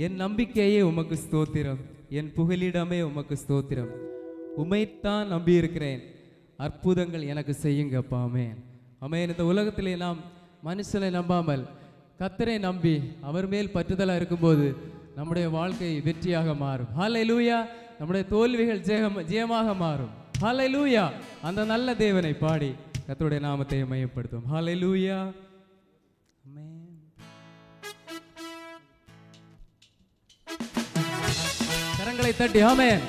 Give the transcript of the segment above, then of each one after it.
என் நம்பிக்கையே உமக்கு ஸ்தோத்திரம், என் புகலிடமே உமக்கு ஸ்தோத்திரம். உமைத்தான் நம்பி இருக்கிறேன், அற்புதங்கள் எனக்கு செய்யுங்கப்பா. ஆமென் ஆமென். இந்த உலகத்திலே நாம் மனுஷனை நம்பாமல் கர்த்தரை நம்பி அவர் மேல் பற்றுதலாக இருக்கும்போது நம்முடைய வாழ்க்கை வெற்றியாக மாறும். ஹல்லேலூயா. நம்முடைய தோல்விகள் ஜெயமாக மாறும். ஹல்லேலூயா. அந்த நல்ல தேவனை பாடி கர்த்தருடைய நாமத்தை மையப்படுத்தும். ஹல்லேலூயா. ஆமென். கரங்களை தட்டி ஆமென்.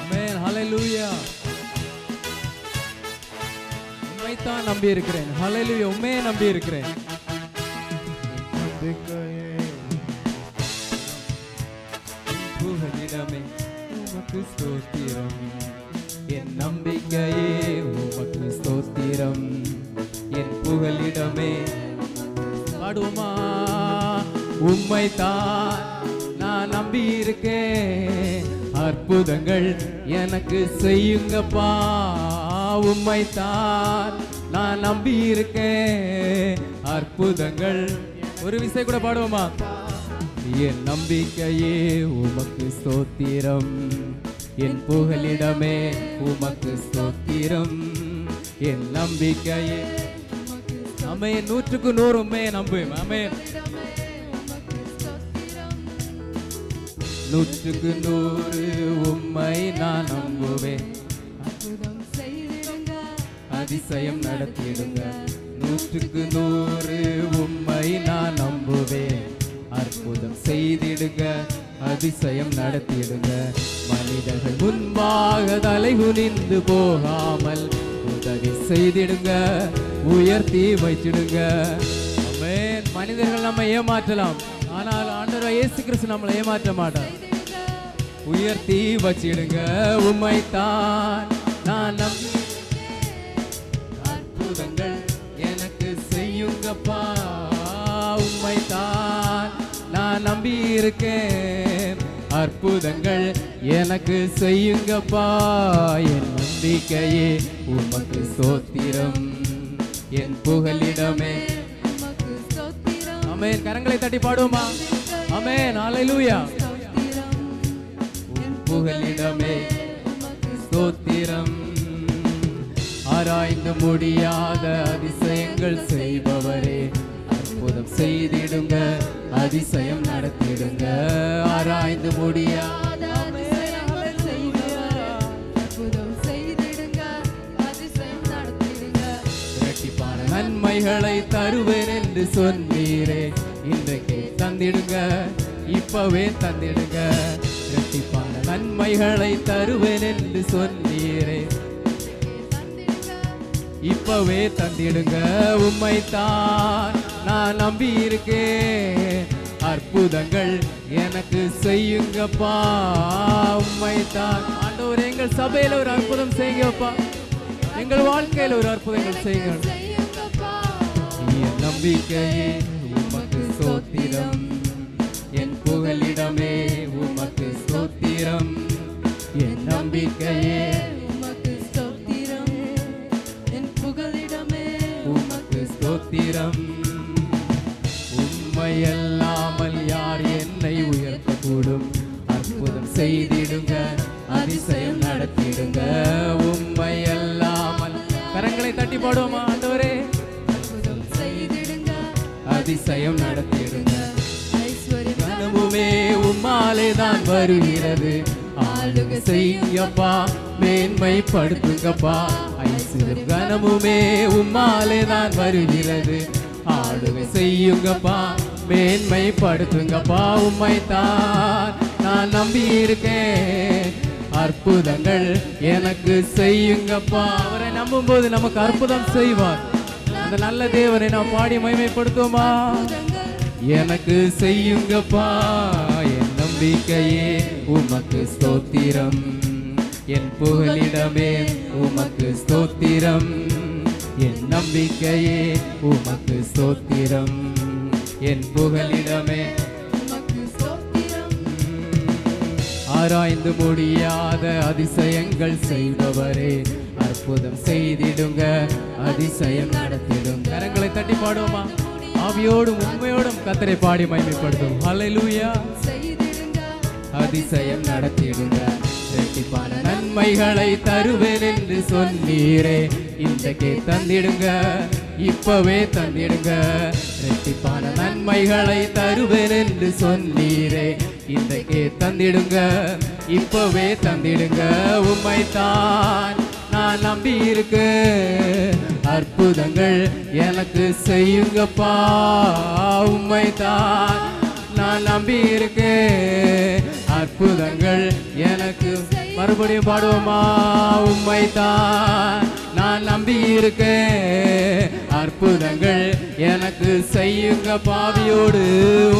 ஆமென். ஹல்லேலூயா. உம்மைத்தான் நம்பி இருக்கிறேன். ஹல்லேலூயா. உம்மையே நம்பி இருக்கிறேன். புகலிடமே உமக்கு ஸ்தோத்திரம், என் நம்பிக்கையே உமக்கு ஸ்தோத்திரம், என் புகலிடமே. பாடுவோமா? உம்மைத்தான் நான் நம்பி இருக்கேன், அற்புதங்கள் எனக்கு செய்யுங்கப்பா. உம்மைத்தான் நான் நம்பி இருக்கேன், அற்புதங்கள். ஒரு விசை கூட பாடுவோமா? என் நம்பிக்கையே உமக்கு ஸ்தோத்திரம், என் புகலிடமே உமக்கு ஸ்தோத்திரம், என் நம்பிக்கையே. ஆமென். 100க்கு 100 உண்மையை நம்புவேன். ஆமென். 100க்கு 100 உம்மை நான் நம்புவேன், அதிசயம் நடத்திடுங்க. 100க்கு 100 உம்மை நான் நம்புவேன், அற்புதம் செய்திடுங்க, அதிசயம் நடத்திடுங்க. மனிதர்கள் முன்பாக தலை குனிந்து போகாமல் உதவி செய்திடுங்க, உயர்த்தி வைத்திடுங்க. ஆமென். மனிதர்கள் நம்ம ஏமாற்றலாம், ஆனால் ஆண்டவர் இயேசு கிறிஸ்து நம்மளை ஏமாற்ற மாட்டார். உயர்த்தி வச்சிடுங்க. உம்மைத்தான் நான் நம்பி, அற்புதங்கள் எனக்கு செய்யுங்கப்பா. உம்மைத்தான் நான் நம்பி இருக்கேன், அற்புதங்கள் எனக்கு செய்யுங்கப்பா. என் நம்பிக்கையே உமக்கு ஸ்தோத்திரம், என் புகலிடமே. ஆமென். கரங்களை தட்டி பாடுவோமா? ஆமென். ஹல்லேலூயா. உன் புகலிடமே ஸ்தோத்திரம், ஆராய்ந்து முடியாத அதிசயங்கள் செய்பவரே, அற்புதம் செய்திடுங்க, அதிசயம் நடத்திடுங்க. ஆராய்ந்து முடியாத அதிசயங்கள் செய்பவரே, அற்புதம் செய்திடுங்க, அதிசயம் நடத்திடுங்க. இரட்டிப்பான நன்மைகளை தருவேன் என்று சொன்னீரே, இன்றைக்கு தந்திடுங்க, இப்பவே தந்திடுங்க. இரட்டிப்பான நன்மைகளை தருவேன் என்று சொன்னீரே, இப்பவே தந்திடுங்க. உம்மைத்தான் நான் நம்பி இருக்கேன், அற்புதங்கள் எனக்கு செய்யுங்கப்பா. உம்மைத்தான். ஆண்டவர் எங்கள் சபையில ஒரு அற்புதம் செய்யுங்கப்பா, எங்கள் வாழ்க்கையில ஒரு அற்புதங்கள் செய்யுங்க. என் நம்பிக்கையே உமக்கு ஸ்தோத்திரம், என் புகலிடமே உமக்கு ஸ்தோத்திரம், என் நம்பிக்கையே உமக்கு ஸ்தோத்திரம், என் புகலிடமே உமக்கு ஸ்தோத்திரம். உம்மையல்லாமல் யார் என்னை உயர்த்தக்கூடும், அற்புதம் செய்திடுங்க, அதிசயம் நடத்திடுங்க. உம்மையல்லாமல். கரங்களை தட்டி பாடுவோமா? ஆண்டவரே, அற்புதம் செய்திடுங்க, அதிசயம் நடத்திடுங்க. கனவுமே உம்மாலே தான் வருகிறது, ஆளுகை செய்யுங்கப்பா, மேன்மைப்படுத்துங்கப்பா. ஐஸ்வர்யம் கனமுமே உம்மாலே தான் வருகிறது, ஆளுகை செய்யுங்கப்பா, மேன்மைப்படுத்துங்கப்பா. உம்மைத்தான் நான் நம்பி இருக்கேன், அற்புதங்கள் எனக்கு செய்யுங்கப்பா. அவரை நம்பும் போது நமக்கு அற்புதம் செய்வார். அந்த நல்ல தேவனை நாம் பாடி மகிமைப்படுத்துவோமா? எனக்கு செய்யுங்கப்பா, என் நம்பிக்கையே உமக்கு ஸ்தோத்திரம், என் புகலிடமே உமக்கு ஸ்தோத்திரம், என் நம்பிக்கையே உமக்கு ஸ்தோத்திரம், என் புகலிடமே உமக்கு ஸ்தோத்திரம். ஆராய்ந்து முடியாத அதிசயங்கள் செய்பவரே, அற்புதம் செய்திடுங்க, அதிசயம் நடத்திடுங்க. கரங்களை தட்டி பாடுவோமா? ஆவியோடும் உண்மையோடும் கர்த்தரை பாடி மகிமைப்படுத்தும். ஹல்லேலூயா. அதிசயம் நடத்திடுங்க, இரட்டிப்பான நன்மைகளை தருவேன் என்று சொன்னீரே, இன்றைக்கே தந்திடுங்க, இப்பவே தந்திடுங்க. இரட்டிப்பான நன்மைகளை தருவேன் என்று சொன்னீரே, இன்றைக்கே தந்திடுங்க, இப்பவே தந்திடுங்க. உம்மைத்தான் நான் நம்பி இருக்கு, அற்புதங்கள் எனக்கு செய்யுங்கப்பா. உம்மைத்தான் நான் நம்பி இருக்கு, அற்புதங்கள் எனக்கு. மறுபடியும் பாடுவோமா? உம்மைத்தான் நான் நம்பி இருக்கு, அற்புதங்கள் எனக்கு செய்யுங்க. பாவியோடு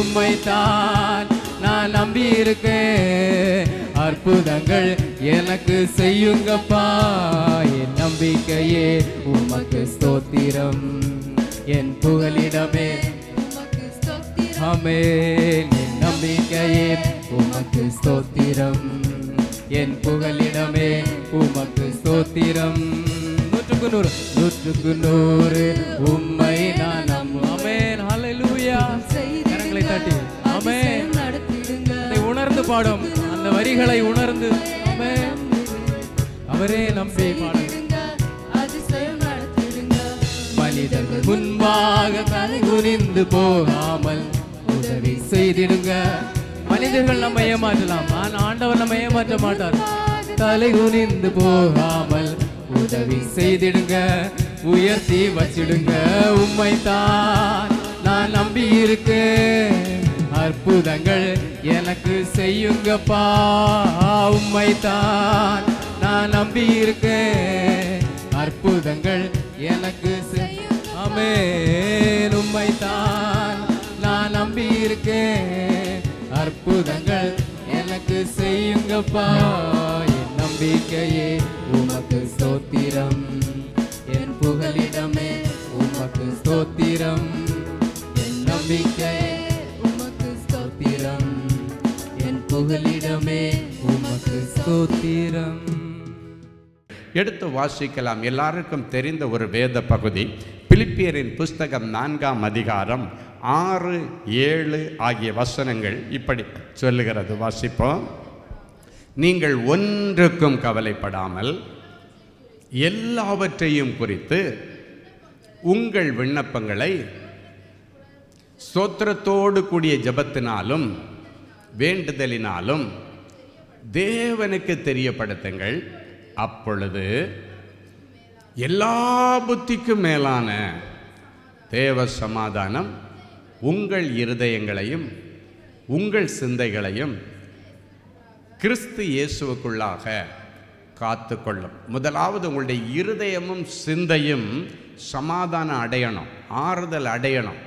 உம்மைத்தான் நான் நம்பி இருக்கு, அற்புதங்கள் எனக்கு செய்யுங்கப்பா. என் நம்பிக்கையே உமக்கு ஸ்தோத்திரம், என் புகலிடமே ஆமென். என் நம்பிக்கையே உமக்கு ஸ்தோத்திரம், என் புகலிடமே உமக்கு ஸ்தோத்திரம். 100க்கு 100 உம்மை நான் நம்புவேன். ஆமென். ஹல்லேலூயா. கரங்களை தட்டி ஆமென். அதை உணர்ந்து பாடும், அந்த வரிகளை உணர்ந்து ஆமென். அவரே நம்பி பாடும். மனிதர்கள் முன்பாக தலை குனிந்து போகாமல் உதவி செய்திடுங்க. மனிதர்கள் நம்ம ஏமாற்றலாம், ஆனால் ஆண்டவர் நம்ம ஏமாற்ற மாட்டார். தலை குனிந்து போகாமல் உதவி செய்திடுங்க, உயர்த்தி வச்சிடுங்க. உம்மைத்தான் நான் நம்பி இருக்கு, அற்புதங்கள் எனக்கு செய்யுங்கப்பா. உம்மைத்தான் நான் நம்பி இருக்கு, அற்புதங்கள் எனக்கு ஆமென். உம்மைத்தான் நான் நம்பி இருக்கேன், அற்புதங்கள் எனக்கு செய்யுங்கப்பா. என் நம்பிக்கையே உமக்கு ஸ்தோத்திரம், என் புகலிடமே உமக்கு ஸ்தோத்திரம். என் நம்பிக்கையே உமக்கு ஸ்தோத்திரம், என் புகலிடமே உமக்கு ஸ்தோத்திரம். எடுத்து வாசிக்கலாம். எல்லாருக்கும் தெரிந்த ஒரு வேத பகுதி பிலிப்பியரின் புஸ்தகம் 4ஆம் அதிகாரம் 6, 7 ஆகிய வசனங்கள் இப்படி சொல்லுகிறது. வாசிப்போம். நீங்கள் ஒன்றுக்கும் கவலைப்படாமல் எல்லாவற்றையும் குறித்து உங்கள் விண்ணப்பங்களை ஸ்தோத்திரத்தோடு கூடிய ஜெபத்தினாலும் வேண்டுதலினாலும் தேவனுக்கு தெரியப்படுத்துங்கள். அப்பொழுது எல்லா புத்திக்கும் மேலான தேவ சமாதானம் உங்கள் இருதயங்களையும் உங்கள் சிந்தைகளையும் கிறிஸ்து இயேசுவுக்குள்ளாக காத்து கொள்ளும். முதலாவது உங்களுடைய இருதயமும் சிந்தையும் சமாதானம் அடையணும், ஆறுதல் அடையணும்.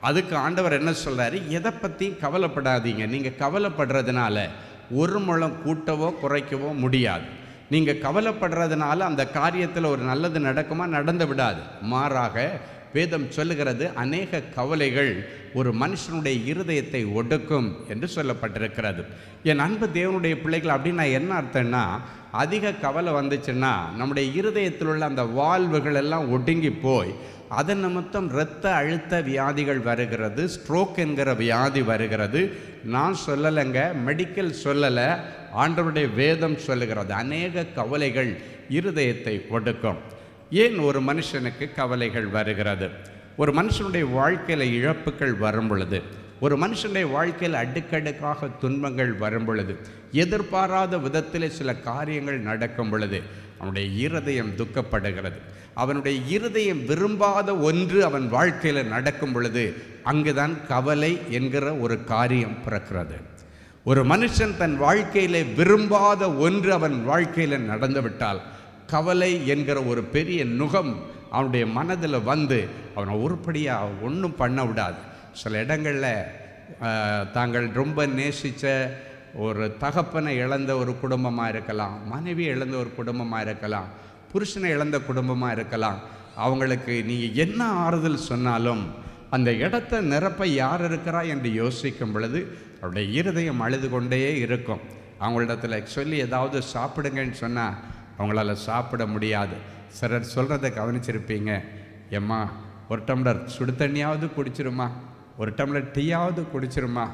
அதுக்கு ஆண்டவர் என்ன சொல்றாரு? எதை பற்றியும் கவலைப்படாதீங்க. நீங்கள் கவலைப்படுறதுனால ஒரு முழம் கூட்டவோ குறைக்கவோ முடியாது. நீங்கள் கவலைப்படுறதுனால அந்த காரியத்தில் ஒரு நல்லது நடக்குமா? நடந்து விடாது. மாறாக வேதம் சொல்லுகிறது, அநேக கவலைகள் ஒரு மனுஷனுடைய இருதயத்தை ஒடுக்கும் என்று சொல்லப்பட்டிருக்கிறது. என் அன்பு தேவனுடைய பிள்ளைகள், அப்படின்னா என்ன அர்த்தம்னா, அதிக கவலை வந்துச்சுன்னா நம்முடைய இருதயத்தில் உள்ள அந்த வால்வுகள் எல்லாம் ஒடுங்கி போய் அதன் நிமித்தம் இரத்த அழுத்த வியாதிகள் வருகிறது, ஸ்ட்ரோக் என்கிற வியாதி வருகிறது. நான் சொல்லலைங்க, மெடிக்கல் சொல்லலை, ஆண்டவருடைய வேதம் சொல்லுகிறது. அநேக கவலைகள் இருதயத்தை ஒடுக்கும். ஏன் ஒரு மனுஷனுக்கு கவலைகள் வருகிறது? ஒரு மனுஷனுடைய வாழ்க்கையில் இழப்புகள் வரும் பொழுது, ஒரு மனுஷனுடைய வாழ்க்கையில் அடுக்கடுக்காக துன்பங்கள் வரும் பொழுது, எதிர்பாராத விதத்தில் சில காரியங்கள் நடக்கும் பொழுது அவனுடைய இருதயம் துக்கப்படுகிறது. அவனுடைய இருதயம் விரும்பாத ஒன்று அவன் வாழ்க்கையில் நடக்கும் பொழுது அங்குதான் கவலை என்கிற ஒரு காரியம் பிறக்கிறது. ஒரு மனுஷன் தன் வாழ்க்கையிலே விரும்பாத ஒன்று அவன் வாழ்க்கையில் நடந்துவிட்டால் கவலை என்கிற ஒரு பெரிய நுகம் அவனுடைய மனதில் வந்து அவனை உருப்படியாக ஒன்றும் பண்ண விடாது. சில இடங்களில் தாங்கள் ரொம்ப நேசித்த ஒரு தகப்பனை இழந்த ஒரு குடும்பமாக இருக்கலாம், மனைவி இழந்த ஒரு குடும்பமாக இருக்கலாம், புருஷனை இழந்த குடும்பமாக இருக்கலாம். அவங்களுக்கு நீங்கள் என்ன ஆறுதல் சொன்னாலும் அந்த இடத்த நிரப்ப யார் இருக்கிறா என்று யோசிக்கும் பொழுது அவருடைய இருதயம் அழுது கொண்டே இருக்கும். அவங்களிடத்தில் சொல்லி ஏதாவது சாப்பிடுங்கன்னு சொன்னால் அவங்களால சாப்பிட முடியாது. சிலர் சொல்கிறத கவனிச்சிருப்பீங்க, ஏம்மா ஒரு டம்ளர் சுடு தண்ணியாவது குடிச்சிருமா, ஒரு டம்ளர் டீயாவது குடிச்சிருமா,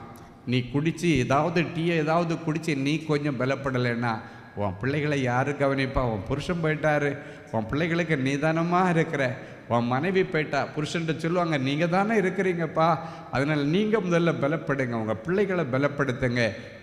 நீ குடித்து ஏதாவது டீயை ஏதாவது குடித்து நீ கொஞ்சம் பலப்படலைன்னா உன் பிள்ளைகளை யார் கவனிப்பா? உன் புருஷன் போயிட்டாரு, உன் பிள்ளைகளுக்கு நீதானமாக இருக்கிற, உன் மனைவி போயிட்டா, புருஷன்ட்டு சொல்லுவாங்க நீங்கள் தானே இருக்கிறீங்கப்பா, அதனால் நீங்கள் முதல்ல பலப்படுங்க, உங்கள் பிள்ளைகளை பலப்படுத்துங்க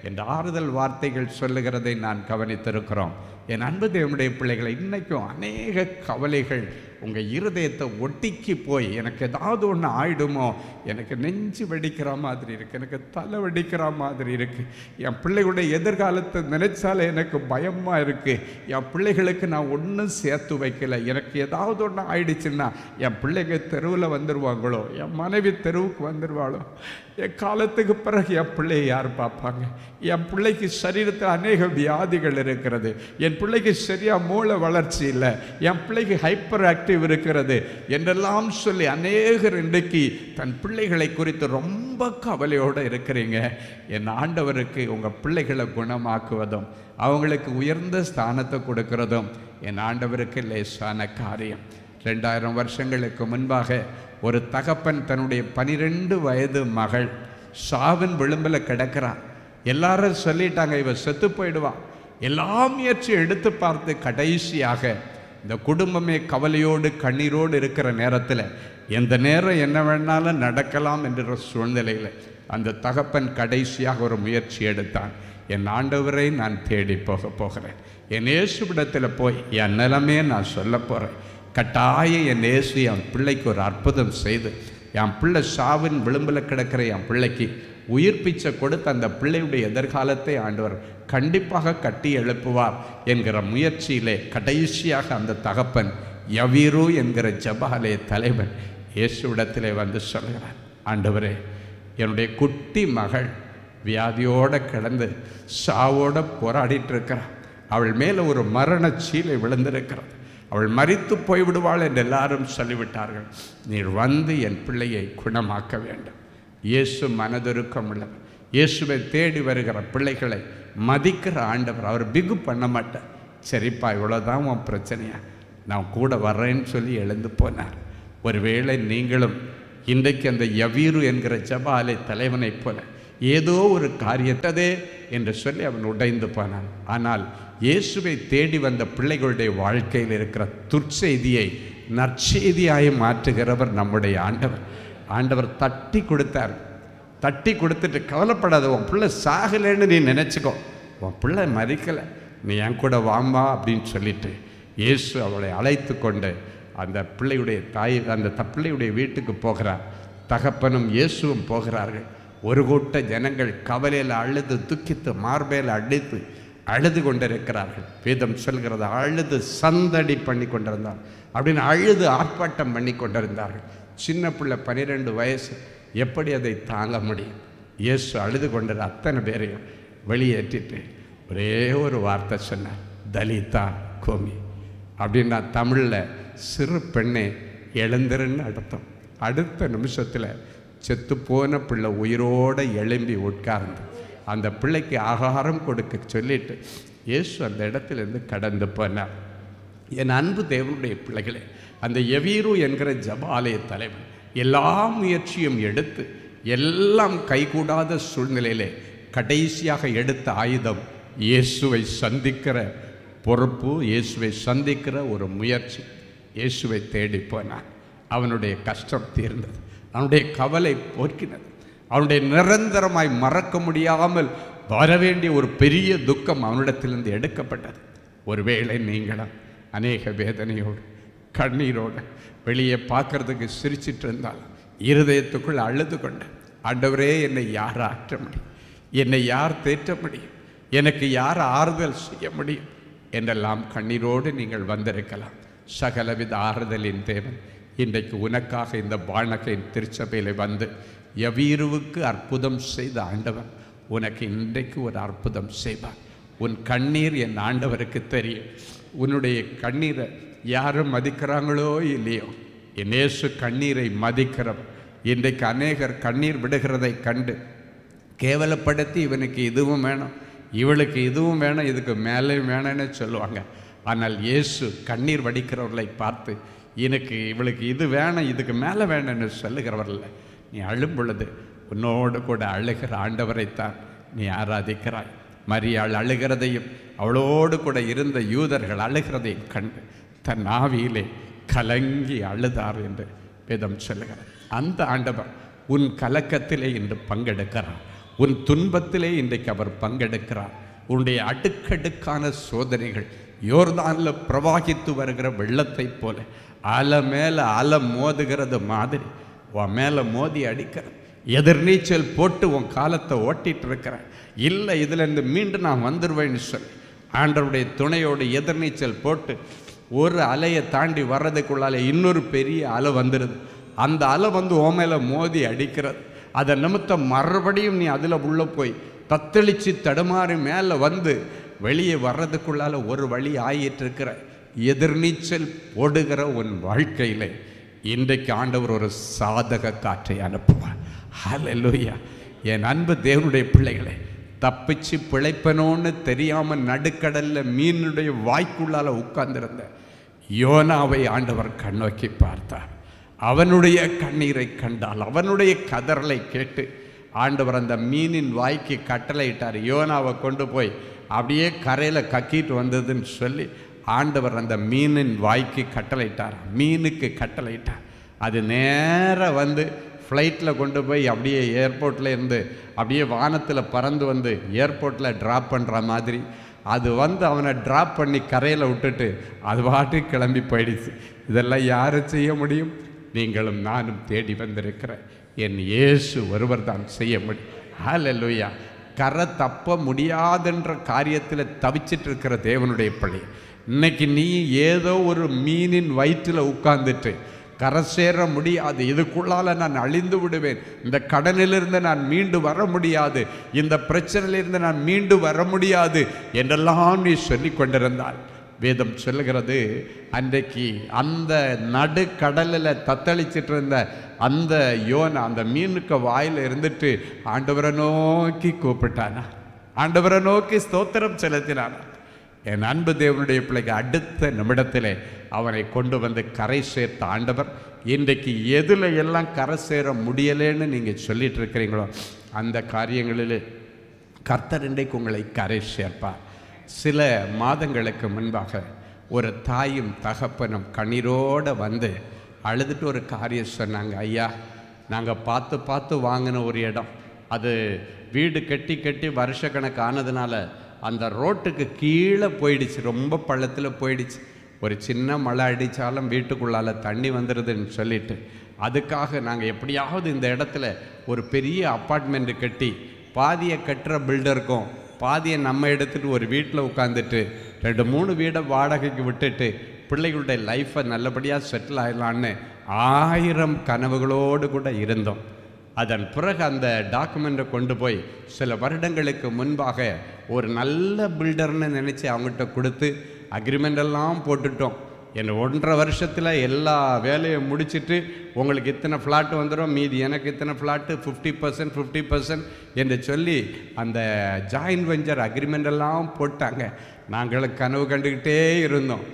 என்ற ஆறுதல் வார்த்தைகள் சொல்லுகிறதை நான் கவனித்திருக்கிறோம். என் அன்பு தேவனுடைய பிள்ளைகளை, இன்றைக்கும் அநேக கவலைகள் உங்கள் இருதயத்தை ஒட்டிக்கி போய் எனக்கு ஏதாவது ஒன்று ஆயிடுமோ, எனக்கு நெஞ்சு வெடிக்கிற மாதிரி இருக்குது, எனக்கு தலை வெடிக்கிற மாதிரி இருக்குது, என் பிள்ளைகளுடைய எதிர்காலத்தை நினைச்சாலே எனக்கு பயமாக இருக்குது, என் பிள்ளைகளுக்கு நான் ஒன்றும் சேர்த்து வைக்கலை, எனக்கு ஏதாவது ஒன்று ஆயிடுச்சுன்னா என் பிள்ளைங்க தெருவில் வந்துடுவாங்களோ, என் மனைவி தெருவுக்கு வந்துடுவாளோ, என் காலத்துக்கு பிறகு என் பிள்ளையை யார் பார்ப்பாங்க, என் பிள்ளைக்கு சரீரத்தில் அநேக வியாதிகள் இருக்கிறது, என் பிள்ளைக்கு சரியாக மூளை வளர்ச்சி இல்லை, என் பிள்ளைக்கு ஹைப்பர் ஆக்டிவ் இருக்கிறது என்றெல்லாம் சொல்லி அநேகர் இன்றைக்கு தன் பிள்ளைகளை குறித்து ரொம்ப கவலையோடு இருக்கிறீங்க. என் ஆண்டவருக்கு உங்கள் பிள்ளைகளை குணமாக்குவதும் அவங்களுக்கு உயர்ந்த ஸ்தானத்தை கொடுக்கிறதும் என் ஆண்டவருக்கு லேசான காரியம். 2000 வருஷங்களுக்கு முன்பாக ஒரு தகப்பன் தன்னுடைய 12 வயது மகள் சாவின் விளிம்பில் கிடக்கிறான். எல்லாரும் சொல்லிட்டாங்க இவ செத்து போயிடுவான். எல்லா முயற்சியும் எடுத்து பார்த்து கடைசியாக இந்த குடும்பமே கவலையோடு கண்ணீரோடு இருக்கிற நேரத்தில் எந்த நேரம் என்ன வேணாலும் நடக்கலாம் என்ற சூழ்நிலையில் அந்த தகப்பன் கடைசியாக ஒரு முயற்சி எடுத்தான். என் ஆண்டவரை நான் தேடி போகிறேன், என் இயேசுவிடத்தில் போய் என் நிலைமையை நான் சொல்ல போகிறேன், கட்டாயம் என் இயேசு என் பிள்ளைக்கு ஒரு அற்புதம் செய்து என் பிள்ளை சாவின் விளிம்பில் கிடக்கிற என் பிள்ளைக்கு உயிர் பிச்சை கொடுத்து அந்த பிள்ளையுடைய எதிர்காலத்தை ஆண்டவர் கண்டிப்பாக கட்டி எழுப்புவார் என்கிற முயற்சியிலே கடைசியாக அந்த தகப்பன் யவீரு என்கிற ஜபாலய தலைவன் இயேசுவிடத்திலே வந்து சொல்கிறார், ஆண்டவரே என்னுடைய குட்டி மகள் வியாதியோடு கிடந்து சாவோடு போராடிட்டு இருக்கிறாள், அவள் மேலே ஒரு மரண சீலை விழுந்திருக்கிறது, அவள் மரித்து போய்விடுவாள் என்று எல்லாரும் சொல்லிவிட்டார்கள், நீர் வந்து என் பிள்ளையை குணமாக்க வேண்டும். இயேசு மனதுருக்கம் உள்ளவர், இயேசுவை தேடி வருகிற பிள்ளைகளை மதிக்கிற ஆண்டவர். அவர் பிகு பண்ண மாட்டார். சரிப்பா இவ்வளோதான் உன் பிரச்சனையா, நான் கூட வர்றேன்னு சொல்லி எழுந்து போனார். ஒருவேளை நீங்களும் இன்றைக்கு அந்த யவீரு என்கிற ஜபாலை தலைவனைப் போல ஏதோ ஒரு காரியத்ததே என்று சொல்லி அவன் உடைந்து போனான். ஆனால் இயேசுவை தேடி வந்த பிள்ளைகளுடைய வாழ்க்கையில் இருக்கிற துர்ச்செய்தியை நற்செய்தியாய் மாற்றுகிறவர் நம்முடைய ஆண்டவர். ஆண்டவர் தட்டி கொடுத்தார். தட்டி கொடுத்துட்டு கவலைப்படாத, உன் பிள்ளை சாகலைன்னு நீ நினச்சிக்கோ, உன் பிள்ளை மறிக்கலை, நீ என் கூட வாமா அப்படின்னு சொல்லிட்டு இயேசு அவளை அழைத்து கொண்டு அந்த பிள்ளையுடைய அந்த பிள்ளையுடைய வீட்டுக்கு போகிறார். தகப்பனும் இயேசுவும் போகிறார்கள். ஒரு கூட்ட ஜனங்கள் கவலையில் அழுது துக்கித்து மார்பையில் அடித்து அழுது கொண்டிருக்கிறார்கள். வேதம் சொல்கிறது அழுது சந்தடி பண்ணி கொண்டிருந்தார் அப்படின்னு அழுது ஆர்ப்பாட்டம் பண்ணி கொண்டிருந்தார்கள். சின்ன பிள்ளை 12 வயசு, எப்படி அதை தாங்க முடியும்? இயேசு அழுது கொண்ட அத்தனை பேரையும் வெளியேற்றிட்டு ஒரே ஒரு வார்த்தை சொன்னார், தலிதா கோமி அப்படின்னா தமிழில் சிறு பெண்ணே எழுந்திருன்னு அர்த்தம். அடுத்த நிமிஷத்தில் செத்துப்போன பிள்ளை உயிரோடு எழும்பி உட்கார்ந்து அந்த பிள்ளைக்கு ஆகாரம் கொடுக்க சொல்லிட்டு இயேசு அந்த இடத்துலேருந்து கடந்து போனார். என் அன்பு தேவனுடைய பிள்ளைகளே, அந்த யவீரு என்கிற ஜபாலய தலைவன் எல்லா முயற்சியும் எடுத்து எல்லாம் கைகூடாத சூழ்நிலையிலே கடைசியாக எடுத்த ஆயுதம் இயேசுவை சந்திக்கிற பொறுப்பு, இயேசுவை சந்திக்கிற ஒரு முயற்சி. இயேசுவை தேடி போனான். அவனுடைய கஷ்டம் தீர்ந்தது, அவனுடைய கவலை போக்கினது, அவனுடைய நிரந்தரமாய் மறக்க முடியாமல் வரவேண்டிய ஒரு பெரிய துக்கம் அவனிடத்திலிருந்து எடுக்கப்பட்டது. ஒருவேளை நீங்களும் அநேக வேதனையோடு கண்ணீரோடு வெளியே பார்க்கறதுக்கு சிரிச்சிட்டு இருந்தால் இருதயத்துக்குள் அழுது கொண்டு, ஆண்டவரே என்னை யார் ஆற்ற முடியும், என்னை யார் தேற்ற முடியும், எனக்கு யார் ஆறுதல் செய்ய முடியும் என்றெல்லாம் கண்ணீரோடு நீங்கள் வந்திருக்கலாம். சகலவித ஆறுதலின் தேவன் இன்றைக்கு உனக்காக இந்த பானகையின் திருச்சபையில் வந்து யவீருவுக்கு அற்புதம் செய்த ஆண்டவன் உனக்கு இன்றைக்கு ஒரு அற்புதம் செய்வார். உன் கண்ணீர் என் ஆண்டவருக்கு தெரியும். உன்னுடைய கண்ணீரை யாரும் மதிக்கிறாங்களோ இல்லையோ, என் இயேசு கண்ணீரை மதிக்கிறவர். இன்றைக்கு அநேகர் கண்ணீர் விடுகிறதை கண்டு கேவலப்படுத்தி இவனுக்கு இதுவும் வேணும், இவளுக்கு இதுவும் வேணும், இதுக்கு மேலே வேணும்னு சொல்லுவாங்க. ஆனால் இயேசு கண்ணீர் வடிக்கிறவர்களை பார்த்து எனக்கு இவளுக்கு இது வேணும், இதுக்கு மேலே வேணும்னு சொல்லுகிறவர்ல. நீ அழும் பொழுது உன்னோடு கூட அழுகிற ஆண்டவரைத்தான் நீ ஆராதிக்கிறாய். மரியாள் அழுகிறதையும் அவளோடு கூட இருந்த யூதர்கள் அழுகிறதையும் கண்டு தன் ஆவியிலே கலங்கி அழுதார் என்று வேதம் சொல்லுகிறார். அந்த ஆண்டவர் உன் கலக்கத்திலே இன்று பங்கெடுக்கிறார். உன் துன்பத்திலே இன்றைக்கு அவர் பங்கெடுக்கிறார். உன்னுடைய அடுக்கடுக்கான சோதனைகள் யோர்தானில் பிரவாகித்து வருகிற வெள்ளத்தை போல அலை மேலே அலை மோதுகிறது மாதிரி உன் மேலே மோதி அடிக்கிறது. எதிர்நீச்சல் போட்டு உன் காலத்தை ஓட்டிகிட்டு இருக்கிற. இல்லை, இதிலேருந்து மீண்டும் நான் வந்துடுவேன்னு சொல்லி ஆண்டவருடைய துணையோடு எதிர்நீச்சல் போட்டு ஒரு அலையை தாண்டி வர்றதுக்குள்ளால இன்னொரு பெரிய அலை வந்துடுது. அந்த அலை வந்து உன் மேலே மோதி அடிக்கிறது. அதை நிமித்தம் மறுபடியும் நீ அதில் உள்ளே போய் தத்தளித்து தடுமாறி மேலே வந்து வெளியே வர்றதுக்குள்ளால ஒரு வழி ஆகிட்டு இருக்கிற. எதிர்நீச்சல் போடுகிற உன் வாழ்க்கையில் இன்றைக்கு ஆண்டவர் ஒரு சாதக காற்றை அனுப்புவார். ஹல்லேலூயா. என் அன்பு தேவனுடைய பிள்ளைகளே, தப்பிச்சு பிழைப்பனோன்னு தெரியாமல் நடுக்கடலில் மீனுடைய வாய்க்குள்ளால் உட்கார்ந்திருந்த யோனாவை ஆண்டவர் கண்ணோக்கி பார்த்தார். அவனுடைய கண்ணீரை கண்டால், அவனுடைய கதறலை கேட்டு ஆண்டவர் அந்த மீனின் வாய்க்கு கட்டளையிட்டார். யோனாவை கொண்டு போய் அப்படியே கரையில் கக்கிட்டு வந்ததுன்னு சொல்லி ஆண்டவர் அந்த மீனின் வாய்க்கு கட்டளையிட்டார். மீனுக்கு கட்டளையிட்டார். அது நேராக வந்து ஃப்ளைட்டில் கொண்டு போய் அப்படியே ஏர்போர்ட்டில் இருந்து அப்படியே வானத்தில் பறந்து வந்து ஏர்போர்ட்டில் ட்ராப் பண்ணுற மாதிரி அது வந்து அவனை ட்ராப் பண்ணி கரையில் விட்டுட்டு அது பாட்டு கிளம்பி போயிடுச்சு. இதெல்லாம் யார் செய்ய முடியும்? நீங்களும் நானும் தேடி வந்திருக்கிற என் இயேசு ஒருவர் தான் செய்ய முடியும். ஹல்லேலூயா. கரை தப்ப முடியாதுன்ற காரியத்தில் தவிச்சிட்டு இருக்கிற தேவனுடைய பிள்ளை, இன்னைக்கு நீ ஏதோ ஒரு மீனின் வயிற்றில் உட்கார்ந்துட்டு கரை சேர முடியாது, இதுக்குள்ளால நான் அழிந்து விடுவேன், இந்த கடனிலிருந்து நான் மீண்டு வர முடியாது, இந்த பிரச்சனையிலிருந்து நான் மீண்டு வர முடியாது என்றெல்லாம் நீ சொல்லி கொண்டிருந்தால், வேதம் சொல்லுகிறது அன்றைக்கு அந்த நடுக்கடலில் தத்தளிச்சிட்டு இருந்த அந்த யோனா அந்த மீனுக்கு வாயில் இருந்துட்டு ஆண்டவரை நோக்கி கூப்பிட்டானா, ஆண்டவரை நோக்கி ஸ்தோத்திரம் செலுத்தினானா. என் அன்பு தேவனுடைய பிள்ளைக்கு அடுத்த நிமிடத்திலே அவனை கொண்டு வந்து கரை சேர்த்த ஆண்டவர் இன்றைக்கு எதில் எல்லாம் கரை சேர முடியலேன்னு நீங்கள் சொல்லிட்டு இருக்கிறீங்களோ அந்த காரியங்களில் கர்த்தர் இன்றைக்கு உங்களை கரை சேர்ப்பார். சில மாதங்களுக்கு முன்பாக ஒரு தாயும் தகப்பனும் கண்ணீரோடு வந்து அழுதுட்டு ஒரு காரியம் சொன்னாங்க. ஐயா, நாங்கள் பார்த்து பார்த்து வாங்கின ஒரு இடம், அது வீடு கட்டி கட்டி வருஷக்கணக்கு ஆனதுனால அந்த ரோட்டுக்கு கீழே போயிடுச்சு, ரொம்ப பள்ளத்தில் போயிடுச்சு. ஒரு சின்ன மழை அடித்தாலும் வீட்டுக்குள்ளால் தண்ணி வந்துடுதுன்னு சொல்லிட்டு அதுக்காக நாங்கள் எப்படியாவது இந்த இடத்துல ஒரு பெரிய அப்பார்ட்மெண்ட்டு கட்டி பாதியை கட்டுற பில்டருக்கும் பாதியை நம்ம எடுத்துகிட்டு ஒரு வீட்டில் உட்காந்துட்டு 2-3 வீடை வாடகைக்கு விட்டுட்டு பிள்ளைகளுடைய லைஃப்பை நல்லபடியாக செட்டில் ஆகலான்னு 1000 கனவுகளோடு கூட இருந்தோம். அதன் பிறகு அந்த டாக்குமெண்ட்டை கொண்டு போய் சில வருடங்களுக்கு முன்பாக ஒரு நல்ல பில்டர்னு நினச்சி அவங்ககிட்ட கொடுத்து அக்ரிமெண்டெல்லாம் போட்டுட்டோம். என் 1.5 வருஷத்தில் எல்லா வேலையும் முடிச்சுட்டு உங்களுக்கு இத்தனை ஃப்ளாட்டு வந்துடும், மீதி எனக்கு இத்தனை ஃப்ளாட்டு 50% என்று சொல்லி அந்த ஜாயின்ட் வெஞ்சர் அக்ரிமெண்டெல்லாம் போட்டாங்க. நாங்களும் கனவு கண்டுக்கிட்டே இருந்தோம்.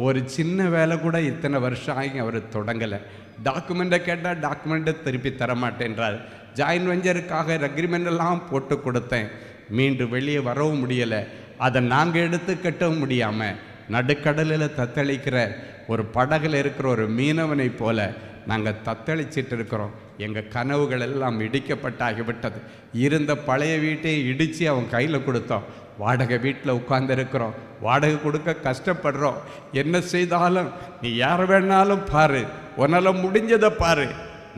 ஒரு சின்ன வேலை கூட இத்தனை வருஷம் ஆகி அவர் தொடங்கலை. டாக்குமெண்ட்டை கேட்டால் டாக்குமெண்ட்டை திருப்பி தரமாட்டேன்றார். ஜாயின்ட் வெஞ்சருக்காக அக்ரிமெண்டெல்லாம் போட்டு கொடுத்தேன், மீண்டும் வெளியே வரவும் முடியலை. அதை நாங்கள் எடுத்து கட்டவும் முடியாமல் நடுக்கடலில் தத்தளிக்கிற ஒரு படகுல இருக்கிற ஒரு மீனவனை போல நாங்கள் தத்தளிச்சிட்டு இருக்கிறோம். எங்கள் கனவுகள் எல்லாம் இடிக்கப்பட்டாகிவிட்டது. இருந்த பழைய வீட்டையும் இடித்து அவன் கையில் கொடுத்தோம். வாடகை வீட்டில் உட்கார்ந்துருக்கிறோம், வாடகை கொடுக்க கஷ்டப்படுறோம். என்ன செய்தாலும் நீ யார் வேணாலும் பாரு, உன்னால் முடிஞ்சதை பாரு,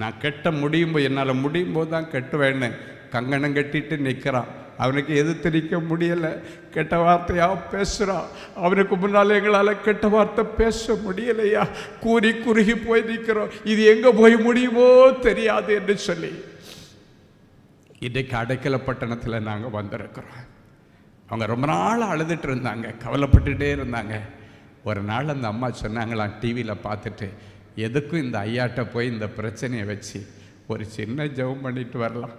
நான் கட்ட முடியும் போது என்னால் முடியும் போது தான் கட்டுவேன்னு கங்கணம் கட்டிட்டு நிற்கிறான். அவனுக்கு எதிர்த்து நிற்க முடியலை, கெட்ட வார்த்தையாக பேசுகிறான். அவனுக்கு முன்னால் எங்களால் கெட்ட வார்த்தை பேச முடியலையா, கூறி குறுகி போய் நிற்கிறோம், இது எங்கே போய் முடியுமோ தெரியாது என்று சொல்லி இன்றைக்கு அடைக்கல பட்டணத்தில் நாங்கள் வந்திருக்கிறோம். அவங்க ரொம்ப நாள் அழுதுட்டு இருந்தாங்க, கவலைப்பட்டுகிட்டே இருந்தாங்க. ஒரு நாள் அந்த அம்மா சொன்னாங்களாம், டிவியில் பார்த்துட்டு, எதுக்கும் இந்த ஐயாட்ட போய் இந்த பிரச்சனையை வச்சு ஒரு சின்ன ஜெபம் பண்ணிட்டு வரலாம்,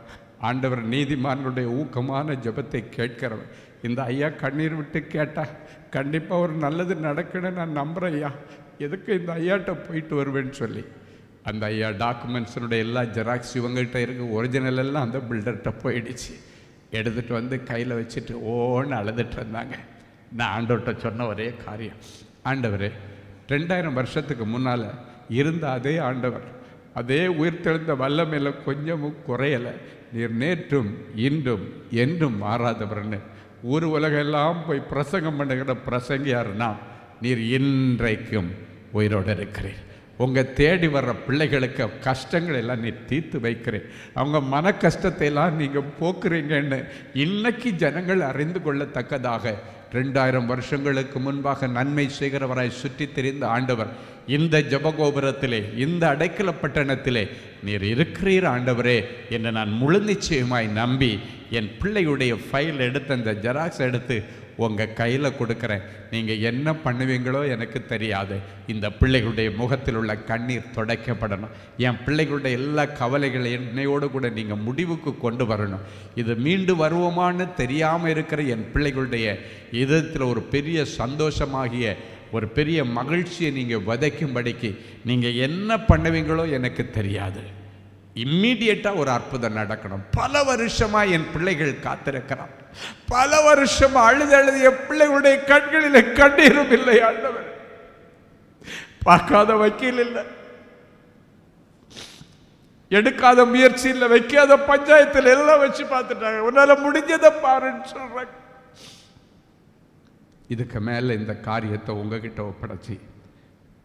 ஆண்டவர் நீதிமான்களுடைய ஊக்கமான ஜெபத்தை கேட்கிறவர். இந்த ஐயா கண்ணீர் விட்டு கேட்டா கண்டிப்பாக ஒரு நல்லது நடக்குன்னு நான் நம்புகிறேன் ஐயா, எதுக்கு இந்த ஐயாட்ட போயிட்டு வருவேன்னு சொல்லி அந்த ஐயா டாக்குமெண்ட்ஸினுடைய எல்லா ஜெராக்ஸ் இவங்ககிட்ட இருக்க ஒரிஜினல் எல்லாம் அந்த பில்டர்கிட்ட போயிடுச்சு. எடுத்துகிட்டு வந்து கையில் வச்சுட்டு ஓன்னு அழுதுட்டு இருந்தாங்க. நான் ஆண்டவர்கிட்ட சொன்ன ஒரே காரியம், ஆண்டவரே 2000 வருஷத்துக்கு முன்னால் இருந்த அதே ஆண்டவர், அதே உயிர்த்தெழுந்த வல்லமையில் கொஞ்சமும் குறையலை. நீர் நேற்றும் இன்றும் என்றும் மாறாதவர்னு ஊர் உலகெல்லாம் போய் பிரசங்கம் பண்ணுகிற பிரசங்கியாருன்னா நீர் இன்றைக்கும் உயிரோடு இருக்கிறீர். உங்கள் தேடி வர்ற பிள்ளைகளுக்கு கஷ்டங்கள் எல்லாம் நீ தீர்த்து வைக்கிறேன், அவங்க மன கஷ்டத்தை எல்லாம் நீங்கள் போக்குறீங்கன்னு இன்னைக்கு ஜனங்கள் அறிந்து கொள்ளத்தக்கதாக 2000 வருஷங்களுக்கு முன்பாக நன்மை செய்கிறவராய் சுற்றி தெரிந்த ஆண்டவர் இந்த ஜபகோபுரத்திலே, இந்த அடைக்கல பட்டணத்திலே நீர் இருக்கிறீர் ஆண்டவரே என்று நான் முழு நிச்சயமாய் நம்பி என் பிள்ளையுடைய ஃபைல் எடுத்து அந்த ஜெராக்ஸ் எடுத்து உங்கள் கையில் கொடுக்குறேன். நீங்கள் என்ன பண்ணுவீங்களோ எனக்கு தெரியாது. இந்த பிள்ளைகளுடைய முகத்தில் உள்ள கண்ணீர் துடைக்கப்படணும். என் பிள்ளைகளுடைய எல்லா கவலைகளையும் என்னையோடு கூட நீங்கள் முடிவுக்கு கொண்டு வரணும். இது மீண்டு வருவோமான்னு தெரியாமல் இருக்கிற என் பிள்ளைகளுடைய இதயத்தில் ஒரு பெரிய சந்தோஷமாகிய ஒரு பெரிய மகிழ்ச்சியை நீங்கள் விதைக்கும்படிக்கு நீங்கள் என்ன பண்ணுவீங்களோ எனக்கு தெரியாது. இம்மீடியட்டாக ஒரு அற்புதம் நடக்கணும். பல வருஷமாக என் பிள்ளைகள் காத்திருக்கிறான். பல வருஷமாக அழுது என் பிள்ளைகளுடைய கண்களில் கண்ணீரும் இல்லை ஆண்டவர். பார்க்காத வக்கீல் இல்லை, எடுக்காத முயற்சி இல்லை, வைக்காத பஞ்சாயத்தில் எல்லாம் வச்சு பார்த்துட்டாங்க. உன்னால முடிஞ்சதை பாருன்னு சொல்றாங்க. இதுக்கு மேலே இந்த காரியத்தை உங்ககிட்ட ஒப்படைச்சி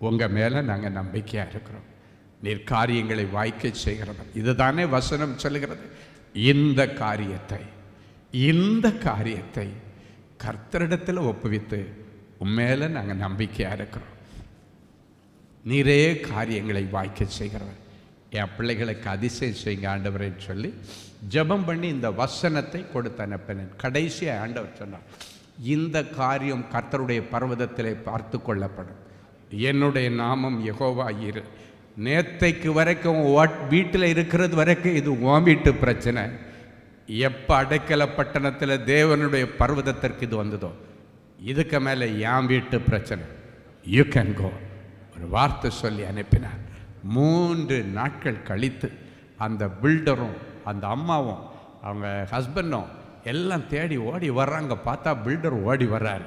உங்கள் மேலே நாங்கள் நம்பிக்கையாக இருக்கிறோம். நீர் காரியங்களை வாய்க்க செய்கிறவர். இதுதானே வசனம் சொல்லுகிறது. இந்த காரியத்தை கர்த்தரிடத்தில் ஒப்புவித்து உண்மையில நாங்கள் நம்பிக்கையாக இருக்கிறோம். நீரே காரியங்களை வாய்க்க செய்கிறவர். என் பிள்ளைகளுக்கு அதிசயம் செய்யுங்க ஆண்டவரேன்னு சொல்லி ஜெபம் பண்ணி இந்த வசனத்தை கொடுத்து அனுப்பினேன். கடைசியாக ஆண்டவர் சொன்னார், இந்த காரியம் கர்த்தருடைய பர்வதத்திலே பார்த்து கொள்ளப்படும். என்னுடைய நாமம் யெகோவா இரு. நேத்தைக்கு வரைக்கும் வீட்டில் இருக்கிறது வரைக்கும் இது உன் வீட்டு பிரச்சனை. எப்போ அடைக்கல பட்டணத்தில் தேவனுடைய பர்வதத்திற்கு இது வந்ததோ இதுக்கு மேலே என் வீட்டு பிரச்சனை. You can go. ஒரு வார்த்தை சொல்லி அனுப்பினார். 3 நாட்கள் கழித்து அந்த பில்டரும் அந்த அம்மாவும் அவங்க ஹஸ்பண்டும் எல்லாம் தேடி ஓடி வர்றாங்க. பார்த்தா பில்டர் ஓடி வர்றார்.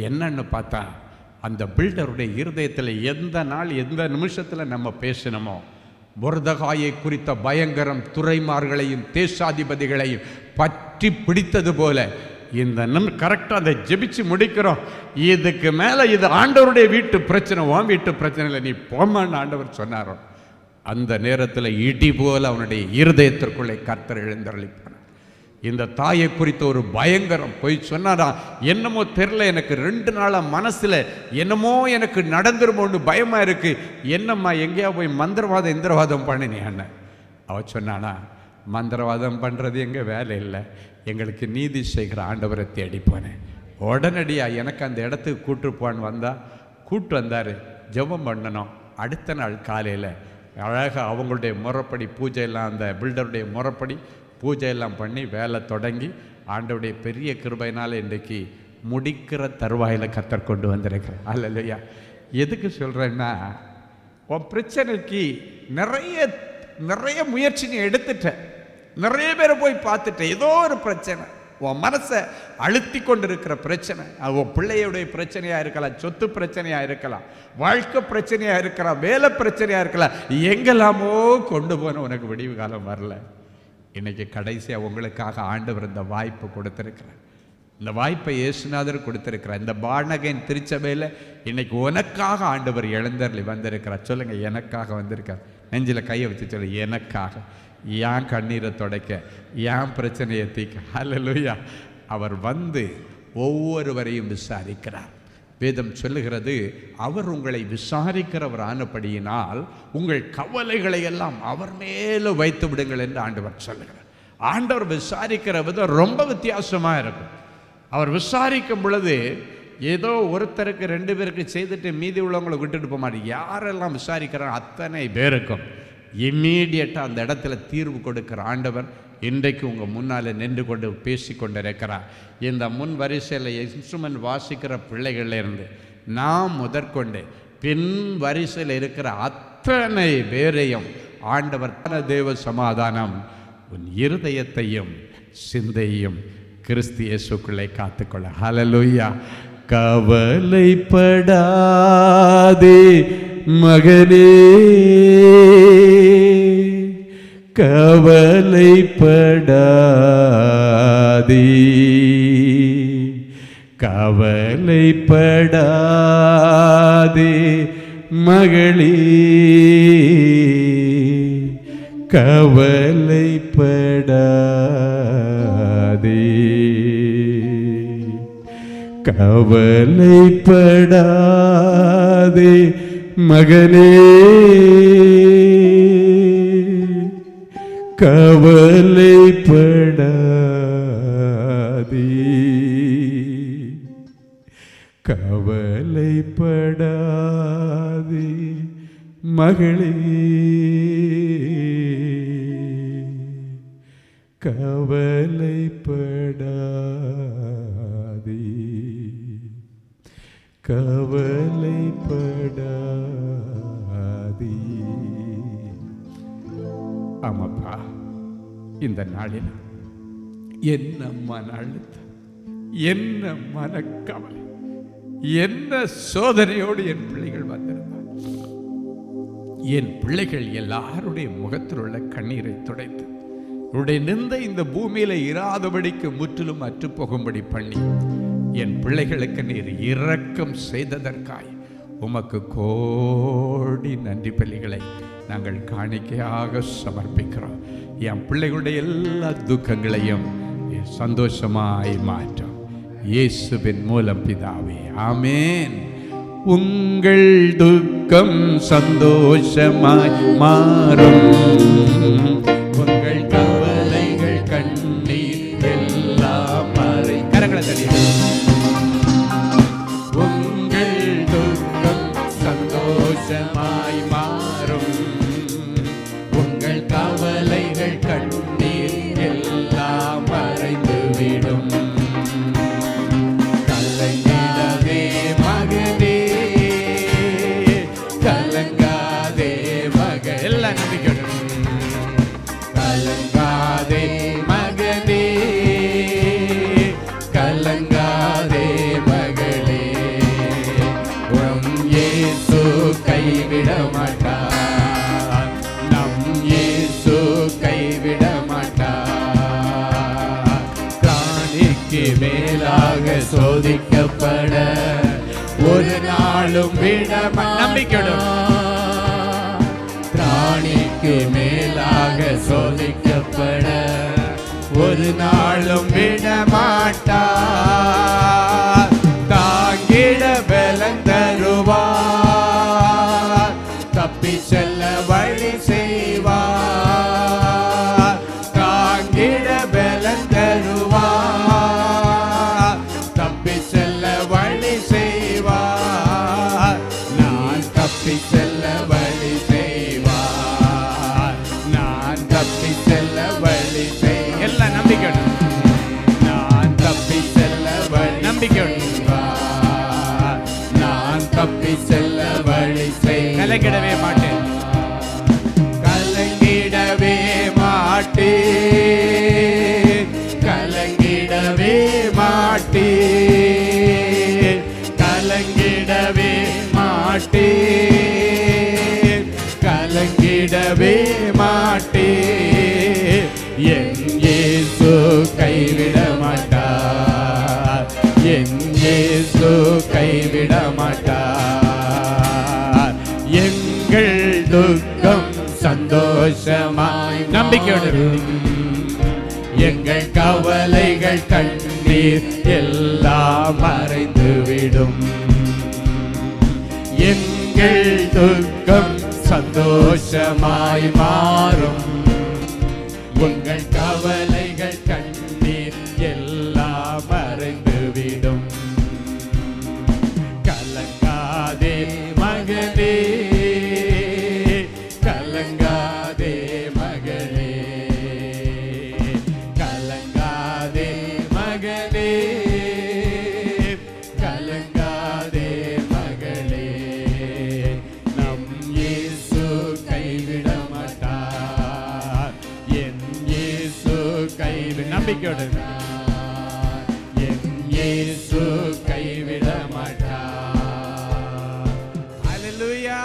என்னன்னு பார்த்தா அந்த பில்டருடைய இருதயத்தில் எந்த நாள் எந்த நிமிஷத்தில் நம்ம பேசினோமோ மொர்தெகாயை குறித்த பயங்கரம் துரைமார்களையும் தேசாதிபதிகளையும் பற்றி பிடித்தது போல இந்த கரெக்டாக அதை ஜெபிச்சு முடிக்கிறோம். இதுக்கு மேலே இது ஆண்டவருடைய வீட்டு பிரச்சனை, உன் வீட்டு பிரச்சனை இல்லை, நீ போமான்னு ஆண்டவர் சொன்னாரோ அந்த நேரத்தில் இடி போல அவனுடைய இருதயத்திற்குள்ளே கர்த்தர் எழுந்தருளிப்பார். இந்த தாயை குறித்த ஒரு பயங்கரம் போய் சொன்னாரா, என்னமோ தெரில, எனக்கு 2 நாளாக மனசில் என்னமோ எனக்கு நடந்துருமோன்னு பயமாக இருக்குது. என்னம்மா எங்கேயா போய் மந்திரவாதம் இந்திரவாதம் பண்ணினேன் அண்ணன். அவ சொன்னானா, மந்திரவாதம் பண்ணுறது எங்கள் வேலை இல்லை, எங்களுக்கு நீதி செய்கிற ஆண்டவரை தேடி போனேன். உடனடியாக எனக்கு அந்த இடத்துக்கு கூட்டு வந்தார். ஜெபம் பண்ணணும். அடுத்த நாள் காலையில் அழகாக அவங்களுடைய முறைப்படி பூஜையெல்லாம், அந்த பில்டருடைய முறைப்படி பூஜையெல்லாம் பண்ணி வேலை தொடங்கி ஆண்டவருடைய பெரிய கிருபையினால் இன்றைக்கு முடிக்கிற தருவாயில் கர்த்தர் கொண்டு வந்திருக்கிறேன். அல்லையா? எதுக்கு சொல்கிறேன்னா, உன் பிரச்சனைக்கு நிறைய முயற்சி நீ எடுத்துட்ட, நிறைய பேரை போய் பார்த்துட்ட. ஏதோ ஒரு பிரச்சனை உன் மனசை அழுத்தி கொண்டு இருக்கிற பிரச்சனை, உன் பிள்ளையுடைய பிரச்சனையாக இருக்கலாம், சொத்து பிரச்சனையாக இருக்கலாம், வாழ்க்கை பிரச்சனையாக இருக்கலாம், வேலை பிரச்சனையாக இருக்கலாம். எங்கெல்லாமோ கொண்டு போன உனக்கு விடிவு காலம் வரல. இன்னைக்கு கடைசியாக உங்களுக்காக ஆண்டவர் இந்த வாய்ப்பு கொடுத்துருக்கிறார். இந்த வாய்ப்பை இயேசுநாதர் கொடுத்துருக்கிறார். இந்த பார்னகேன் திருச்சபையில் இன்னைக்கு உனக்காக ஆண்டவர் எழுந்தருளி வந்திருக்கிறார். சொல்லுங்க, எனக்காக வந்திருக்கார். நெஞ்சில் கையை வச்சு சொல்லு, எனக்காக. ஏன் கண்ணீரை துடைக்க, ஏன் பிரச்சனையை தீர்க்க. அல்லேலூயா. அவர் வந்து ஒவ்வொருவரையும் விசாரிக்கிறார். வேதம் சொல்லுகிறது, அவர் உங்களை விசாரிக்கிறவர் ஆனபடியினால் உங்கள் கவலைகளை எல்லாம் அவர் மேலே வைத்து விடுங்கள் என்று ஆண்டவர் சொல்லுகிறார். ஆண்டவர் விசாரிக்கிற விதம் ரொம்ப வித்தியாசமாக இருக்கும். அவர் விசாரிக்கும் பொழுது ஏதோ ஒருத்தருக்கு 2 பேருக்கு செய்துட்டு மீதி உள்ளவங்களை விட்டுட்டு போக மாட்டார். யாரெல்லாம் விசாரிக்கிறார் அத்தனை பேருக்கும் இம்மீடியட்டாக அந்த இடத்துல தீர்வு கொடுக்கிற ஆண்டவர் இன்றைக்கு உங்கள் முன்னால் நின்று கொண்டு பேசி கொண்டு இருக்கிறார். இந்த முன் வரிசையில் இன்ஸ்ட்ருமெண்ட் வாசிக்கிற பிள்ளைகளிலிருந்து நாம் முதற்கொண்டு பின் வரிசையில் இருக்கிற அத்தனை பேரையும் ஆண்டவர் தேவ சமாதானம் உன் இருதயத்தையும் சிந்தையும் கிறிஸ்து இயேசுக்குள்ளே காத்துக்கொள்ள. ஹல்லேலூயா. கவலைப்படாதே மகனே, கவலைப்படாதே, கவலைப்படாதே மகளே, கவலைப்படாதே, கவலைப்படாதே மகனே, கவலைப்படாதே, கவலைப்படாதே மகளே, கவலைப்படாதே, கவலைப்படாதே. ஆமாப்பா, இந்த நாளில் என்ன மன அழுத்தம், என்ன மனக்கவலை, என்ன சோதனையோடு என் பிள்ளைகள் வந்திருந்தார். என் பிள்ளைகள் எல்லாருடைய முகத்தில் உள்ள கண்ணீரை துடைத்து உடைய நிந்தை இந்த பூமியில இராதபடிக்கு முற்றிலும் அற்றுப்போகும்படி பண்ணி என் பிள்ளைகளுக்கு நீர் இரக்கம் செய்ததற்காய் உமக்கு கோடி நன்றி பலிகளை நாங்கள் காணிக்கையாக சமர்ப்பிக்கிறோம். என் பிள்ளைகளுடைய எல்லா துக்கங்களையும் சந்தோஷமாய் மாற்றும் இயேசுவின் மூலம் பிதாவே, ஆமேன். உங்கள் துக்கம் சந்தோஷமாய் மாறும், உங்கள் கவலைகள் கண்ணீர் எல்லாம் மறை. கரங்களை தட்டி. உங்கள் துக்கம் சந்தோஷமாய் மாறும், உங்கள் கவலைகள் கண்ணீர் எல்லாம் மறைந்துவிடும். கலங்கிடவே மகனே, கலங்காதே மக, எல்லாம் நம்பிக்கணும். கலங்காதே மகனே, கலங்காதே மகளே, உன் இயேசு கைவிட மாட்டார், நம் இயேசு கைவிட மாட்டார். பிராணிக்கு மேலாக சோதிக்கப்பட ஒரு நாளும் விட நம்பிக்கணும். பிராணிக்கு மேலாக சோதிக்கப்பட ஒரு நாளும் விட மாட்டார். தாங்கிட பலன் தருவார், தப்பி செல்ல வழி செய்வார். தாங்கிட பலன் தருவார், தப்பி செல்ல வழி செய்வார். நான் தப்பி செல்ல வழி செய்வார், நான் தப்பி செல்ல வழி செய். எல்லாம் நம்பிக்கணும். நான் தப்பி செல்ல வழி நம்பிக்கணும். நான் தப்பி செல்ல வழி செய். கலங்கிடவே மாட்டேன், கலங்கிடவே மாட்டேன், கலங்கிடவே மாட்டேன், கலங்கிடவே மாட்டேன், கலங்கிடவே மாட்டேன். என் இயேசு கைவிட மாட்டார், என் இயேசு கைவிட மாட்டார். எங்கள் துக்கம் சந்தோஷமாய் நம்பிக்கையோடு, எங்கள் கவலைகள் கண்ணீர் எல்லாம் மறைந்துவிடும். எங்கள் துக்கம் சந்தோஷமாய் மாறும், உங்கள் கவலைகள் கண்ணீர் எல்லாம் மறைந்துவிடும். கலங்காதே மகனே, கலங்காதே மகளே, நம்பிக்கையோடு என் இயேசு கைவிட மாட்டார். அல்லேலூயா.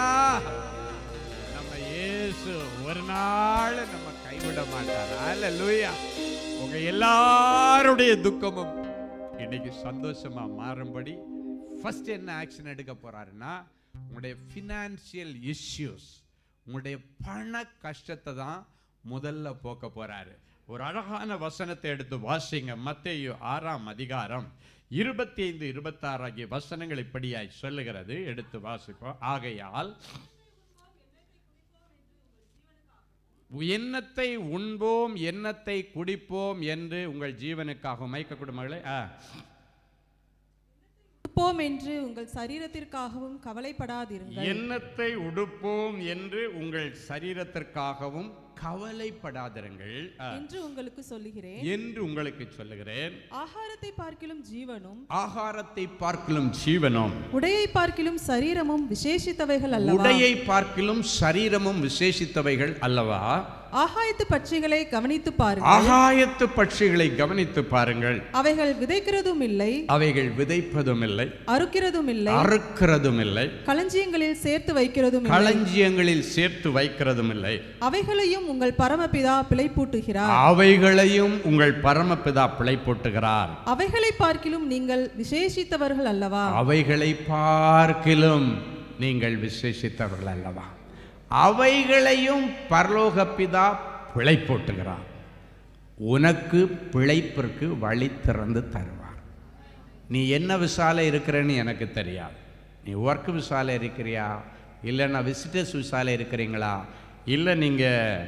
நம்ம இயேசு ஒரு நாள் நம்ம கைவிட மாட்டார். அல்லேலூயா. உங்க எல்லாருடைய துக்கமும் இன்னைக்கு சந்தோஷமா மாறும்படி ஃபர்ஸ்ட் என்ன ஆக்ஷன் எடுக்க போறாருன்னா, உங்களுடைய ஃபினான்ஷியல் இஷ்யூஸ், உங்களுடைய பண கஷ்டத்தை தான் முதல்ல போக்க போறாரு. ஒரு அழகான வசனத்தை எடுத்து வாசிங்க. மத்தேயு 6ஆம் அதிகாரம் 25, 26 ஆகிய வசனங்கள் இப்படியாய் சொல்லுகிறது. எடுத்து வாசிப்போம். ஆகையால் எண்ணத்தை உண்போம் எண்ணத்தை குடிப்போம் என்று உங்கள் ஜீவனுக்காக மைக்க குடும்பங்களே என்று உங்கள் சரீரத்திற்காகவும் கவலைப்படாதிருங்கள். எண்ணத்தை உடுப்போம் என்று உங்கள் சரீரத்திற்காகவும் கவலைப்படாதிருங்கள் என்று உங்களுக்கு சொல்லுகிறேன். ஆகாரத்தை பார்க்கிலும் ஜீவனும் உடையை பார்க்கிலும் சரீரமும் விசேஷித்தவைகள் அல்லவா. ஆகாயத்து பட்சிகளை கவனித்து பாருங்கள். அவைகள் விதைக்கிறதும் இல்லை, விதைப்பதும் இல்லை, அறுக்கிறதும் இல்லை, களஞ்சியங்களில் சேர்த்து வைக்கிறதும் இல்லை. அவைகளையும் உங்கள் பரமபிதா பிழைப்பூட்டுகிறார். அவைகளை பார்க்கிலும் நீங்கள் விசேஷித்தவர்கள் அல்லவா. அவைகளையும் பரலோக பிதா பிழைப்பூட்டுகிறார். உனக்கு பிழைப்பிற்கு வழி திறந்து தருவார். நீ என்ன விசால இருக்கிறன்னு எனக்கு தெரியாது. நீ ஒர்க் விசால இருக்கிறியா, இல்லைன்னா விசிட்டர்ஸ் விசால இருக்கிறீங்களா, இல்லை நீங்கள்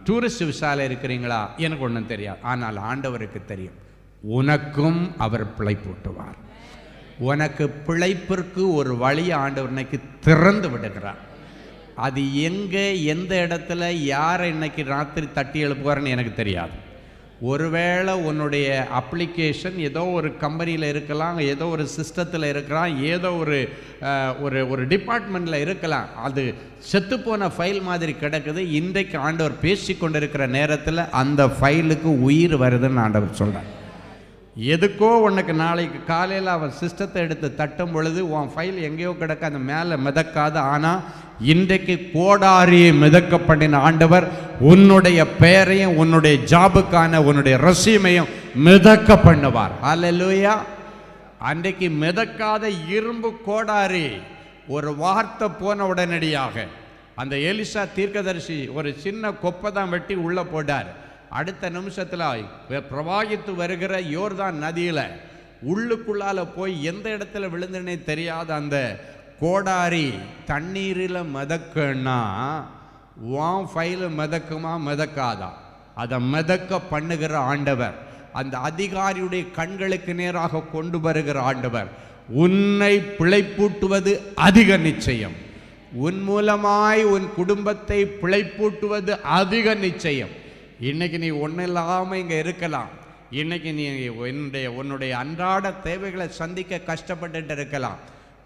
டூரிஸ்ட் விசால இருக்கிறீங்களா, எனக்கு ஒன்றும் தெரியாது. ஆனால் ஆண்டவருக்கு தெரியும். உனக்கும் அவர் பிழைப்பூட்டுவார். உனக்கு பிழைப்பிற்கு ஒரு வழி ஆண்டவர் இன்னைக்கு திறந்து விடுகிறார். அது எங்கே, எந்த இடத்துல, யாரை இன்னைக்கு ராத்திரி தட்டி எழுப்புவார்னு எனக்கு தெரியாது. ஒருவேளை உன்னுடைய அப்ளிகேஷன் ஏதோ ஒரு கம்பெனியில் இருக்கலாம், ஏதோ ஒரு சிஸ்டத்தில் இருக்கலாம், ஏதோ ஒரு டிபார்ட்மெண்ட்டில் இருக்கலாம். அது செத்துப்போன ஃபைல் மாதிரி கிடக்குது. இன்றைக்கு ஆண்டவர் பேசி கொண்டிருக்கிற நேரத்தில் அந்த ஃபைலுக்கு உயிர் வருதுன்னு ஆண்டவர் சொல்கிறார். எதுக்கோ உனக்கு நாளைக்கு காலையில் அவன் சிஸ்டத்தை எடுத்து தட்டும் பொழுது உன் ஃபைல் எங்கேயோ கிடக்க, அந்த மேலே மிதக்காது. ஆனால் இன்றைக்கு கோடாரியை மிதக்க பண்ணின ஆண்டவர் உன்னுடைய பெயரையும் உன்னுடைய ஜாபுக்கான உன்னுடைய ரெஸ்யூமையும் மிதக்க பண்ணுவார். அல்லேலூயா. அன்றைக்கு மிதக்காத இரும்பு கோடாரி ஒரு வார்த்தை போன உடனடியாக அந்த எலிசா தீர்க்கதரிசி ஒரு சின்ன கொப்பை தான் வெட்டி உள்ளே போட்டார். அடுத்த நிமிஷத்தில் பிரவாகித்து வருகிற யோர்தான் நதியில் உள்ளுக்குள்ளால போய் எந்த இடத்துல விழுந்துனே தெரியாத அந்த கோடாரி தண்ணீரில் மிதக்குன்னா உன் ஃபைலு மிதக்குமா மிதக்காதா? அதை மிதக்க பண்ணுகிற ஆண்டவர், அந்த அதிகாரியுடைய கண்களுக்கு நேராக கொண்டு வருகிற ஆண்டவர். உன்னை பிழைப்பூட்டுவது அதிக நிச்சயம். உன் மூலமாய் உன் குடும்பத்தை பிழைப்பூட்டுவது அதிக நிச்சயம். இன்னைக்கு நீ ஒன்றும் இல்லாமல் இங்கே இருக்கலாம். இன்னைக்கு நீ உன்னுடைய அன்றாட தேவைகளை சந்திக்க கஷ்டப்பட்டுட்டு இருக்கலாம்.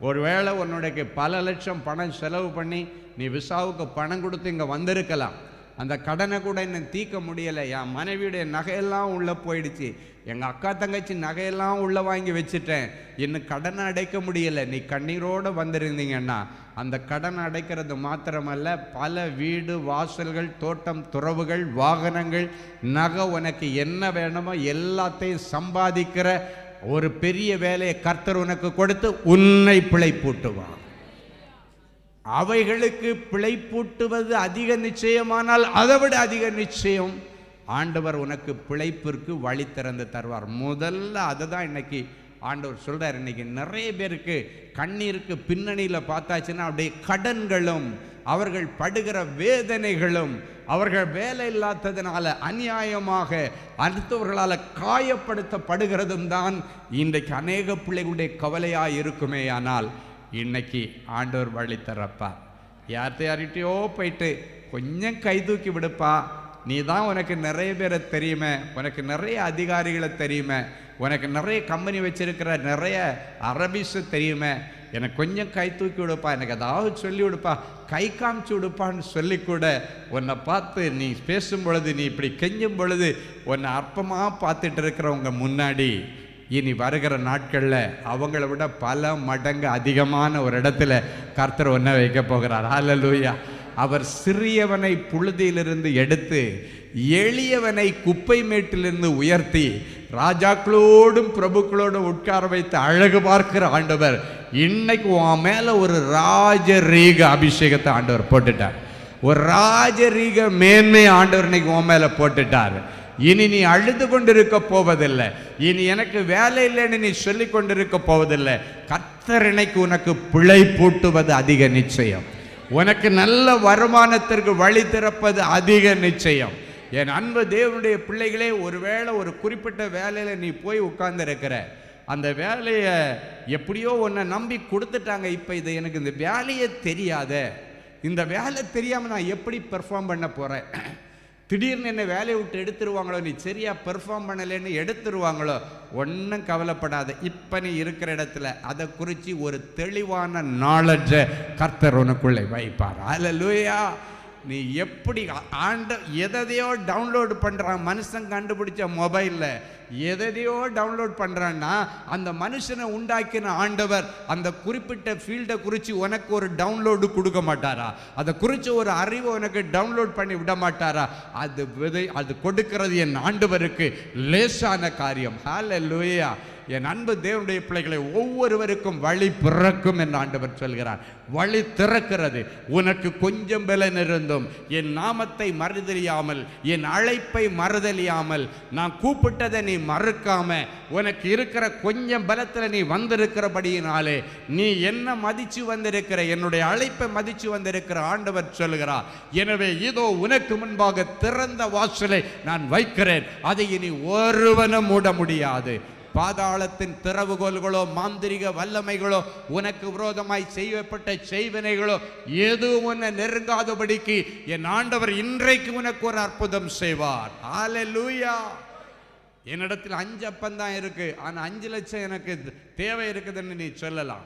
ஒருவேளை உன்னுடைய பல லட்சம் பணம் செலவு பண்ணி நீ விசாவுக்கு பணம் கொடுத்து இங்கே வந்திருக்கலாம். அந்த கடனை கூட இன்னும் தீர்க்க முடியலை. என் மனைவியுடைய நகையெல்லாம் உள்ளே போயிடுச்சு, எங்கள் அக்கா தங்கச்சி நகையெல்லாம் உள்ளே வாங்கி வச்சுட்டேன், இன்னும் கடனை அடைக்க முடியலை. நீ கண்ணீரோடு வந்திருந்தீங்கன்னா அந்த கடனை அடைக்கிறது மாத்திரமல்ல, பல வீடு வாசல்கள், தோட்டம் துறவுகள், வாகனங்கள், நகை, உனக்கு என்ன வேணுமோ எல்லாத்தையும் சம்பாதிக்கிற ஒரு பெரிய வேலையை கர்த்தர் உனக்கு கொடுத்து உன்னை பிழைப்பூட்டுவார். அவைகளுக்கு பிழைப்பூட்டுவது அதிக நிச்சயமானால் அதை விட அதிக நிச்சயம் ஆண்டவர் உனக்கு பிழைப்பிற்கு வழி திறந்து தருவார். முதல்ல அதை தான் இன்னைக்கு ஆண்டவர் சொல்றார். இன்னைக்கு நிறைய பேருக்கு கண்ணீருக்கு பின்னணியில் பார்த்தாச்சுன்னா அப்படியே கடன்களும், அவர்கள் படுகிற வேதனைகளும், அவர்கள் வேலை இல்லாததுனால அநியாயமாக அடுத்தவர்களால் காயப்படுத்தப்படுகிறதும் தான் இன்றைக்கு அநேக பிள்ளைகளுடைய கவலையாக இருக்குமே. ஆனால் இன்னைக்கு ஆண்டவர் வழி தரப்பார். யார்கிட்டையோ போயிட்டு கொஞ்சம் கை தூக்கி விடுப்பா, நீ தான் உனக்கு நிறைய பேரை தெரியுமே, உனக்கு நிறைய அதிகாரிகளை தெரியுமே, உனக்கு நிறைய கம்பெனி வச்சிருக்கிற நிறைய அரபிஸு தெரியுமே, எனக்கு கொஞ்சம் கை தூக்கி விடுப்பா, எனக்கு ஏதாவது சொல்லி விடுப்பா, கை காமிச்சு விடுப்பான்னு சொல்லி கூட உன்னை பார்த்து நீ பேசும் பொழுது, நீ இப்படி கெஞ்சும் பொழுது உன்னை அற்பமாக பார்த்துட்டு இருக்கிறவங்க முன்னாடி இனி வருகிற நாட்களில் அவங்கள விட பல மடங்கு அதிகமான ஒரு இடத்துல கர்த்தர் ஒன்றை வைக்க போகிறார். ஹல்லேலூயா. அவர் சிறியவனை புழுதியிலிருந்து எடுத்து எளியவனை குப்பை மேட்டிலிருந்து உயர்த்தி ராஜாக்களோடும் பிரபுக்களோடும் உட்கார வைத்து அழகு பார்க்கிற ஆண்டவர் இன்னைக்கு உன் மேல ஒரு ராஜரீக அபிஷேகத்தை ஆண்டவர் போட்டுட்டார். ஒரு ராஜரீக மேன்மை ஆண்டவர் இன்னைக்கு உன் மேல போட்டுட்டார். இனி நீ அழுது கொண்டிருக்க போவதில்லை, இனி எனக்கு வேலை இல்லைன்னு நீ சொல்லி கொண்டிருக்க போவதில்லை. கர்த்தர் இன்னைக்கு உனக்கு பிழை பூட்டுவது அதிக நிச்சயம், உனக்கு நல்ல வருமானத்திற்கு வழி திறப்பது அதிக நிச்சயம். என் அன்பு தேவனுடைய பிள்ளைகளே, ஒருவேளை ஒரு குறிப்பிட்ட வேலையில் நீ போய் உட்கார்ந்து இருக்கிற, அந்த வேலையை எப்படியோ உன்னை நம்பி கொடுத்துட்டாங்க. இப்போ இது எனக்கு இந்த வேலையே தெரியாத, இந்த வேலை தெரியாமல் நான் எப்படி பெர்ஃபார்ம் பண்ண போகிறேன், திடீர்னு என்னை வேலையை விட்டு எடுத்துருவாங்களோ, நீ சரியாக பெர்ஃபார்ம் பண்ணலைன்னு எடுத்துருவாங்களோ, ஒன்றும் கவலைப்படாத. இப்போ நீ இருக்கிற இடத்துல அதை குறித்து ஒரு தெளிவான நாலேஜை கர்த்தர் உனக்குள்ளே வைப்பார். ஹல்லேலூயா. நீ எப்படி எதையோ டவுன்லோடு பண்ணுறான் மனுஷன், கண்டுபிடிச்ச மொபைலில் எதையோ டவுன்லோட் பண்ணுறான்னா அந்த மனுஷனை உண்டாக்கின ஆண்டவர் அந்த குறிப்பிட்ட ஃபீல்டை குறித்து உனக்கு ஒரு டவுன்லோடு கொடுக்க மாட்டாரா? அதை குறித்து ஒரு அறிவை உனக்கு டவுன்லோட் பண்ணி விட மாட்டாரா? அது கொடுக்கிறது என் ஆண்டவருக்கு லேசான காரியம். ஹல்லேலூயா. என் அன்பு தேவனுடைய பிள்ளைகளை, ஒவ்வொருவருக்கும் வழி பிறக்கும் என்று ஆண்டவர் சொல்கிறார். வழி திறக்கிறது. உனக்கு கொஞ்சம் பலன் இருந்தும் என் நாமத்தை மறுதலியாமல், என் அழைப்பை மறுதலியாமல், நான் கூப்பிட்டதை நீ மறுக்காம, உனக்கு இருக்கிற கொஞ்சம் பலத்தில் நீ வந்திருக்கிறபடியினாலே நீ என்ன மதிச்சு வந்திருக்கிற, என்னுடைய அழைப்பை மதிச்சு வந்திருக்கிற ஆண்டவர் சொல்கிறார். எனவே இதோ உனக்கு முன்பாக திறந்த வாசலை நான் வைக்கிறேன், அதை இனி ஒருவனும் மூட முடியாது. பாதாளத்தின் திறவுகோல்களோ மாந்திரிக வல்லமைகளோ உனக்கு விரோதமாய் செய்யப்பட்ட செய்வினைகளோ எதுவும் உன்னை நெருங்காதபடிக்கு என் ஆண்டவர் இன்றைக்கு உனக்கு ஒரு அற்புதம் செய்வார். ஹல்லேலூயா. என்னிடத்தில் 5 அப்பந்தான் இருக்கு, ஆனால் 5 லட்சம் எனக்கு தேவை இருக்குதுன்னு நீ சொல்லலாம்.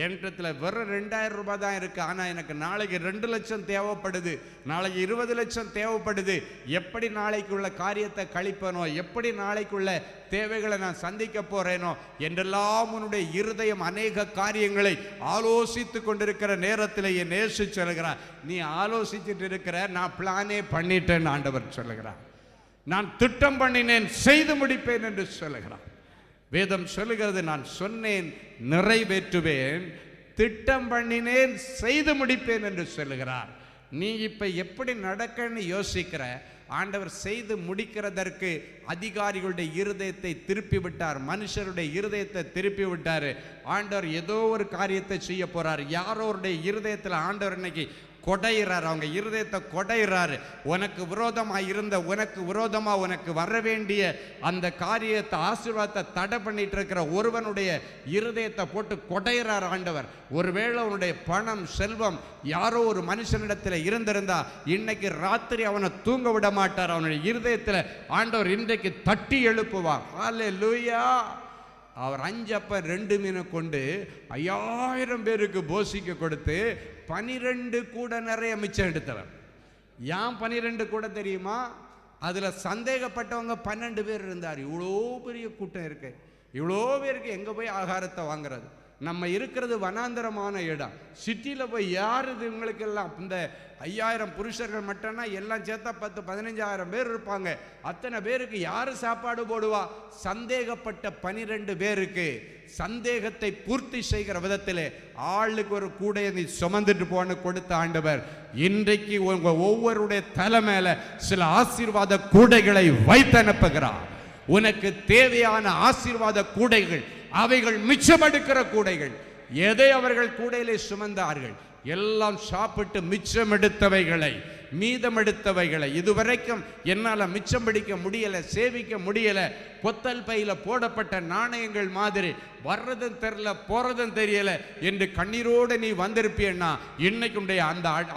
என்கிட்ட வெறும் 2000 ரூபாய் தான் இருக்கு, ஆனால் எனக்கு நாளைக்கு 2 லட்சம் தேவைப்படுது, நாளைக்கு 20 லட்சம் தேவைப்படுது. எப்படி நாளைக்குள்ள காரியத்தை கழிப்பனோ, எப்படி நாளைக்குள்ள தேவைகளை நான் சந்திக்க போறேனோ என்றெல்லாம் உன்னுடைய இருதயம் அநேக காரியங்களை ஆலோசித்து கொண்டிருக்கிற நேரத்தில் என் இயேசு சொல்கிறார், நீ ஆலோசிச்சுட்டு இருக்கிற, நான் பிளானே பண்ணிட்டேன் ஆண்டவர் சொல்லுகிறார். நான் திட்டம் பண்ணினேன், செய்து முடிப்பேன் என்று சொல்லுகிறார். வேதம் சொல்லுகிறது, நான் சொன்னேன் நிறைவேற்றுவேன், திட்டம் பண்ணினேன் செய்து முடிப்பேன் என்று சொல்லுகிறார். நீ இப்ப எப்படி நடக்கன்னு யோசிக்கிற, ஆண்டவர் செய்து முடிக்கிறதற்கு அதிகாரிகளுடைய இருதயத்தை திருப்பி விட்டார், மனுஷருடைய இருதயத்தை திருப்பி விட்டாரு. ஆண்டவர் ஏதோ ஒரு காரியத்தை செய்ய போறார். யாரோருடைய இருதயத்தில் ஆண்டவர் இன்னைக்கு கொடையிறார், அவங்க இருதயத்தை கொடையிறாரு. உனக்கு விரோதமாக இருந்த, உனக்கு விரோதமாக உனக்கு வர வேண்டிய அந்த காரியத்தை, ஆசீர்வாதத்தை தடை பண்ணிட்டு இருக்கிற ஒருவனுடைய இருதயத்தை போட்டு கொடையிறார் ஆண்டவர். ஒருவேளை அவனுடைய பணம் செல்வம் யாரோ ஒரு மனுஷனிடத்தில் இருந்திருந்தா இன்னைக்கு ராத்திரி அவனை தூங்க விட மாட்டார். அவனுடைய இருதயத்தில் ஆண்டவர் இன்றைக்கு தட்டி எழுப்புவார். ஹல்லேலூயா. அவர் 5 அப்பம் 2 மீனை கொண்டு 5000 பேருக்கு போசிக்க கொடுத்து 12 கூட நிறைய மிச்சம் எடுத்தவர். ஏன் 12 கூட தெரியுமா? அதில் சந்தேகப்பட்டவங்க 12 பேர் இருந்தார். இவ்வளோ பெரிய கூட்டம் இருக்கு, இவ்வளோ பேருக்கு எங்கே போய் ஆகாரத்தை வாங்குறது? நம்ம இருக்கிறது வனாந்தரமான இடம். சிட்டியில் போய் யார் இது? இவங்களுக்கெல்லாம் இந்த 5000 புருஷர்கள் மட்டும்னா எல்லாம் சேர்த்தா 10-15,000 பேர் இருப்பாங்க. அத்தனை பேருக்கு யார் சாப்பாடு போடுவா? சந்தேகப்பட்ட 12 பேருக்கு சந்தேகத்தை பூர்த்தி செய்கிற விதத்தில் ஆளுக்கு ஒரு கூடையை நீ சுமந்துட்டு போன கொடுத்த ஆண்டவர் இன்றைக்கு உங்க ஒவ்வொருடைய தலை மேல சில ஆசீர்வாத கூடைகளை வைத்து அனுப்புகிறார். உனக்கு தேவையான ஆசீர்வாத கூடைகள், அவைகள் மிச்சமெடுக்கிற கூடைகள். எதை அவர்கள் கூடையிலே சுமந்தார்கள்? எல்லாம் சாப்பிட்டு மிச்சம் எடுத்தவைகளை மீதமெடுத்தவைகளை இதுவரைக்கும் என்னால் மிச்சம் பிடிக்க முடியலை, சேவிக்க முடியலை, பொத்தல் பையில போடப்பட்ட நாணயங்கள் மாதிரி வர்றதும் தெரியல போறதும் தெரியல என்று கண்ணீரோடு நீ வந்திருப்பியன்னா இன்னைக்கு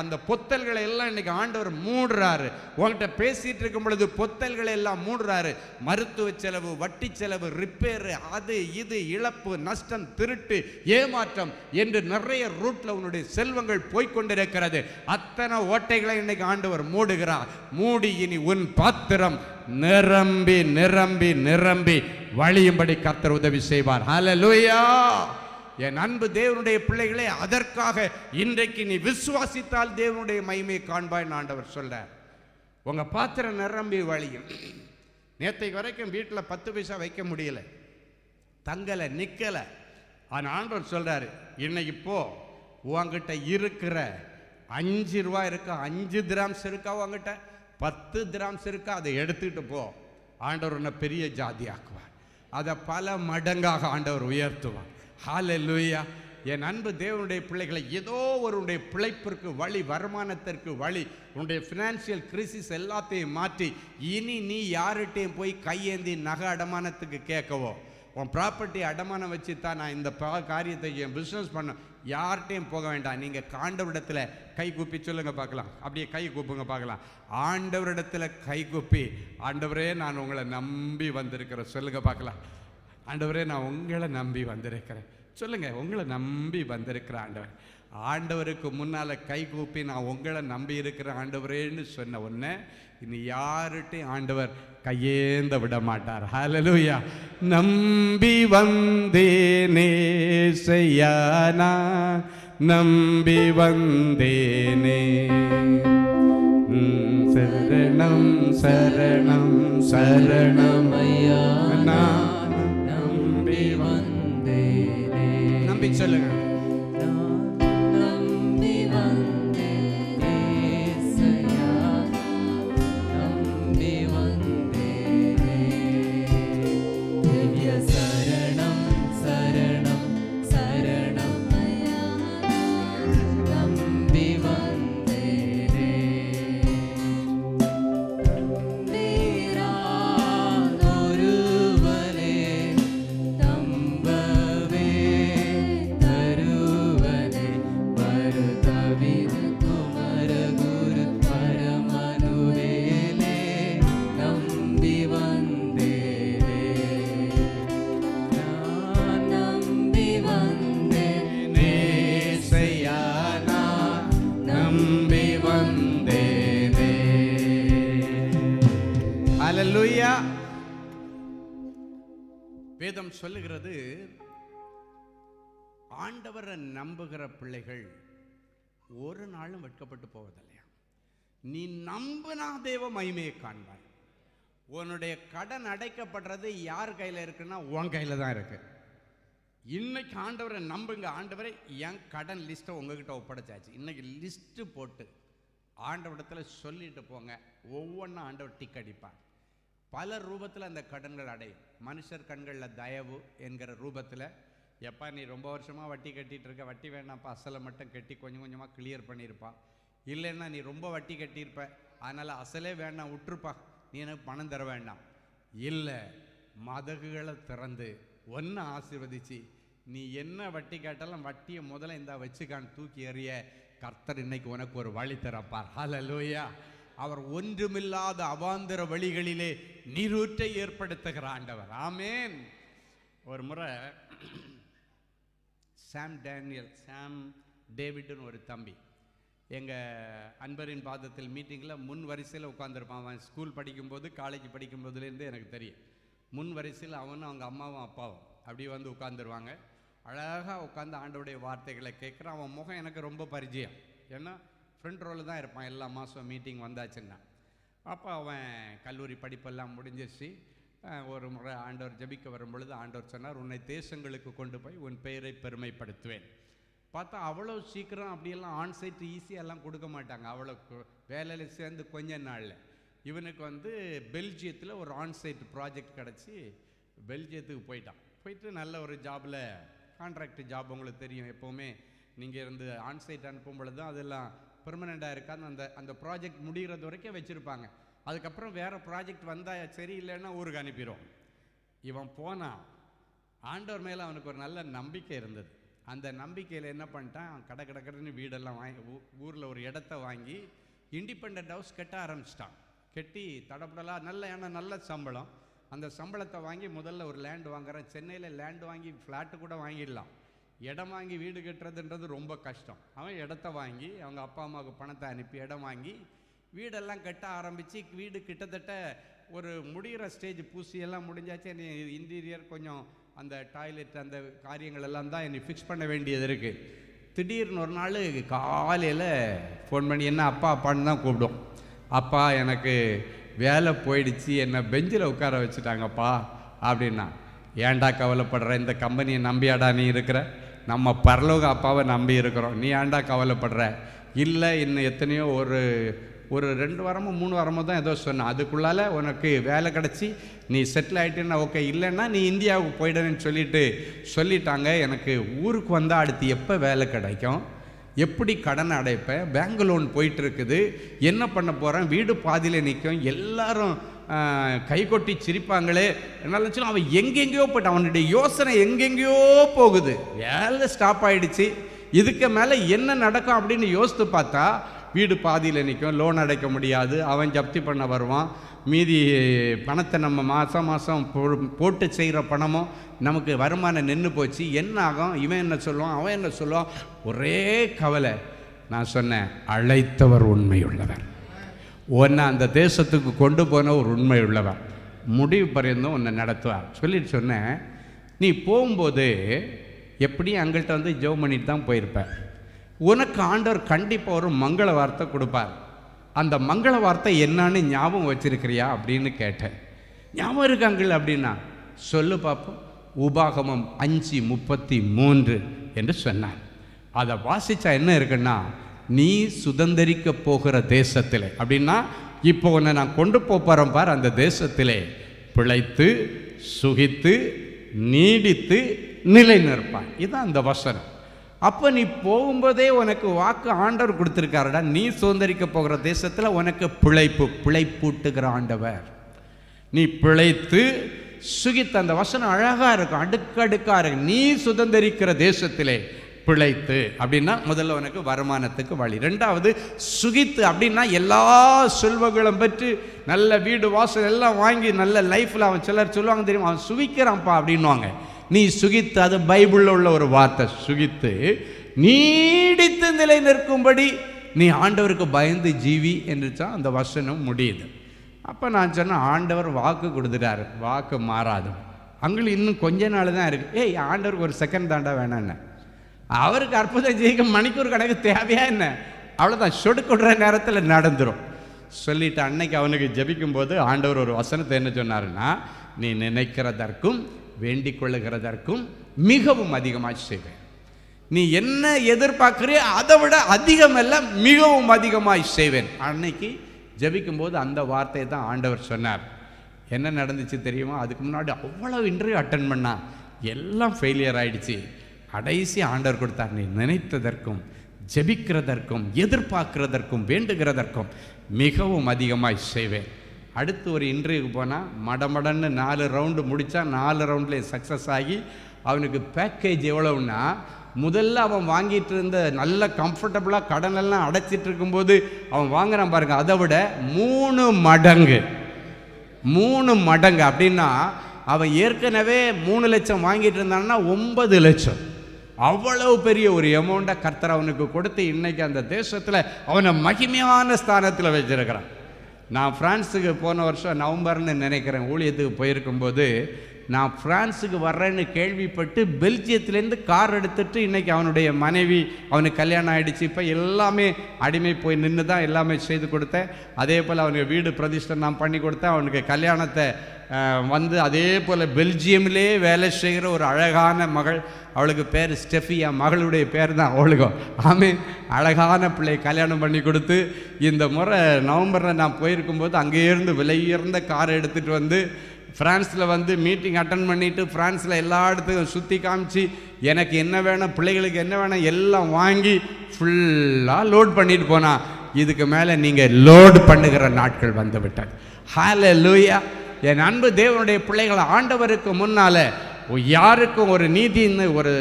அந்த பொத்தல்களை எல்லாம் இன்னைக்கு ஆண்டவர் மூடுறாரு. உங்கள்கிட்ட பேசிட்டு இருக்கும் பொழுது பொத்தல்களை எல்லாம் மூடுறாரு. மருத்துவ செலவு, வட்டி செலவு, ரிப்பேர், அது இது, இழப்பு, நஷ்டம், திருட்டு, ஏமாற்றம் என்று நிறைய ரூட்ல உன்னுடைய செல்வங்கள் போய்கொண்டிருக்கிறது. அத்தனை ஓட்டைகளை இன்னைக்கு ஆண்டவர் மூடுகிறார். மூடி இனி உன் பாத்திரம் நிரம்பி நிரம்பி நிரம்பி வழியும்படி கர்த்தர் உதவி செய்வார். ஹல்லேலூயா. என் அன்பு தேவனுடைய பிள்ளைகளே, அதற்காக இன்றைக்கு நீ விசுவாசித்தால் தேவனுடைய மகிமையை காண்பாய் ஆண்டவர் சொல்றார். உங்க பாத்திரம் நிரம்பி வழியும். நேற்றைக்கு வரைக்கும் வீட்டில் 10 பைசா வைக்க முடியல, தங்கலை, நிக்கலை. ஆனால் ஆண்டவர் சொல்றாரு, இன்னைக்கு போ, உங்ககிட்ட இருக்கிற 5 ரூபா இருக்கா, 5 திராம்ஸ் இருக்கா, உங்ககிட்ட 10 திராம்ஸ் இருக்கா, அதை எடுத்துக்கிட்டு போ. ஆண்டவர் உன்னை பெரிய ஜாதி ஆக்குவார். அதை பல மடங்காக ஆண்டவர் உயர்த்துவார். ஹல்லேலூயா. என் அன்பு தேவனுடைய பிள்ளைகளை, ஏதோ ஒருடைய பிழைப்பிற்கு வழி, வருமானத்திற்கு வழி, உன்னுடைய ஃபினான்ஷியல் கிரைசிஸ் எல்லாத்தையும் மாற்றி இனி நீ யார்கிட்டையும் போய் கையேந்தி நகை அடமானத்துக்கு கேட்கவோ, உன் ப்ராப்பர்ட்டி அடமானம் வச்சு தான் நான் இந்த காரியத்தை என் பிஸ்னஸ் பண்ண, யார்கிட்டையும் போக வேண்டாம். நீங்கள் ஆண்டவரிடத்தில் கை கூப்பி சொல்லுங்க பார்க்கலாம். அப்படியே கை கூப்புங்க பார்க்கலாம். ஆண்டவரிடத்தில் கை கூப்பி, ஆண்டவரே நான் உங்களை நம்பி வந்திருக்கிறேன் சொல்லுங்க பார்க்கலாம். ஆண்டவரே நான் உங்களை நம்பி வந்திருக்கிறேன் சொல்லுங்க. உங்களை நம்பி வந்திருக்கிற ஆண்டவர். ஆண்டவருக்கு முன்னால் கை கூப்பி நான் உங்களை நம்பி இருக்கிற ஆண்டவரேன்னு சொன்ன உடனே இனி யார்கிட்டையும் ஆண்டவர் கையேந்த விட மாட்டார். ஹல்லேலூயா. நம்பி வந்தேனே செய்யானா, நம்பி வந்தேனே, சரணம் சரணம் சரணம் ஐயா, நான் நம்பி வந்தேனே. நம்பி சொல்லுங்க. ஹல்லேலூயா. வேதம் சொல்லுகிறது, ஆண்டவரை நம்புகிற பிள்ளைகள் ஒரு நாளும் வெட்கப்பட்டு போவதில்லையா. நீ நம்பினா தேவ மகிமையை காண்பாய். உன்னுடைய கடன் அடைக்கப்படுறது யார் கையில் இருக்குன்னா உன் கையில் தான் இருக்கு. இன்னைக்கு ஆண்டவரை நம்புங்க. ஆண்டவரை என் கடன் லிஸ்ட்டை உங்ககிட்ட ஒப்படைச்சாச்சு. இன்னைக்கு லிஸ்ட்டு போட்டு ஆண்டவரிடத்தில் சொல்லிட்டு போங்க. ஒவ்வொன்றா ஆண்டவர் டிக் அடிப்பார். பல ரூபத்தில் அந்த கடன்கள் அடையும். மனுஷர் கண்களில் தயவு என்கிற ரூபத்தில், எப்பா நீ ரொம்ப வருஷமாக வட்டி கட்டிகிட்டு இருக்க, வட்டி வேணாம்ப்பா, அசலை மட்டும் கட்டி கொஞ்சம் கொஞ்சமாக கிளியர் பண்ணியிருப்பா. இல்லைன்னா நீ ரொம்ப வட்டி கட்டியிருப்ப, அதனால் அசலே வேண்டாம் விட்டுருப்பா, நீ எனக்கு பணம் தர வேண்டாம். இல்லை, மதகுகளை திறந்து ஒன்று ஆசீர்வதிச்சு, நீ என்ன வட்டி கேட்டாலும் வட்டியை முதல்ல இந்த வச்சுக்கான்னு தூக்கி எறிய கர்த்தர் இன்னைக்கு உனக்கு ஒரு வழி திறப்பார். ஹல்லேலூயா. அவர் ஒன்றுமில்லாத அவாந்தர வழிகளிலே நீரூற்றை ஏற்படுத்துகிற ஆண்டவர். ஆமேன். ஒரு முறை சாம் டேவிட்னு ஒரு தம்பி எங்கள் அன்பரின் பாதத்தில் மீட்டிங்கில் முன் வரிசையில் உட்காந்துருப்பான். அவன் ஸ்கூல் படிக்கும்போது, காலேஜ் படிக்கும்போதுலேருந்து எனக்கு தெரியும். முன் வரிசையில் அவனும் அவங்க அம்மாவும் அப்பாவும் அப்படியே வந்து உட்காந்துருவாங்க. அழகாக உட்காந்து ஆண்டவருடைய வார்த்தைகளை கேட்குறான். அவன் முகம் எனக்கு ரொம்ப பரிச்சயம். ஏன்னா ஃப்ரண்ட் ரோவில் தான் இருப்பான் எல்லா மாதம் மீட்டிங் வந்தாச்சுன்னா. அப்போ அவன் கல்லூரி படிப்பெல்லாம் முடிஞ்சிச்சு. ஒரு முறை ஆண்டவர் ஜெபிக்க வரும் பொழுது ஆண்டவர் சொன்னார், உன்னை தேசங்களுக்கு கொண்டு போய் உன் பெயரை பெருமைப்படுத்துவேன். பார்த்தா அவ்வளோ சீக்கிரம் அப்படியெல்லாம் ஆன்சைட் ஈஸியெல்லாம் கொடுக்க மாட்டாங்க. அவ்வளோ வேலையில் சேர்ந்து கொஞ்ச நாளில் இவனுக்கு வந்து பெல்ஜியத்தில் ஒரு ஆன்சைட் ப்ராஜெக்ட் கிடச்சி பெல்ஜியத்துக்கு போயிட்டான். போயிட்டு நல்ல ஒரு ஜாபில், கான்ட்ராக்ட் ஜாப் உங்களுக்கு தெரியும், எப்போவுமே நீங்கள் இருந்து ஆன்சைட் அனுப்பும் பொழுது தான் அதெல்லாம் பெர்மனெண்ட்டாக இருக்காது. அந்த ப்ராஜெக்ட் முடிகிறது வரைக்கும் வச்சுருப்பாங்க. அதுக்கப்புறம் வேறு ப்ராஜெக்ட் வந்தால் சரியில்லைன்னா ஊருக்கு அனுப்பிடுவோம். இவன் போனான். ஆண்டவர் மேலே அவனுக்கு ஒரு நல்ல நம்பிக்கை இருந்தது. அந்த நம்பிக்கையில் என்ன பண்ணிட்டான், கடற்கடன்னு வீடெல்லாம் வாங்கி ஊரில் ஒரு இடத்த வாங்கி இண்டிபெண்ட் ஹவுஸ் கட்ட ஆரம்பிச்சிட்டான். கட்டி தடப்படலாம் ஏன்னா நல்ல சம்பளம். அந்த சம்பளத்தை வாங்கி முதல்ல ஒரு லேண்டு வாங்குறேன். சென்னையில் லேண்டு வாங்கி ஃப்ளாட்டு கூட வாங்கிடலாம். இடம் வாங்கி வீடு கட்டுறதுன்றது ரொம்ப கஷ்டம். அவன் இடத்த வாங்கி அவங்க அப்பா அம்மாவுக்கு பணத்தை அனுப்பி இடம் வாங்கி வீடெல்லாம் கட்ட ஆரம்பித்து வீடு கிட்டத்தட்ட ஒரு முடிகிற ஸ்டேஜ். பூசியெல்லாம் முடிஞ்சாச்சு. நீ இன்டீரியர் கொஞ்சம் அந்த டாய்லெட் அந்த காரியங்கள் எல்லாம் தான் என்னை ஃபிக்ஸ் பண்ண வேண்டியது இருக்குது. திடீர்னு ஒரு நாள் காலையில் ஃபோன் பண்ணி என்ன அப்பான்னு தான் கூப்பிடும். அப்பா எனக்கு வேலை போயிடுச்சு, என்னை பெஞ்சில் உட்கார வச்சுட்டாங்கப்பா அப்படின்னா. ஏன்டா கவலைப்படுற, இந்த கம்பெனியை நம்பியாடா நீ இருக்கிற, நம்ம பரலோக அப்பாவை நம்பி இருக்கிறோம், நீ ஏன்டா கவலைப்படுற. இல்லை இன்னும் எத்தனையோ ஒரு 2 வாரமோ 3 வாரமோ தான் ஏதோ சொன்னேன், அதுக்குள்ளால் உனக்கு வேலை கிடச்சி நீ செட்டில் ஆகிட்டுன்னா ஓகே, இல்லைன்னா நீ இந்தியாவுக்கு போயிடுன்னு சொல்லிட்டாங்க. எனக்கு ஊருக்கு வந்தால் அடுத்து எப்போ வேலை கிடைக்கும், எப்படி கடன் அடைப்பேன், பேங்க் லோன் போயிட்டுருக்குது, என்ன பண்ண போகிறேன், வீடு பாதியில் நிற்கும், எல்லாரும் கை கொட்டி சிரிப்பாங்களே. என்னால் சொல்ல அவன் எங்கெங்கேயோ போய்ட்டு அவனுடைய யோசனை எங்கெங்கேயோ போகுது. வேலை ஸ்டாப் ஆகிடுச்சு. இதுக்கு மேலே என்ன நடக்கும் அப்படின்னு யோசித்து பார்த்தா வீடு பாதியில் நிற்கும், லோன் அடைக்க முடியாது, அவன் ஜப்தி பண்ண வருவான், மீதி பணத்தை நம்ம மாதம் போட்டு செய்கிற பணமும் நமக்கு வருமானம் நின்று போச்சு, என்ன ஆகும், இவன் என்ன சொல்லுவான், அவன் என்ன சொல்லுவான், ஒரே கவலை. நான் சொன்னேன், அழைத்தவர் உண்மையுள்ளவர், உன்னை அந்த தேசத்துக்கு கொண்டு போன ஒரு உண்மை உள்ளவர், முடிவு பரியந்தும் உன்னை நடத்துவார் சொல்லிட்டு சொன்னேன். நீ போகும்போது எப்படியும் அங்கள்கிட்ட வந்து ஜெபம் பண்ணிட்டு தான் போயிருப்பேன். உனக்கு ஆண்டவர் கண்டிப்பாக ஒரு மங்கள வார்த்தை கொடுப்பார். அந்த மங்கள வார்த்தை என்னன்னு ஞாபகம் வச்சிருக்கிறியா அப்படின்னு கேட்டேன். ஞாபகம் இருக்காங்கள் அப்படின்னா சொல்லு பார்ப்போம். உபாகமம் 5:33 என்று சொன்னார். அதை வாசித்தா என்ன இருக்குன்னா, நீ சுதந்திரிக்க போகிற தேசத்திலே அப்படின்னா இப்போ உன்னை நான் கொண்டு போகிறேன் பார், அந்த தேசத்திலே பிழைத்து சுகித்து நீடித்து நிலை நிற்பான். இதுதான் அந்த வசனம். அப்போ நீ போகும்போதே உனக்கு வாக்கு ஆண்டவர் கொடுத்துருக்காருடா, நீ சுதந்திரிக்க போகிற தேசத்தில் உனக்கு பிழைப்பூட்டுகிற ஆண்டவர். நீ பிழைத்து சுகித்து, அந்த வசனம் அழகாக இருக்கும், அடுக்கடுக்காக இருக்கு. நீ சுதந்திரிக்கிற தேசத்திலே பிழைத்து அப்படின்னா முதல்ல உனக்கு வருமானத்துக்கு வழி. 2வது சுகித்து அப்படின்னா எல்லா செல்வங்களும் பெற்று நல்ல வீடு வாசல் எல்லாம் வாங்கி நல்ல லைஃப்பில் அவன் சிலர் சொல்லுவாங்க தெரியுமா, அவன் சுகிக்கிறான்ப்பா அப்படின்வாங்க. நீ சுகித்து, அது பைபிளில் உள்ள ஒரு வார்த்தை, சுகித்து நீடித்து நிலை நிற்கும்படி நீ ஆண்டவருக்கு பயந்து ஜீவி என்று தான் அந்த வசனம் முடியுது. அப்போ நான் சொன்னேன், ஆண்டவர் வாக்கு கொடுத்துட்டாரு, வாக்கு மாறாது. அங்களுக்கு இன்னும் கொஞ்ச நாள் தான் இருக்குது. ஆண்டவருக்கு ஒரு செகண்ட் தாண்டா வேணான்னு, அவருக்கு அற்புதம் ஜெயிக்க மணிக்கூர் கணக்கு தேவையா என்ன, அவ்வளோதான், சொடுக்குடுற நேரத்தில் நடந்துடும் சொல்லிட்டு அன்னைக்கு அவனுக்கு ஜெபிக்கும்போது ஆண்டவர் ஒரு வசனத்தை என்ன சொன்னாருன்னா, நீ நினைக்கிறதற்கும் வேண்டிக் கொள்ளுகிறதற்கும் மிகவும் அதிகமாக செய்வேன். நீ என்ன எதிர்பார்க்கிறியோ அதை விட அதிகமல்ல, மிகவும் அதிகமாக செய்வேன். அன்னைக்கு ஜெபிக்கும்போது அந்த வார்த்தையை தான் ஆண்டவர் சொன்னார். என்ன நடந்துச்சு தெரியுமா, அதுக்கு முன்னாடி அவ்வளோ இன்டர்வியூ அட்டன் பண்ணா எல்லாம் ஃபெயிலியர் ஆகிடுச்சு. கடைசி ஆண்டவர் கொடுத்தார், நீ நினைத்ததற்கும் ஜெபிக்கிறதற்கும் எதிர்பார்க்கிறதற்கும் வேண்டுகிறதற்கும் மிகவும் அதிகமாக செய்வேன். அடுத்து ஒரு இன்டர்வியூக்கு போனால் மடமடன்னு 4 ரவுண்டு முடித்தா 4 ரவுண்ட்லேயே சக்ஸஸ் ஆகி அவனுக்கு பேக்கேஜ் எவ்வளவுன்னா, முதல்ல அவன் வாங்கிட்டு இருந்த நல்ல கம்ஃபர்டபுளாக கடனெல்லாம் அடைச்சிட்டு இருக்கும்போது அவன் வாங்குறான் பாருங்க, அதை விட 3 மடங்கு அப்படின்னா அவன் ஏற்கனவே 3 லட்சம் வாங்கிட்டு இருந்தான்னா 9 லட்சம். அவ்வளவு பெரிய ஒரு அமௌண்ட்டை கர்த்தர் அவனுக்கு கொடுத்து இன்னைக்கு அந்த தேசத்தில் அவனை மகிமையான ஸ்தானத்தில் வச்சிருக்கிறான். நான் ஃப்ரான்ஸுக்கு போன வருஷம் நவம்பர்னு நினைக்கிறேன் ஊழியத்துக்கு போயிருக்கும்போது, நான் ஃப்ரான்ஸுக்கு வர்றேன்னு கேள்விப்பட்டு பெல்ஜியத்துலேருந்து கார் எடுத்துகிட்டு இன்றைக்கி அவனுடைய மனைவி, அவனுக்கு கல்யாணம் ஆகிடுச்சு, இப்போ எல்லாமே அடிமை போய் நின்று தான் எல்லாமே செய்து கொடுத்தேன். அதே போல் அவனுக்கு வீடு பிரதிஷ்டை நான் பண்ணி கொடுத்தேன். அவனுக்கு கல்யாணத்தை வந்து அதே போல் பெல்ஜியம்லேயே வேலை செய்கிற ஒரு அழகான மகள், அவளுக்கு பேர் ஸ்டெஃபியா, மகளுடைய பேர் தான் அவளுக்கும். ஆமீன். அழகான பிள்ளை கல்யாணம் பண்ணி கொடுத்து இந்த முறை நவம்பரில் நான் போயிருக்கும்போது அங்கேருந்து விலையுயர்ந்த கார் எடுத்துகிட்டு வந்து ஃப்ரான்ஸில் வந்து மீட்டிங் அட்டன் பண்ணிவிட்டு ஃப்ரான்ஸில் எல்லா இடத்துக்கும் சுற்றி காமிச்சு எனக்கு என்ன வேணும், பிள்ளைகளுக்கு என்ன வேணும் எல்லாம் வாங்கி ஃபுல்லாக லோட் பண்ணிட்டு போனா, இதுக்கு மேலே நீங்கள் லோடு பண்ணுகிற நாட்கள் வந்து விட்டது. ஹல்லேலூயா. என் அன்பு தேவனுடைய பிள்ளைகள், ஆண்டவருக்கு முன்னால் யாருக்கும் ஒரு நீதின்னு ஒரு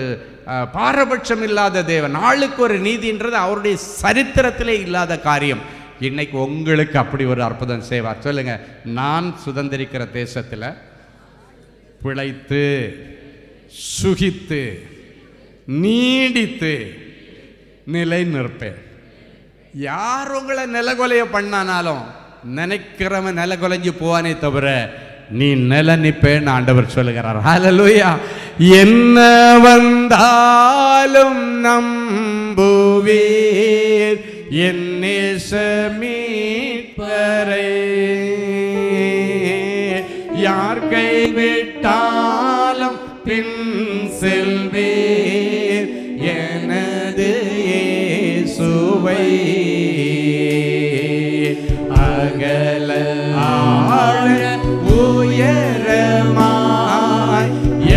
பாரபட்சம் இல்லாத தேவன். ஆளுக்கு ஒரு நீதின்றது அவருடைய சரித்திரத்திலே இல்லாத காரியம். இன்னைக்கு உங்களுக்கு அப்படி ஒரு அற்புதம் செய்வார். சொல்லுங்க, நான் சுதந்திரிக்கிற தேசத்தில் பிழைத்து சுகித்து நீடித்து நிலை நிற்பேன். யார் உங்களை நிலகொலைய பண்ணானாலும் நினைக்கிறவன் நிலகொலைஞ்சு போவானே தவிர நீ நில நிற்பேன்னு ஆண்டவர் சொல்லுகிறார். ஹல்லேலூயா. என்ன வந்தாலும் நம்புவீர் என் நேசமீட்பரை, யார் கைவிட்டாலும் பின் செல்வேர் எனது இயேசுவை. அகல ஆழ உயரமாய்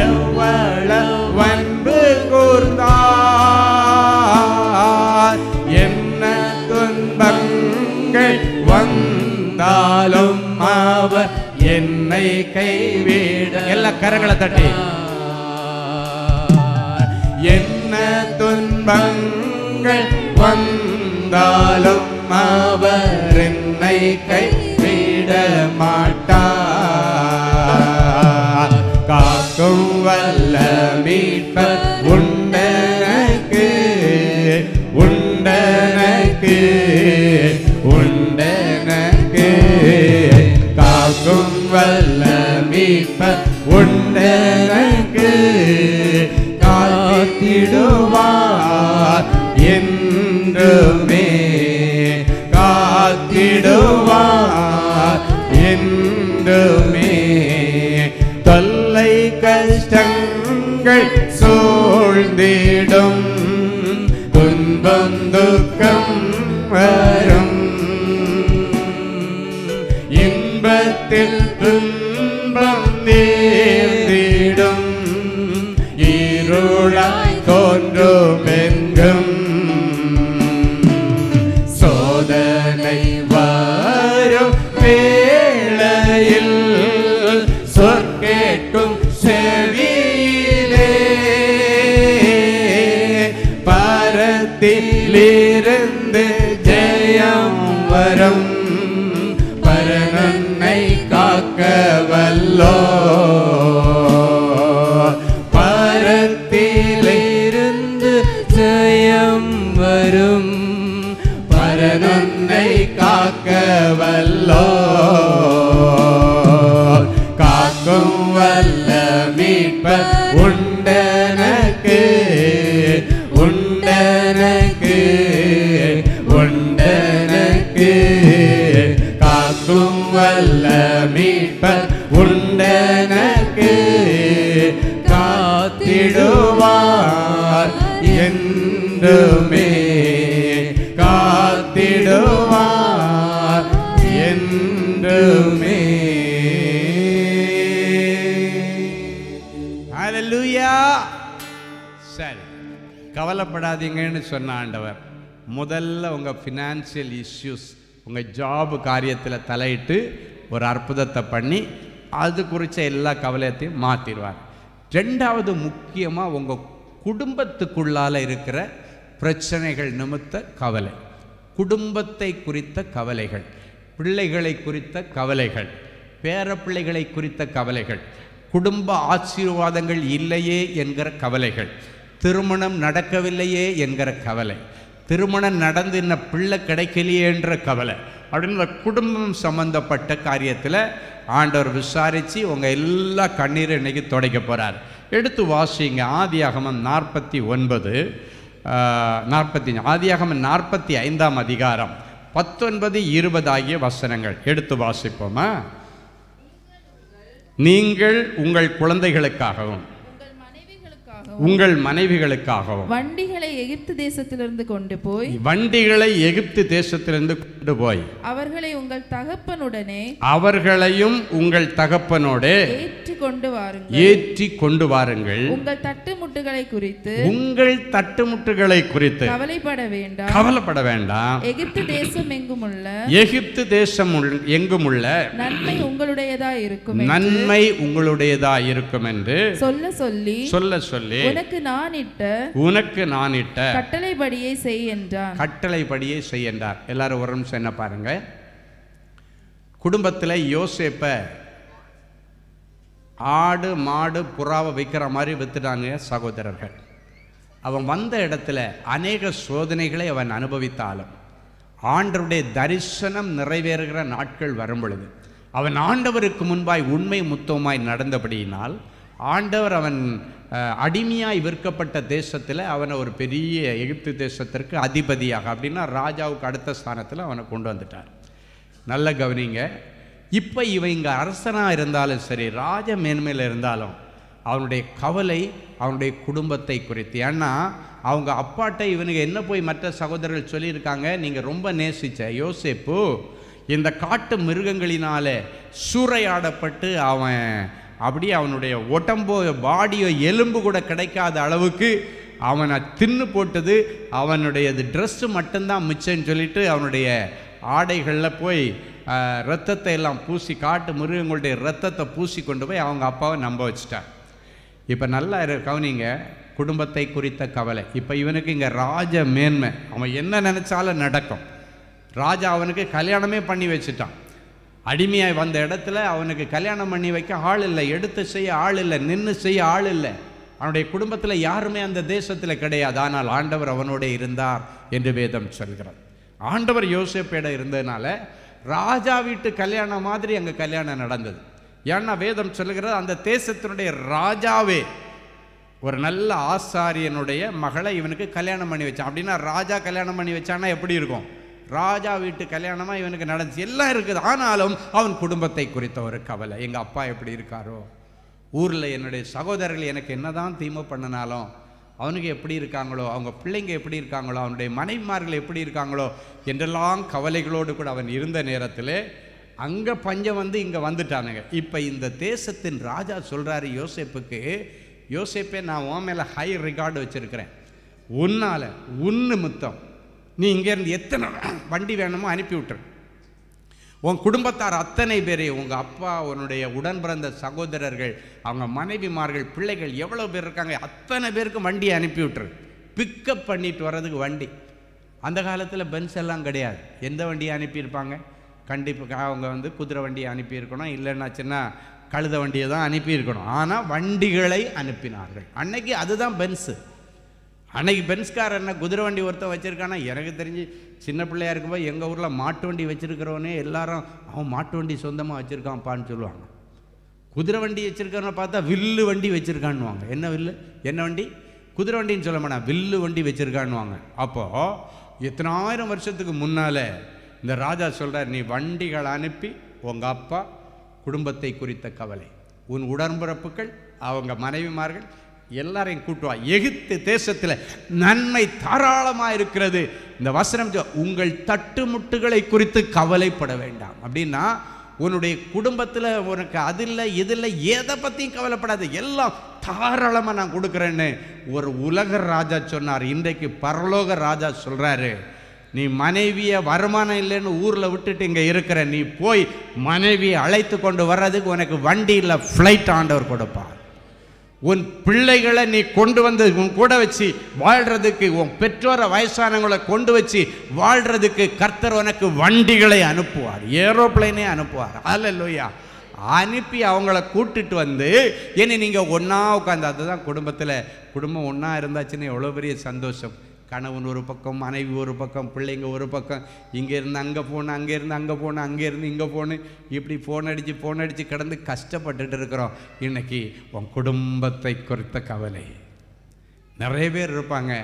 எவ்வளவு அன்பு கூர்ந்தார், என்ன துன்பங்கள் வந்தாலும் அவர் என்னை கைவிட. எல்லா கரங்களை தட்டி, என்ன துன்பங்கள் வந்தாலும் அவர் என்னை கைவிட மாட்டார். காக்கும் வல்ல மீட்பர் உண்டனக்கு உண்டனக்கு உண்டனக்கு. காக்கும் வல்ல மீட்பர் உண்டனக்கு, காத்திடுவார் என்றுமே காத்திடுவார் என்றுமே. தொல்லை கஷ்டங்கள் சூழ்ந்திடும், துன்பம் துக்கம் வரும், இன்பத்தில் துன்பம் நேர்ந்திடும், இருளாய் தோன்றும் எங்கும். சோதனை வரும் வேளையில் சொற்கேட்கும் செவியிலே, பரத்திலிருந்து ஜெயம் வரும், பரனன்னை காக்க வல்லோ. பரத்திலிருந்து ஜெயம் வரும், பரனன்னை காக்க வல்லோ. காக்கும் வல்ல மீட்பர் உண்டனக்கு உண்டனக்கு உண்டனக்கு. காக்கும் வல்ல மீட்பர் உண்டனக்கு, காத்திடுவார் என்றுமே காத்திடுவார் என்றுமே. ஹல்லேலூயா. சரி, கவலைப்படாதீங்கன்னு சொன்ன ஆண்டவர் முதல்ல உங்கள் ஃபினான்ஷியல் இஷ்யூஸ், உங்கள் ஜாப் காரியத்தில் தலையிட்டு ஒரு அற்புதத்தை பண்ணி அது குறித்த எல்லா கவலையத்தையும் மாற்றிடுவார். ரெண்டாவது முக்கியமாக உங்கள் குடும்பத்துக்குள்ளால் இருக்கிற பிரச்சனைகள் நிமித்த கவலை, குடும்பத்தை குறித்த கவலைகள், பிள்ளைகளை குறித்த கவலைகள், பேர பிள்ளைகளை குறித்த கவலைகள், குடும்ப ஆசீர்வாதங்கள் இல்லையே என்கிற கவலைகள், திருமணம் நடக்கவில்லையே என்கிற கவலை, திருமணம் நடந்து இன்னும் பிள்ளை கிடைக்கலையே என்ற கவலை, அப்படின்னு குடும்பம் சம்பந்தப்பட்ட காரியத்தில் ஆண்டவர் விசாரித்து உங்கள் எல்லா கண்ணீரும் இன்னைக்கு துடைக்க போகிறார். எடுத்து வாசிங்க ஆதியாகமம் 49 ஆதியாகமம் 45ஆம் அதிகாரம் 19-20 ஆகிய வசனங்கள் எடுத்து வாசிப்போமா? நீங்கள் உங்கள் குழந்தைகளுக்காகவும் உங்கள் மனைவிகளுக்காகவும் வண்டிகளை எகிப்து தேசத்திலிருந்து கொண்டு போய் கொண்டு போய் அவர்களையும் உங்கள் தகப்பனோடு ஏற்றி கொண்டு வாருங்கள். உங்கள் தட்டுமுட்டுகளை குறித்து கவலைப்பட வேண்டாம். எகிப்து தேசம் எங்குமுள்ள நன்மை உங்களுடையதா இருக்கும் என்று சொல்ல சொல்லி உனக்கு நான் இட்ட கட்டளைப்படியே செய் என்றார். எல்லாரும் ஒரு நிமிஷம் என்ன பாருங்க. குடும்பத்தில் யோசேப்ப ஆடு மாடு புறாவை வைக்கிற மாதிரி வித்துட்டாங்க சகோதரர்கள். அவன் வந்த இடத்துல அநேக சோதனைகளை அவன் அனுபவித்தாலும் ஆண்டவருடைய தரிசனம் நிறைவேறுகிற நாட்கள் வரும் பொழுது அவன் ஆண்டவருக்கு முன்பாய் உண்மை முத்தமாய் நடந்தபடியினால் ஆண்டவர் அவன் அடிமையாய் விற்கப்பட்ட தேசத்தில் அவனை ஒரு பெரிய எகிப்து தேசத்திற்கு அதிபதியாக, அப்படின்னா ராஜாவுக்கு அடுத்த ஸ்தானத்தில் அவனை கொண்டு வந்துட்டார். நல்ல கவனிங்க. இப்போ இவன் இங்கே அரசனாக இருந்தாலும் சரி, ராஜ மேன்மையில் இருந்தாலும் அவனுடைய கவலை அவனுடைய குடும்பத்தை குறித்து. ஏன்னா அவங்க அப்பாட்ட இவனுக்கு என்ன போய் மற்ற சகோதரர்கள் சொல்லியிருக்காங்க, நீங்கள் ரொம்ப நேசித்த யோசேப்பு இந்த காட்டு மிருகங்களினால சூறையாடப்பட்டு அவன் அப்படியே அவனுடைய உடம்போ பாடியோ எலும்பு கூட கிடைக்காத அளவுக்கு அவனை தின்னு போட்டது, அவனுடைய ட்ரெஸ்ஸு மட்டும்தான் மிச்சம்னு சொல்லிட்டு அவனுடைய ஆடைகளில் போய் இரத்தத்தை எல்லாம் பூசி, காட்டு மிருகங்களுடைய இரத்தத்தை பூசி கொண்டு போய் அவங்க அப்பாவை நம்ப வச்சிட்டார். இப்போ நல்லா கவனிங்க, குடும்பத்தை குறித்த கவலை. இப்போ இவனுக்கு இங்கே ராஜ மேன்மை, அவன் என்ன நினச்சாலும் நடக்கும். ராஜா அவனுக்கு கல்யாணமே பண்ணி வச்சுட்டான். அடிமையாய் வந்த இடத்துல அவனுக்கு கல்யாணம் பண்ணி வைக்க ஆள் இல்லை, எடுத்து செய்ய ஆள் இல்லை, நின்று செய்ய ஆள் இல்லை. அவனுடைய குடும்பத்தில் யாருமே அந்த தேசத்தில் கிடையாது. ஆனால் ஆண்டவர் அவனோட இருந்தார் என்று வேதம் சொல்கிறார். ஆண்டவர் யோசேப்பிடம் இருந்ததுனால ராஜா வீட்டு கல்யாணம் மாதிரி அங்கே கல்யாணம் நடந்தது. ஏன்னா வேதம் சொல்லுகிறது அந்த தேசத்தினுடைய ராஜாவே ஒரு நல்ல ஆசாரியனுடைய மகளை இவனுக்கு கல்யாணம் பண்ணி வச்சான். அப்படின்னா ராஜா கல்யாணம் பண்ணி வச்சான்னா எப்படி இருக்கும்? ராஜா வீட்டு கல்யாணமாக இவனுக்கு நடந்துச்சு, எல்லாம் இருக்குது. ஆனாலும் அவன் குடும்பத்தை குறித்த ஒரு கவலை. எங்கள் அப்பா எப்படி இருக்காரோ, ஊரில் என்னுடைய சகோதரர்கள் எனக்கு என்னதான் தீமை பண்ணினாலும் அவனுக்கு எப்படி இருக்காங்களோ, அவங்க பிள்ளைங்க எப்படி இருக்காங்களோ, அவனுடைய மனைவிமார்கள் எப்படி இருக்காங்களோ என்றெல்லாம் கவலைகளோடு கூட அவன் இருந்த நேரத்தில் அங்கே பஞ்சம் வந்து இங்கே வந்துட்டானுங்க. இப்போ இந்த தேசத்தின் ராஜா சொல்கிறாரு யோசேப்புக்கு, யோசேப்பே நான் உன் மேலே ஹை ரிகார்டு வச்சுருக்கிறேன், உன்னால் உன்னு முத்தம் நீ இங்கேருந்து எத்தனை வண்டி வேணுமோ அனுப்பி விட்டுரு. உன் குடும்பத்தார் அத்தனை பேரையும், உங்கள் அப்பா, உன்னுடைய உடன் பிறந்த சகோதரர்கள், அவங்க மனைவிமார்கள், பிள்ளைகள் எவ்வளோ பேர் இருக்காங்க அத்தனை பேருக்கும் வண்டியை அனுப்பி விட்டுரு. பிக்கப் பண்ணிட்டு வர்றதுக்கு வண்டி. அந்த காலத்தில் பென்ஸ் எல்லாம் கிடையாது. எந்த வண்டியை அனுப்பியிருப்பாங்க? கண்டிப்பாக அவங்க வந்து குதிரை வண்டியை அனுப்பியிருக்கணும், இல்லைன்னாச்சுன்னா கழுத வண்டியை தான் அனுப்பியிருக்கணும். ஆனால் வண்டிகளை அனுப்பினார்கள். அன்னைக்கு அதுதான் பென்ஸு. அன்னைக்கு பென்ஸ்கார் என்ன குதிரை வண்டி ஒருத்தன் வச்சுருக்கானா? எனக்கு தெரிஞ்சு சின்ன பிள்ளையா இருக்கும்போது எங்கள் ஊரில் மாட்டு வண்டி வச்சுருக்கிறவனே எல்லாரும் அவன் மாட்டு வண்டி சொந்தமாக வச்சுருக்கான்ப்பான்னு சொல்லுவாங்க. குதிரை வண்டி வச்சுருக்கவனை பார்த்தா வில்லு வண்டி வச்சுருக்கான்னுவாங்க. என்ன வில்லு, என்ன வண்டி? குதிரை வண்டின்னு சொல்ல மாட்டான், வில்லு வண்டி வச்சுருக்கான்னுவாங்க. அப்போது எத்தனாயிரம் வருஷத்துக்கு முன்னால் இந்த ராஜா சொல்கிறார், நீ வண்டிகள் அனுப்பி உங்கள் அப்பா குடும்பத்தை குறித்த கவலை, உன் உடன்பிறப்புகள், அவங்க மனைவிமார்கள் எல்லாரையும் கூட்டுவா. எகிப்து தேசத்தில் நன்மை தாராளமாக இருக்கிறது. இந்த வசனம் உங்கள் தட்டுமுட்டுகளை குறித்து கவலைப்பட வேண்டாம். அப்படின்னா உன்னுடைய குடும்பத்தில் உனக்கு அது இல்லை இது இல்லை, எதை பற்றியும் கவலைப்படாது, எல்லாம் தாராளமாக நான் கொடுக்குறேன்னு ஒரு உலக ராஜா சொன்னார். இன்றைக்கு பரலோக ராஜா சொல்கிறாரு, நீ மனைவியை வருமானம் இல்லைன்னு ஊரில் விட்டுட்டு இங்கே இருக்கிற, நீ போய் மனைவியை அழைத்து கொண்டு வர்றதுக்கு உனக்கு வண்டியில் ஃப்ளைட் ஆண்டவர் கொடுப்பார். உன் பிள்ளைகளை நீ கொண்டு வந்து உன் கூட வச்சு வாழ்கிறதுக்கு, உன் பெற்றோரை வயசானவங்களை கொண்டு வச்சு வாழ்கிறதுக்கு கர்த்தர் உனக்கு வண்டிகளை அனுப்புவார், ஏரோப்ளைனே அனுப்புவார். அல்லேலூயா. அனுப்பி அவங்கள கூட்டிட்டு வந்து ஏன்னா நீங்கள் ஒன்றா உட்காந்து, அதுதான் குடும்பம் ஒன்றா இருந்தாச்சுன்னு எவ்வளோ பெரிய சந்தோஷம். கணவன் ஒரு பக்கம், மனைவி ஒரு பக்கம், பிள்ளைங்க ஒரு பக்கம், இங்கேருந்து அங்கே போகணும், அங்கேருந்து அங்கே போகணும், அங்கேருந்து இங்கே போகணும், இப்படி ஃபோன் அடித்து கிடந்து கஷ்டப்பட்டுட்டு இருக்கிறோம். இன்றைக்கி உன் குடும்பத்தை குறித்த கவலை. நிறைய பேர் இருப்பாங்க,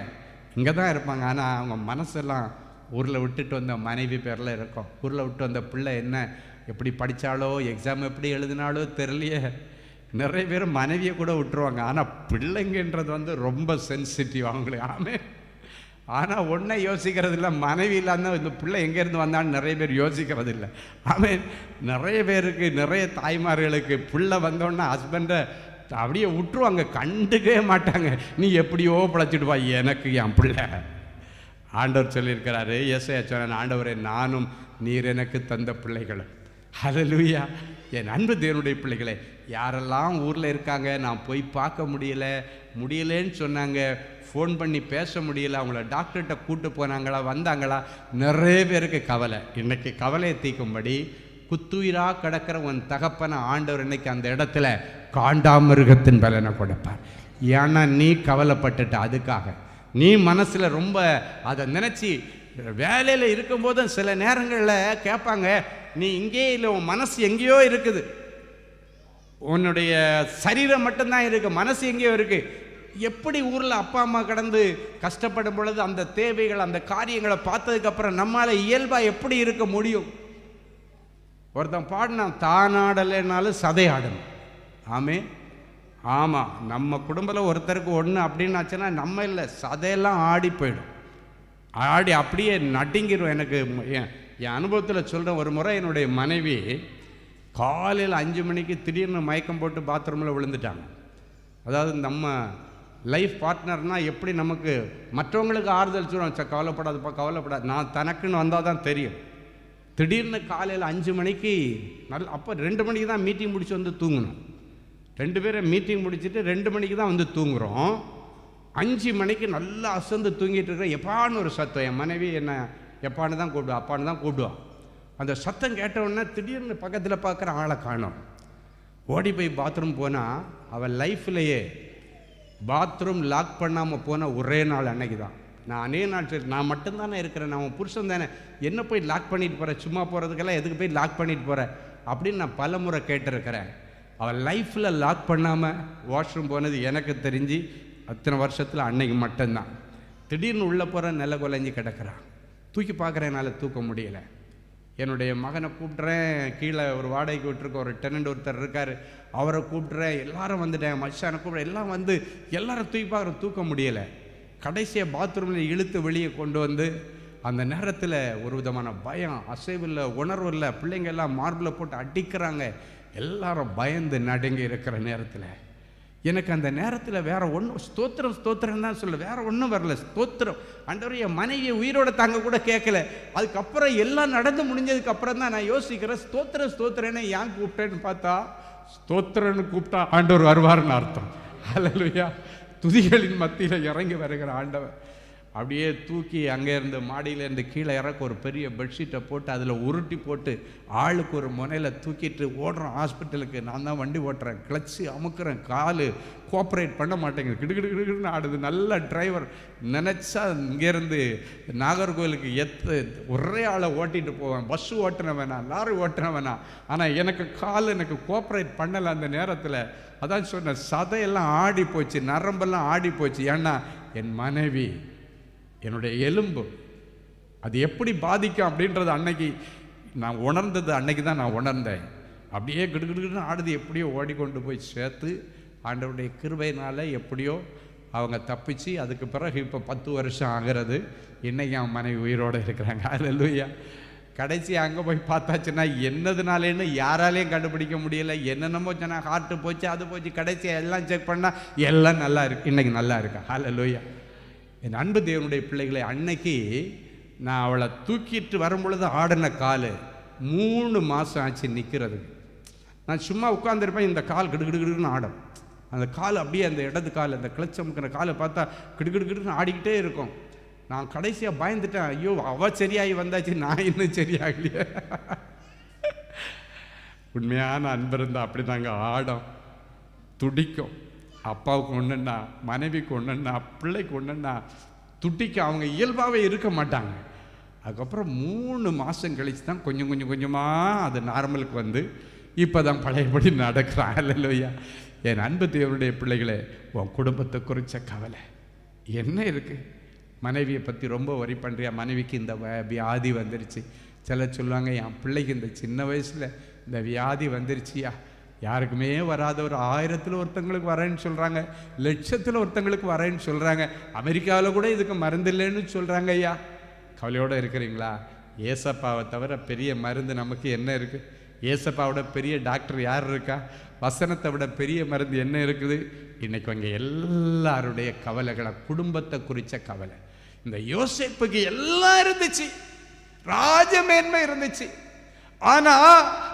இங்கே தான் இருப்பாங்க, ஆனால் அவங்க மனசெல்லாம் ஊரில் விட்டுட்டு வந்த மனைவி பேரில் இருக்கும். ஊரில் விட்டு வந்த பிள்ளை என்ன எப்படி படித்தாலோ, எக்ஸாம் எப்படி எழுதினாலோ தெரியலையே. நிறைய பேர் மனைவியை கூட விட்டுருவாங்க. ஆனால் பிள்ளைங்கன்றது வந்து ரொம்ப சென்சிட்டிவ் அவங்களுக்கு. ஆமே ஆனால் ஒன்றை யோசிக்கிறது இல்லை, மனைவி இல்லாத இந்த பிள்ளை எங்கேருந்து வந்தான்னு நிறைய பேர் யோசிக்கிறது இல்லை. ஆமென். நிறைய பேருக்கு, நிறைய தாய்மார்களுக்கு பிள்ளை வந்தோன்னா ஹஸ்பண்டை அப்படியே விட்டுருவாங்க, கண்டுக்கவே மாட்டாங்க. நீ எப்படியோ பிழைச்சிடுவா, எனக்கு என் பிள்ளை. ஆண்டவர் சொல்லியிருக்கிறாரு, ஏசாயா சொன்ன, ஆண்டவரே நானும் நீர் எனக்கு தந்த பிள்ளைகளும். ஹல்லேலூயா. என் அன்பு தேவனுடைய பிள்ளைகளே, யாரெல்லாம் ஊரில் இருக்காங்க, நான் போய் பார்க்க முடியலன்னு சொன்னாங்க, ஃபோன் பண்ணி பேச முடியல, அவங்கள டாக்டர்கிட்ட கூட்டு போனாங்களா, வந்தாங்களா, நிறைய பேருக்கு கவலை. இன்றைக்கி கவலையை தீர்க்கும்படி குத்துயிராக கிடக்கிற உன் தகப்பன ஆண்டவர் இன்னைக்கு அந்த இடத்துல காண்டாமிருகத்தின் பலனை கொடுப்பார். ஏன்னா நீ கவலைப்பட்டுட்ட, அதுக்காக நீ மனசில் ரொம்ப அதை நினச்சி வேலையில் இருக்கும்போதும் சில நேரங்களில் கேட்பாங்க, நீ இங்கே இல்லை, உன் மனசு எங்கேயோ இருக்குது, உன்னுடைய சரீரம் மட்டும்தான் இருக்குது, மனசு எங்கேயோ இருக்குது. எப்படி ஊரில் அப்பா அம்மா கடந்து கஷ்டப்படும் பொழுது அந்த தேவைகள், அந்த காரியங்களை பார்த்ததுக்கப்புறம் நம்மளால் இயல்பாக எப்படி இருக்க முடியும்? ஒருத்தன் பாடினா, தானாடலைனாலும் சதையாடணும். ஆமே, ஆமாம். நம்ம குடும்பத்தில் ஒருத்தருக்கு ஒன்று அப்படின்னு ஆச்சுன்னா நம்ம இல்லை, சதையெல்லாம் ஆடி போயிடும், ஆடி அப்படியே நடுங்கிடும். எனக்கு என் அனுபவத்தில் சொல்கிறேன், ஒரு முறை என்னுடைய மனைவி காலையில் 5 மணிக்கு திடீர்னு மயக்கம் போட்டு பாத்ரூமில் விழுந்துட்டாங்க. அதாவது நம்ம லைஃப் பார்ட்னர்னால் எப்படி நமக்கு மற்றவங்களுக்கு ஆறுதல் சொல்லுவோம், கவலைப்படாதுப்பா கவலைப்படாது, நான் தனக்குன்னு வந்தால் தான் தெரியும். திடீர்னு காலையில் 5 மணிக்கு அப்போ 2 மணிக்கு தான் மீட்டிங் முடிச்சு வந்து தூங்கணும். 2 பேரும் மீட்டிங் முடிச்சுட்டு 2 மணிக்கு தான் வந்து தூங்குகிறோம். 5 மணிக்கு நல்லா அசந்து தூங்கிட்டு இருக்கிறேன். எப்பான்னு ஒரு சத்தம். என் மனைவி என்ன எப்பான்னு தான் கூப்பிடுவா, அப்பான்னு தான் கூப்பிடுவான். அந்த சத்தம் கேட்டவுடனே திடீர்னு பக்கத்தில் பார்க்குற ஆளை காணோம். ஓடி போய் பாத்ரூம் போனால், அவள் லைஃப்லையே பாத்ரூம் லாக் பண்ணாமல் போன ஒரே நாள் அன்னைக்கு தான். நான் அநேக நாள் சரி, நான் மட்டும்தானே இருக்கிறேன், நான் உன் புருஷன் தானே, என்ன போய் லாக் பண்ணிட்டு போகிறேன், சும்மா போகிறதுக்கெல்லாம் எதுக்கு போய் லாக் பண்ணிட்டு போகிறேன் அப்படின்னு நான் பல முறை கேட்டிருக்கிறேன். அவள் லைஃப்பில் லாக் பண்ணாமல் வாஷ்ரூம் போனது எனக்கு தெரிஞ்சு அத்தனை வருஷத்தில் அன்னைக்கு மட்டும்தான். திடீர்னு உள்ளே போகிற நில குலைஞ்சி கிடக்கிறான். தூக்கி பார்க்குறேன், என்னால் தூக்க முடியலை. என்னுடைய மகனை கூப்பிட்றேன், கீழே ஒரு வாடகைக்கு விட்டுருக்க ஒரு டெனண்ட் ஒருத்தர் இருக்கார், அவரை கூப்பிட்றேன், எல்லாரும் வந்துட்டேன், மச்சானை கூப்பிட்றேன், எல்லாம் வந்து எல்லாரும் தூக்கி பார்க்குற, தூக்க முடியலை. கடைசியாக பாத்ரூமில் இழுத்து வெளியே கொண்டு வந்து அந்த நேரத்தில் ஒரு விதமான பயம், அசைவில்லை, உணர்வு இல்லை, பிள்ளைங்க எல்லாம் மார்பில் போட்டு அடிக்கிறாங்க, எல்லாரும் பயந்து நடுங்கி இருக்கிற நேரத்தில் எனக்கு அந்த நேரத்தில் வேற ஒன்றும் ஸ்தோத்திரம் ஸ்தோத்திரம் தான் சொல்ல, வேற ஒன்றும் வரல. ஸ்தோத்திரம் ஆண்டவரே, என் மனைவியை உயிரோட தாங்க கூட கேட்கல. அதுக்கப்புறம் எல்லாம் நடந்து முடிஞ்சதுக்கு அப்புறம் தான் நான் யோசிக்கிறேன், ஸ்தோத்திரம் ஸ்தோத்திரன்னு ஏன் கூப்பிட்டேன்னு பார்த்தா, ஸ்தோத்திரன்னு கூப்பிட்டா ஆண்டவர் வருவார்னு அர்த்தம். ஹல்லேலூயா. துதிகளின் மத்தியில் இறங்கி வருகிற ஆண்டவர். அப்படியே தூக்கி அங்கேருந்து மாடியிலேருந்து கீழே இறக்க ஒரு பெரிய பெட்ஷீட்டை போட்டு அதில் உருட்டி போட்டு ஆளுக்கு ஒரு முனையில் தூக்கிட்டு ஓடுறோம் ஹாஸ்பிட்டலுக்கு. நான் தான் வண்டி ஓட்டுறேன், கிளச்சு அமுக்குறேன், காலு கோஆப்ரேட் பண்ண மாட்டேங்குது, கிடுகிடுன்னு ஆடுது. நல்ல டிரைவர், நினச்சா இங்கேருந்து நாகர்கோவிலுக்கு ஒரே ஆளை ஓட்டிகிட்டு போவேன். பஸ்ஸு ஓட்டுன வேணாம், லாரி ஓட்டுன வேணாம். ஆனால் எனக்கு கால் எனக்கு கோஆப்ரேட் பண்ணலை அந்த நேரத்தில். அதான் சொன்ன, சதையெல்லாம் ஆடி போச்சு, நரம்பெல்லாம் ஆடி போச்சு. ஏன்னா என் மனைவி, என்னுடைய எலும்பு அது எப்படி பாதிக்கும் அப்படின்றது அன்னைக்கு நான் உணர்ந்தது. அன்னைக்கு தான் நான் உணர்ந்தேன். அப்படியே கிடுகிடுன்னு ஆடுது, எப்படியோ ஓடிக்கொண்டு போய் சேர்த்து ஆண்டவருடைய கிருபையினால் எப்படியோ அவங்க தப்பிச்சு, அதுக்கு பிறகு இப்போ 10 வருஷம் ஆகிறது. இன்னைக்கு என் மனைவி உயிரோடு இருக்கிறாங்க. ஹல்லேலூயா. கடைசி அங்கே போய் பார்த்தாச்சுன்னா என்னதுனாலேன்னு யாராலையும் கண்டுபிடிக்க முடியலை. என்னென்னமோ சொன்னால் ஹார்ட்டு போச்சு, அது போச்சு. கடைசியாக எல்லாம் செக் பண்ணால் எல்லாம் நல்லா இருக்கு, இன்னைக்கு நல்லா இருக்கா. ஹல்லேலூயா. என் அன்பு தேவனுடைய பிள்ளைகளை, அன்னைக்கு நான் அவளை தூக்கிட்டு வரும்பொழுது ஆடின கால் 3 மாதம் ஆச்சு நிற்கிறதுக்கு. நான் சும்மா உட்காந்துருப்பேன், இந்த கால் கிடுகிடுன்னு ஆடும். அந்த கால் அப்படியே அந்த இடது கால், அந்த கிளச் அமுக்கிற காலை பார்த்தா கிடுகிடுன்னு ஆடிக்கிட்டே இருக்கும். நான் கடைசியாக பயந்துட்டேன், ஐயோ அவள் சரியாகி வந்தாச்சு, நான் இன்னும் சரியாகலையே. உண்மையான அன்பு இருந்தால் அப்படி தாங்க ஆடும், துடிக்கும். அப்பாவுக்கு ஒன்றுன்னா, மனைவிக்கு ஒன்றுன்னா, பிள்ளைக்கு ஒன்றுன்னா துட்டிக்கு அவங்க இயல்பாகவே இருக்க மாட்டாங்க. அதுக்கப்புறம் 3 மாதம் கழித்து தான் கொஞ்சம் கொஞ்சமாக அது நார்மலுக்கு வந்து இப்போ தான் பழையபடி நடக்கிறான். ஹல்லேலூயா. என் அன்பு தேவனுடைய பிள்ளைகளே, உன் குடும்பத்தை குறித்த கவலை என்ன இருக்குது? மனைவியை பற்றி ரொம்ப வரி பண்ணுறியா? மனைவிக்கு இந்த வியாதி வந்துருச்சு. சில சொல்லுவாங்க, என் பிள்ளைக்கு இந்த சின்ன வயசில் இந்த வியாதி வந்துருச்சியா, யாருக்குமே வராத ஒரு 1000ல் ஒருத்தங்களுக்கு வரேன்னு சொல்கிறாங்க, லட்சத்தில் ஒருத்தங்களுக்கு வரேன்னு சொல்கிறாங்க. அமெரிக்காவில் கூட இதுக்கு மருந்து இல்லைன்னு சொல்கிறாங்க. ஐயா, கவலையோடு இருக்கிறீங்களா? ஏசப்பாவை தவிர பெரிய மருந்து நமக்கு என்ன இருக்குது? ஏசப்பாவோட பெரிய டாக்டர் யார் இருக்கா? வசனத்தை விட பெரிய மருந்து என்ன இருக்குது? இன்னைக்கு அங்கே எல்லாருடைய கவலைகளை, குடும்பத்தை குறித்த கவலை. இந்த யோசேப்புக்கு எல்லாம் இருந்துச்சு, ராஜமேன்மை இருந்துச்சு. ஆனா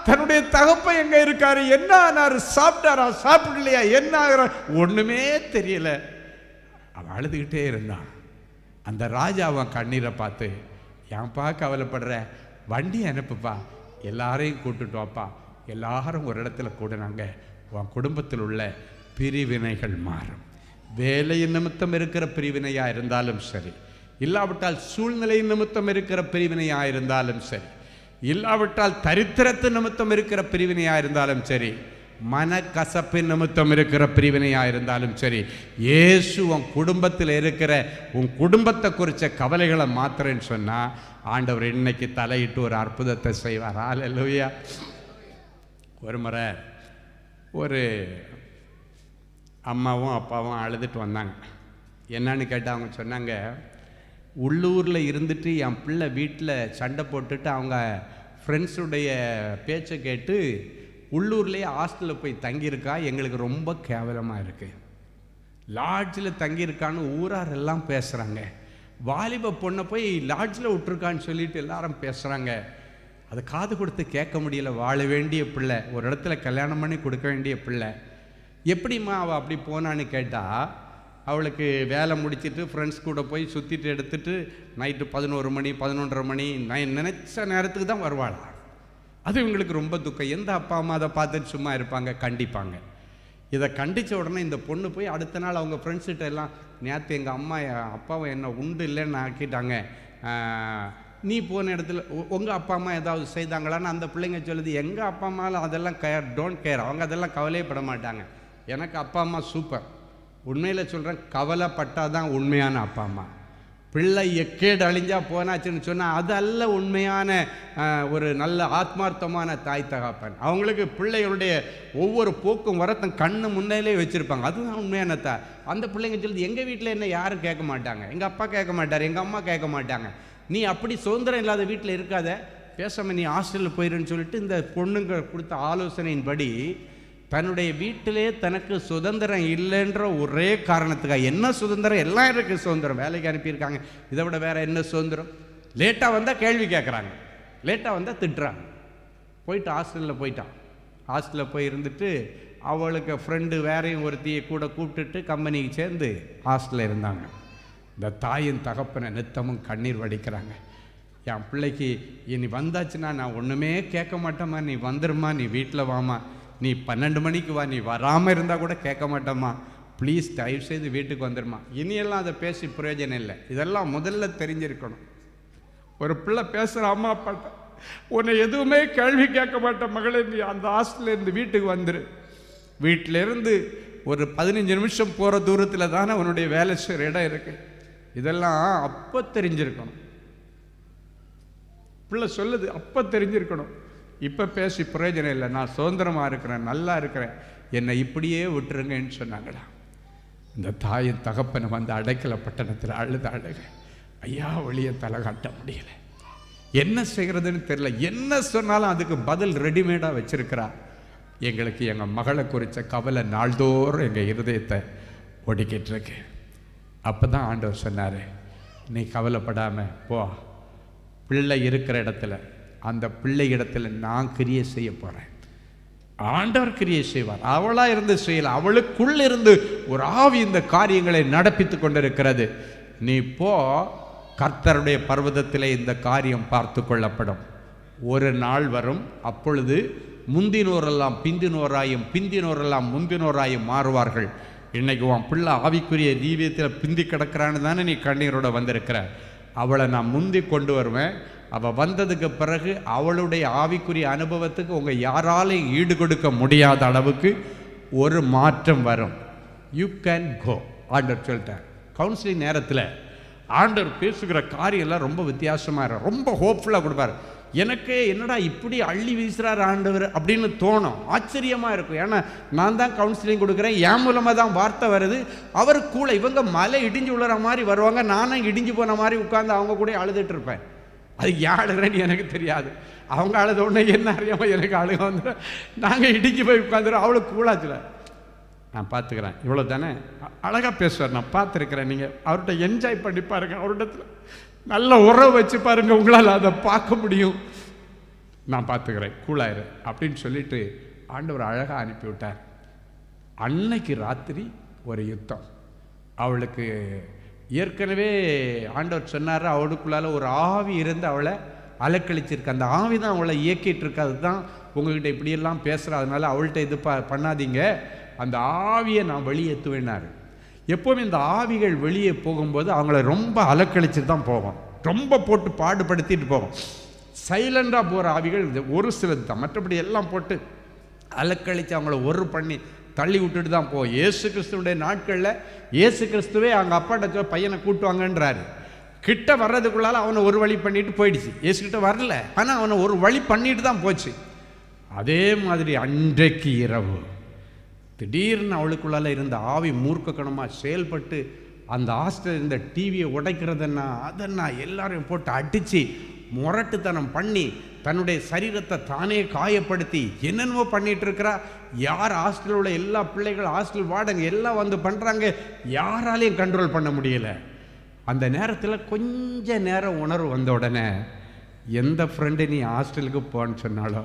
தன்னுடைய தகப்பன் எங்க இருக்காரு, என்ன ஆனாரு, சாப்பிட்டாரா சாப்பிடலையா, என்ன ஆகிறார், ஒண்ணுமே தெரியல. அவன் அழுதுகிட்டே இருந்தான். அந்த ராஜா அவன் கண்ணீரை பார்த்து, ஏன்பா கவலைப்படுற, வண்டி அனுப்புப்பா, எல்லாரையும் கூட்டுட்டு வாப்பா, எல்லாரும் ஒரு இடத்துல கூடுனாங்க. உன் குடும்பத்தில் உள்ள பிரிவினைகள் மாறும். வேலையின் நிமித்தம் இருக்கிற பிரிவினையா இருந்தாலும் சரி, இல்லாவிட்டால் சூழ்நிலை நிமித்தம் இருக்கிற பிரிவினையா இருந்தாலும் சரி, இல்லாவிட்டால் தரித்திரத்து நிமித்தம் இருக்கிற பிரிவினையா இருந்தாலும் சரி, மனக்கசப்பின் நிமித்தம் இருக்கிற பிரிவினையா இருந்தாலும் சரி, இயேசு உன் குடும்பத்தில் இருக்கிற உன் குடும்பத்தை குறித்த கவலைகளை மாத்திரன்னு சொன்னா ஆண்டவர் இன்னைக்கு தலையிட்டு ஒரு அற்புதத்தை செய்வார். ஹல்லேலூயா. ஒரு முறை ஒரு அம்மாவும் அப்பாவும் அழுதுட்டு வந்தாங்க. என்னன்னு கேட்டால் அவங்க சொன்னாங்க, உள்ளூரில் இருந்துட்டு என் பிள்ளை வீட்டில் சண்டை போட்டுட்டு அவங்க ஃப்ரெண்ட்ஸுடைய பேச்சை கேட்டு உள்ளூர்லேயே ஹாஸ்டலில் போய் தங்கியிருக்கா, எங்களுக்கு ரொம்ப கேவலமாக இருக்குது. லாட்ஜில் தங்கியிருக்கான்னு ஊரார் எல்லாம் பேசுகிறாங்க. வாலிப பொண்ணை போய் லாட்ஜில் விட்டுருக்கான்னு சொல்லிட்டு எல்லாரும் பேசுகிறாங்க. அதை காது கொடுத்து கேட்க முடியல. வாழ வேண்டிய பிள்ளை, ஒரு இடத்துல கல்யாணம் பண்ணி கொடுக்க வேண்டிய பிள்ளை, எப்படிம்மா அவள் அப்படி போனான்னு கேட்டால், அவளுக்கு வேலை முடிச்சுட்டு ஃப்ரெண்ட்ஸ் கூட போய் சுற்றிட்டு எடுத்துட்டு நைட்டு 11 மணி 11:30 மணி நினச்ச நேரத்துக்கு தான் வருவாள். அது இவங்களுக்கு ரொம்ப துக்கம். எந்த அப்பா அம்மா அதை பார்த்துட்டு சும்மா இருப்பாங்க? கண்டிப்பாங்க. இதை கண்டித்த உடனே இந்த பொண்ணு போய் அடுத்த நாள் அவங்க ஃப்ரெண்ட்ஸ்கிட்ட எல்லாம், நேற்று எங்கள் அம்மா அப்பாவை என்ன உண்டு இல்லைன்னு ஆக்கிட்டாங்க, நீ போன இடத்துல உங்கள் அப்பா அம்மா ஏதாவது செய்தாங்களான்னு அந்த பிள்ளைங்க சொல்லுது. எங்கள் அப்பா அம்மாவில் அதெல்லாம் டோன்ட் கேர், அவங்க அதெல்லாம் கவலையப்பட மாட்டாங்க. எனக்கு அப்பா அம்மா சூப்பர். உண்மையில் சொல்கிறேன், கவலைப்பட்டால் தான் உண்மையான அப்பா அம்மா. பிள்ளை எக்கேடு அழிஞ்சா போனாச்சுன்னு சொன்னால் அது அல்ல உண்மையான ஒரு நல்ல ஆத்மார்த்தமான தாய் தகப்பன். அவங்களுக்கு பிள்ளைகளுடைய ஒவ்வொரு போக்கும் வரத்தும் கண்ணு முன்னிலே வச்சுருப்பாங்க. அதுதான் உண்மையான தாய். அந்த பிள்ளைங்க சொல்லுது, எங்கள் வீட்டில் என்ன யாரும் கேட்க மாட்டாங்க, எங்கள் அப்பா கேட்க மாட்டார், எங்கள் அம்மா கேட்க மாட்டாங்க, நீ அப்படி சுதந்திரம் இல்லாத வீட்டில் இருக்காத, பேசாமல் நீ ஹாஸ்டலில் போயிருன்னு சொல்லிட்டு இந்த பொண்ணுங்க கொடுத்த ஆலோசனையின்படி தன்னுடைய வீட்டிலே தனக்கு சுதந்திரம் இல்லைன்ற ஒரே காரணத்துக்காக, என்ன சுதந்திரம், எல்லாம் இருக்குது சுதந்திரம், வேலைக்கு அனுப்பியிருக்காங்க, இதை விட வேறு என்ன சுதந்திரம், லேட்டாக வந்தால் கேள்வி கேட்குறாங்க, லேட்டாக வந்தால் திட்டுறாங்க. போயிட்டு ஹாஸ்டலில் போயிட்டான். ஹாஸ்டலில் போய் இருந்துட்டு அவளுக்கு ஃப்ரெண்டு வேறையும் ஒருத்தியை கூட கூப்பிட்டுட்டு கம்பெனிக்கு சேர்ந்து ஹாஸ்டலில் இருந்தாங்க. இந்த தாயின் தகப்பனை நித்தமும் கண்ணீர் வடிக்கிறாங்க. என் பிள்ளைக்கு இனி வந்தாச்சுன்னா நான் ஒன்றுமே கேட்க மாட்டேம்மா, நீ வந்துருமா, நீ வீட்டில் வாமா, நீ 12 மணிக்கு வா, நீ வராமல் இருந்தால் கூட கேட்க மாட்டேம்மா, ப்ளீஸ் தயவு செய்து வீட்டுக்கு வந்துடுமா. இனியெல்லாம் அதை பேசி பிரயோஜனம் இல்லை. இதெல்லாம் முதல்ல தெரிஞ்சிருக்கணும். ஒரு பிள்ளை பேசுகிற அம்மா அப்பாட்ட, உன்னை எதுவுமே கேள்வி கேட்க மாட்டேன் மகளே, நீ அந்த ஹாஸ்டல்லேருந்து வீட்டுக்கு வந்துரு. வீட்டிலேருந்து ஒரு 15 நிமிஷம் போகிற தூரத்தில் தானே உன்னுடைய வேலை செய்கிற இடம் இருக்குது. இதெல்லாம் அப்போ தெரிஞ்சிருக்கணும். பிள்ளை சொல்லுது, அப்போ தெரிஞ்சிருக்கணும். இப்போ பேசி பிரயோஜனம் இல்லை, நான் சுதந்திரமாக இருக்கிறேன், நல்லா இருக்கிறேன், என்னை இப்படியே விட்டுருங்கன்னு சொன்னாங்களா. இந்த தாயின் தகப்பனை வந்து அடைக்கல பட்டணத்தில் அழுக, ஐயா வெளியே தலை காட்ட முடியல, என்ன செய்கிறதுன்னு தெரியல, என்ன சொன்னாலும் அதுக்கு பதில் ரெடிமேடாக வச்சிருக்கிறா. எங்களுக்கு எங்கள் மகளை குறித்த கவலை நாள்தோறும் எங்கள் இருதயத்தை ஒடுக்கிட்டு இருக்கு. அப்போ தான் ஆண்டவர் சொன்னார், நீ கவலைப்படாமல் போ, பிள்ளை இருக்கிற இடத்துல அந்த பிள்ளை இடத்துல நான் கிரியை செய்ய போகிறேன். ஆண்டவர் கிரியை செய்வார். அவளாக இருந்து செய்யலாம், அவளுக்குள்ள இருந்து ஒரு ஆவி இந்த காரியங்களை நடப்பித்து கொண்டிருக்கிறது. நீ போ, கர்த்தருடைய பர்வதத்திலே இந்த காரியம் பார்த்து கொள்ளப்படும். ஒரு நாள் வரும், அப்பொழுது முந்தினோரெல்லாம் பிந்தினோராயும் பிந்தினோரெல்லாம் முந்தினோராயும் மாறுவார்கள். இன்னைக்கு உன் பிள்ளை ஆவிக்குரிய ஜீவியத்தில் பிந்தி கிடக்கிறான்னு தானே நீ கண்ணீரோட வந்திருக்கிற. அவளை நான் முந்தி கொண்டு வருவேன். அவள் வந்ததுக்கு பிறகு அவளுடைய ஆவிக்குரிய அனுபவத்துக்கு உங்கள் யாராலையும் ஈடு கொடுக்க முடியாத அளவுக்கு ஒரு மாற்றம் வரும். You can go. ஆண்டவர் சொல்லிட்டார். கவுன்சிலிங் நேரத்தில் ஆண்டவர் பேசுகிற காரியெல்லாம் ரொம்ப வித்தியாசமாக இருக்கும், ரொம்ப ஹோப்ஃபுல்லாக கொடுப்பார். எனக்கு என்னடா இப்படி அள்ளி வீசுகிறார் ஆண்டவர் அப்படின்னு தோணும், ஆச்சரியமாக இருக்கும். ஏன்னா நான் தான் கவுன்சிலிங் கொடுக்குறேன், என் மூலமாக தான் வார்த்தை வருது. அவர் கூட இவங்க மலை இடிஞ்சு விழுற மாதிரி வருவாங்க, நானும் இடிஞ்சு போன மாதிரி உட்காந்து அவங்க கூட அழுதுட்டு இருப்பேன். அது ஏன் அழுகிறேன்னு எனக்கு தெரியாது. அவங்க அழுத உடனே என்ன அறியாமல் எனக்கு அழுக வந்துடும். நாங்கள் இடிஞ்சு போய் உட்காந்துடும். அவ்வளோ கூலாச்சுல. நான் பார்த்துக்கிறேன், இவ்வளோ தானே. அழகாக பேசுவார், நான் பார்த்துருக்கிறேன். நீங்கள் அவர்கிட்ட என்ஜாய் பண்ணி பாருங்க, அவர்கிட்ட நல்ல உறவு வச்சு பாருங்க, உங்களால் அதை பார்க்க முடியும். நான் பார்த்துக்கிறேன், கூலாயிரு அப்படின்னு சொல்லிட்டு ஆண்டவர் அழகாக அனுப்பிவிட்டார். அன்னைக்கு ராத்திரி ஒரு யுத்தம். அவளுக்கு ஏற்கனவே ஆண்டவர் சொன்னார், அவளுக்குள்ளால ஒரு ஆவி இருந்து அவளை அலக்கழிச்சிருக்கு. அந்த ஆவி தான் அவளை இயக்கிட்டு இருக்கு. அதுதான் உங்ககிட்ட இப்படியெல்லாம் பேசுகிறா, அதனால அவள்கிட்ட இது பண்ணாதீங்க, அந்த ஆவியை நான் வெளியேற்றுவேனாரு. எப்போவுமே இந்த ஆவிகள் வெளியே போகும்போது அவங்கள ரொம்ப அலக்கழிச்சு தான் போகும், ரொம்ப போட்டு பாடுபடுத்திட்டு போகும். சைலண்டாக போகிற ஆவிகள் ஒரு சிலது தான், மற்றபடி எல்லாம் போட்டு அலக்கழித்து அவங்கள ஒரு பண்ணி தள்ளி விட்டுட்டு தான் போகும். இயேசு கிறிஸ்துவுடைய நாட்களில் இயேசு கிறிஸ்துவே அவங்க அப்பாட்ட பையனை கூட்டுவாங்கன்றாரு. கிட்ட வர்றதுக்குள்ளால அவனை ஒரு வழி பண்ணிட்டு போயிடுச்சு. இயேசு கிட்ட வரல, ஆனால் அவனை ஒரு வழி பண்ணிட்டு தான் போச்சு. அதே மாதிரி அன்றைக்கு இரவு திடீர்னு அவளுக்குள்ளால இருந்த ஆவி மூர்க்கக்கணமாக செயல்பட்டு அந்த ஹாஸ்டல் இருந்த டிவியை உடைக்கிறதுன்னா அதன்னா எல்லாரையும் போட்டு அடித்து முரட்டுத்தனம் பண்ணி தன்னுடைய சரீரத்தை தானே காயப்படுத்தி என்னென்னமோ பண்ணிட்டு இருக்கிறா. யார் ஹாஸ்டலில் உள்ள எல்லா பிள்ளைகள், ஹாஸ்டல் வார்டன் எல்லாம் வந்து பண்ணுறாங்க, யாராலையும் கண்ட்ரோல் பண்ண முடியலை. அந்த நேரத்தில் கொஞ்ச நேரம் உணர்வு வந்த உடனே எந்த ஃப்ரெண்டு நீ ஹாஸ்டலுக்கு போன்னு சொன்னாலோ,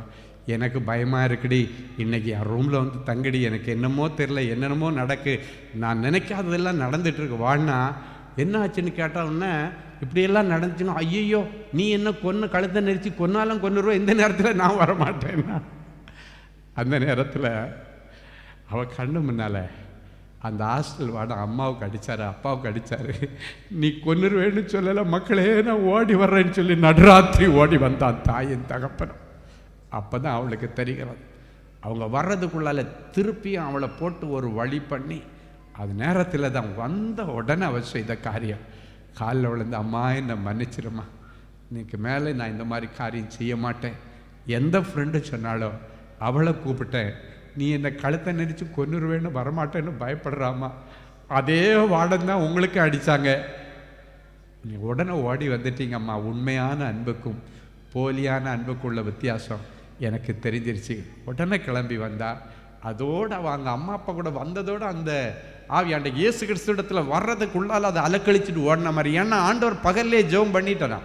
எனக்கு பயமாக இருக்குடி, இன்றைக்கி என் ரூமில் வந்து தங்கடி, எனக்கு என்னமோ தெரில, என்னென்னமோ நடக்கு, நான் நினைக்காததெல்லாம் நடந்துகிட்ருக்கு வாண்ணா. என்ன ஆச்சுன்னு கேட்டால் உடனே இப்படியெல்லாம் நடந்துச்சுன்னா, ஐயோ நீ என்ன கொன்று கழுத்தை நெரிச்சு கொன்னாலும் கொன்னுருவா, இந்த நேரத்தில் நான் வரமாட்டேன்னா. அந்த நேரத்தில் அவள் கண்ணு முன்னால் அந்த ஹாஸ்டல் வாட அம்மாவுக்கு அடித்தார், அப்பாவுக்கு அடித்தார். நீ கொன்னுருவேன்னு சொல்லலை மக்களே, நான் ஓடி வர்றேன்னு சொல்லி நடுராத்திரி ஓடி வந்தான் தாயின் தகப்பனும். அப்போ தான் அவளுக்கு தெரிகிறது. அவங்க வர்றதுக்குள்ளால திருப்பியும் அவளை போட்டு ஒரு வழி பண்ணி, அது நேரத்தில் தான் வந்த உடனே அவள் செய்த காரியம், காலில் விழுந்து அம்மா என்னை மன்னிச்சிருமா, இன்னைக்கு மேலே நான் இந்த மாதிரி காரியம் செய்ய மாட்டேன். எந்த ஃப்ரெண்டு சொன்னாலோ அவளை கூப்பிட்டேன், நீ என்னை கழுத்தை நெரிச்சு கொன்னுருவேன்னு வரமாட்டேன்னு பயப்படுறாமா. அதே வார்டன் தான் உங்களுக்கு அடித்தாங்க, நீ உடனே ஓடி வந்துட்டீங்கம்மா. உண்மையான அன்புக்கும் போலியான அன்புக்குள்ள வித்தியாசம் எனக்கு தெரிஞ்சிருச்சு. உடனே கிளம்பி வந்தா. அதோடு அவங்க அம்மா அப்பா கூட வந்ததோடு அந்த ஆவி அன்றைக்கு இயேசு கிறிஸ்துவிடத்தில் வர்றதுக்குள்ளால் அதை அலக்கழிச்சிட்டு ஓடின மாதிரி. ஏன்னா ஆண்டவர் பகல்லே ஜெபம் பண்ணிட்டேனா,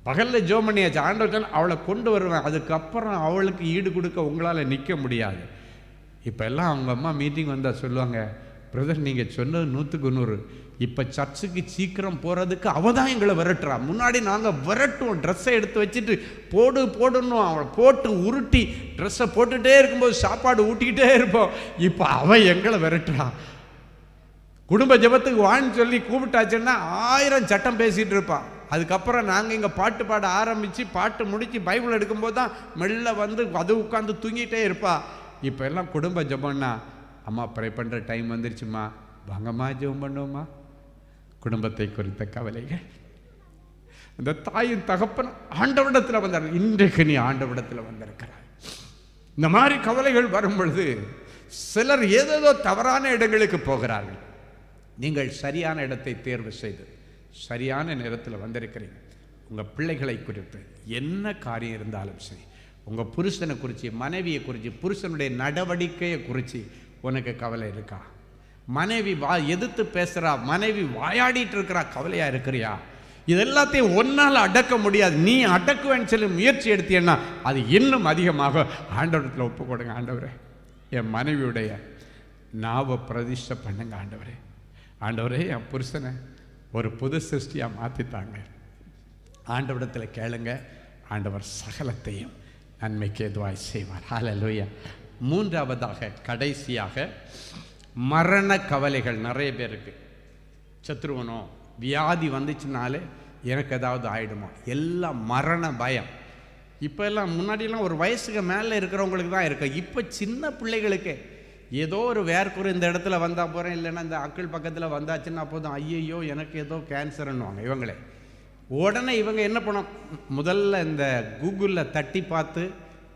பகலில் ஜெபம் பண்ணியாச்சு. ஆண்டவர் அவளை கொண்டு வருவேன், அதுக்கப்புறம் அவளுக்கு ஈடு கொடுக்க உங்களால் நிற்க முடியாது. இப்போ எல்லாம் அவங்க அம்மா மீட்டிங் வந்தால் சொல்லுவாங்க, பிரதர் நீங்கள் சொன்னது 100க்கு 100, இப்போ சர்ச்சுக்கு சீக்கிரம் போகிறதுக்கு அவள் தான் எங்களை விரட்டுறா. முன்னாடி நாங்கள் விரட்டுவோம், ட்ரெஸ்ஸை எடுத்து வச்சுட்டு போடணும், அவளை போட்டு உருட்டி ட்ரெஸ்ஸை போட்டுகிட்டே இருக்கும்போது சாப்பாடு ஊட்டிக்கிட்டே இருப்போம். இப்போ அவள் எங்களை விரட்டுறா. குடும்ப ஜெபத்துக்கு வான்னு சொல்லி கூப்பிட்டாச்சுன்னா 1000 சட்டம் பேசிகிட்டு இருப்பாள். அதுக்கப்புறம் நாங்கள் இங்கே பாட்டு பாட ஆரம்பித்து பாட்டு முடித்து பைபிள் எடுக்கும்போது தான் மெல்ல வந்து அது உட்காந்து தூங்கிட்டே இருப்பா. இப்போ எல்லாம் குடும்ப ஜெபம்னா, அம்மா ப்ரே பண்ணுற டைம் வந்துருச்சுமா, வாங்கம்மா ஜெபம் பண்ணுவோம்மா. குடும்பத்தை குறித்த கவலைகள். அந்த தாயின் தகப்பன் ஆண்டவரிடத்தில் வந்தார். இன்றைக்கு நீ ஆண்டவரிடத்தில் வந்திருக்கிறாய். இந்த மாதிரி கவலைகள் வரும் பொழுது சிலர் ஏதேதோ தவறான இடங்களுக்கு போகிறார்கள். நீங்கள் சரியான இடத்தை தேர்வு செய்து சரியான நேரத்தில் வந்திருக்கிறீங்க. உங்கள் பிள்ளைகளை குறித்து என்ன காரியம் இருந்தாலும் சரி, உங்கள் புருஷனை குறித்து, மனைவியை குறித்து, புருஷனுடைய நடவடிக்கையை குறித்து உனக்கு கவலை இருக்கா? மனைவி எதிர்த்து பேசுகிறா, மனைவி வாயாடிட்டு இருக்கிறா, கவலையாக இருக்கிறியா? இது எல்லாத்தையும் ஒன்னால் அடக்க முடியாது. நீ அடக்குவேன்னு சொல்லி முயற்சி எடுத்தீன்னா அது இன்னும் அதிகமாக ஆண்டவரத்தில் ஒப்பு கொடுங்க. ஆண்டவரே, என் மனைவியுடைய நாவை பிரதிஷ்டை பண்ணுங்க. ஆண்டவரே, ஆண்டவரே, என் புருஷனை ஒரு புது சிருஷ்டியாக மாற்றித்தாங்க. ஆண்டவரிடத்தில் கேளுங்க, ஆண்டவர் சகலத்தையும் நன்மைக்கு எதுவாய் செய்வார். ஹல்லேலூயா. மூன்றாவதாக, கடைசியாக, மரண கவலைகள் நிறைய பேருக்கு. சத்ருவனோ வியாதி வந்துச்சுனாலே எனக்கு ஏதாவது ஆகிடுமோ, எல்லாம் மரண பயம். இப்போ எல்லாம் முன்னாடியெல்லாம் ஒரு வயசுக்கு மேலே இருக்கிறவங்களுக்கு தான் இருக்கு. இப்போ சின்ன பிள்ளைகளுக்கு ஏதோ ஒரு வேர்க்குரு இந்த இடத்துல வந்தால் போகிறேன், இல்லைன்னா இந்த அக்கள் பக்கத்தில் வந்தாச்சுன்னா போதும், ஐயையோ எனக்கு ஏதோ கேன்சர்ன்னுவாங்க. இவங்களே உடனே இவங்க என்ன பண்ணோம், முதல்ல இந்த கூகுளில் தட்டி பார்த்து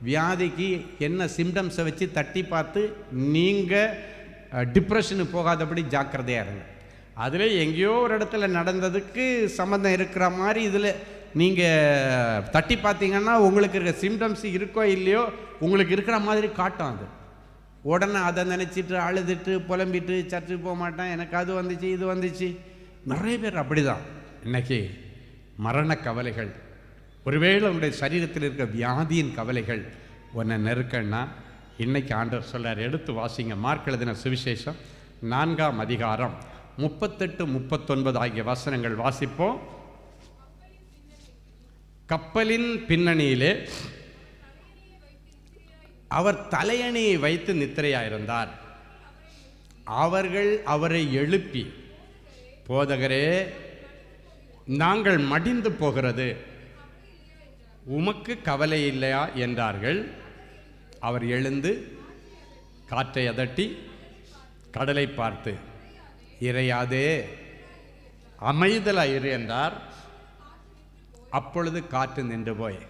வியாதிக்கு என்ன சிம்டம்ஸை வச்சு தட்டி பார்த்து நீங்கள் டிப்ரெஷனுக்கு போகாதபடி ஜாக்கிரதையாக இருங்க. அதில் எங்கேயோ ஒரு இடத்துல நடந்ததுக்கு சம்மந்தம் இருக்கிற மாதிரி இதில் நீங்கள் தட்டி பார்த்தீங்கன்னா உங்களுக்கு இருக்கிற சிம்டம்ஸ் இருக்கோ இல்லையோ உங்களுக்கு இருக்கிற மாதிரி காட்டும். அது உடனே அதை நினச்சிட்டு அழுதுட்டு புலம்பிட்டு சர்ச்சுக்கு போக மாட்டேன், எனக்கு அது வந்துச்சு இது வந்துச்சு. நிறைய பேர் அப்படி தான். இன்றைக்கி மரண கவலைகள், ஒருவேளை உன்னுடைய சரீரத்தில் இருக்கிற வியாதியின் கவலைகள் உன்னை நெருக்கன்னா இன்றைக்கி ஆண்டவர் சொல்கிறார், எடுத்து வாசிங்க. மார்க் எழுதின சுவிசேஷம் 4ஆம் அதிகாரம் 38, 39 ஆகிய வசனங்கள் வாசிப்போம். கப்பலின் பின்னணியிலே அவர் தலையணையை வைத்து நித்திரையாயிருந்தார். அவர்கள் அவரை எழுப்பி, போதகரே, நாங்கள் மடிந்து போகிறது, உமக்கு கவலை இல்லையா என்றார்கள். அவர் எழுந்து காற்றை அதட்டி கடலை பார்த்து, இறையாதே, அமைதலாயிரு என்றார். அப்பொழுது காற்று நின்று போய்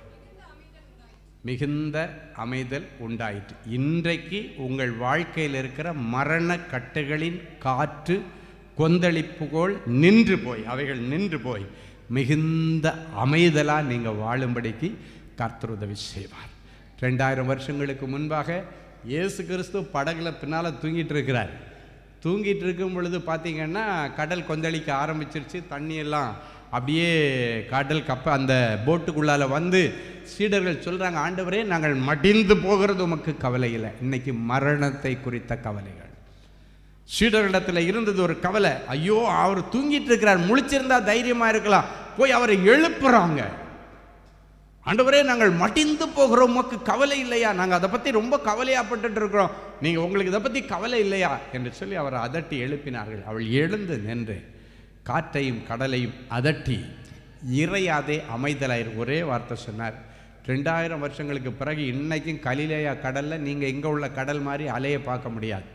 மிகுந்த அமைதல் உண்டாயிற்று. இன்றைக்கு உங்கள் வாழ்க்கையில் இருக்கிற மரண கட்டுகளின் காற்று கொந்தளிப்புகோள் நின்று போய், அவைகள் நின்று போய் மிகுந்த அமைதலாக நீங்கள் வாழும்படிக்கு கர்த்தர் உதவி செய்வார். 2000 வருஷங்களுக்கு முன்பாக இயேசு கிறிஸ்து படகுல பின்னால் தூங்கிட்டு இருக்கிறார். தூங்கிட்டு இருக்கும் பொழுது பார்த்தீங்கன்னா கடல் கொந்தளிக்க ஆரம்பிச்சிருச்சு. தண்ணியெல்லாம் அப்படியே கடல் அந்த போட்டுக்குள்ளால் வந்து சீடர்கள் சொல்கிறாங்க, ஆண்டவரே, நாங்கள் மடிந்து போகிறது உமக்கு கவலை இல்லை. இன்னைக்கு மரணத்தை குறித்த கவலைகள் சீடர்களிடத்தில் இருந்தது. ஒரு கவலை, ஐயோ அவர் தூங்கிட்டு இருக்கிறார், முழிச்சிருந்தா தைரியமா இருக்கலாம், போய் அவரை எழுப்புறாங்க. ஆண்டவரே, நாங்கள் மடிந்து போகிறோம், உமக்கு கவலை இல்லையா? நாங்கள் அதை பற்றி ரொம்ப கவலையாப்பட்டு இருக்கிறோம், நீங்கள் உங்களுக்கு இதை பற்றி கவலை இல்லையா என்று சொல்லி அவரை அதட்டி எழுப்பினார்கள். அவள் எழுந்து நின்று காற்றையும் கடலையும் அதட்டி, இறையாதே, அமைதலாயிரு, ஒரே வார்த்தை சொன்னார். 2000 வருஷங்களுக்கு பிறகு இன்னைக்கும் கலிலேயா கடலில் நீங்கள் இங்கே உள்ள கடல் மாதிரி அலையை பார்க்க முடியாது.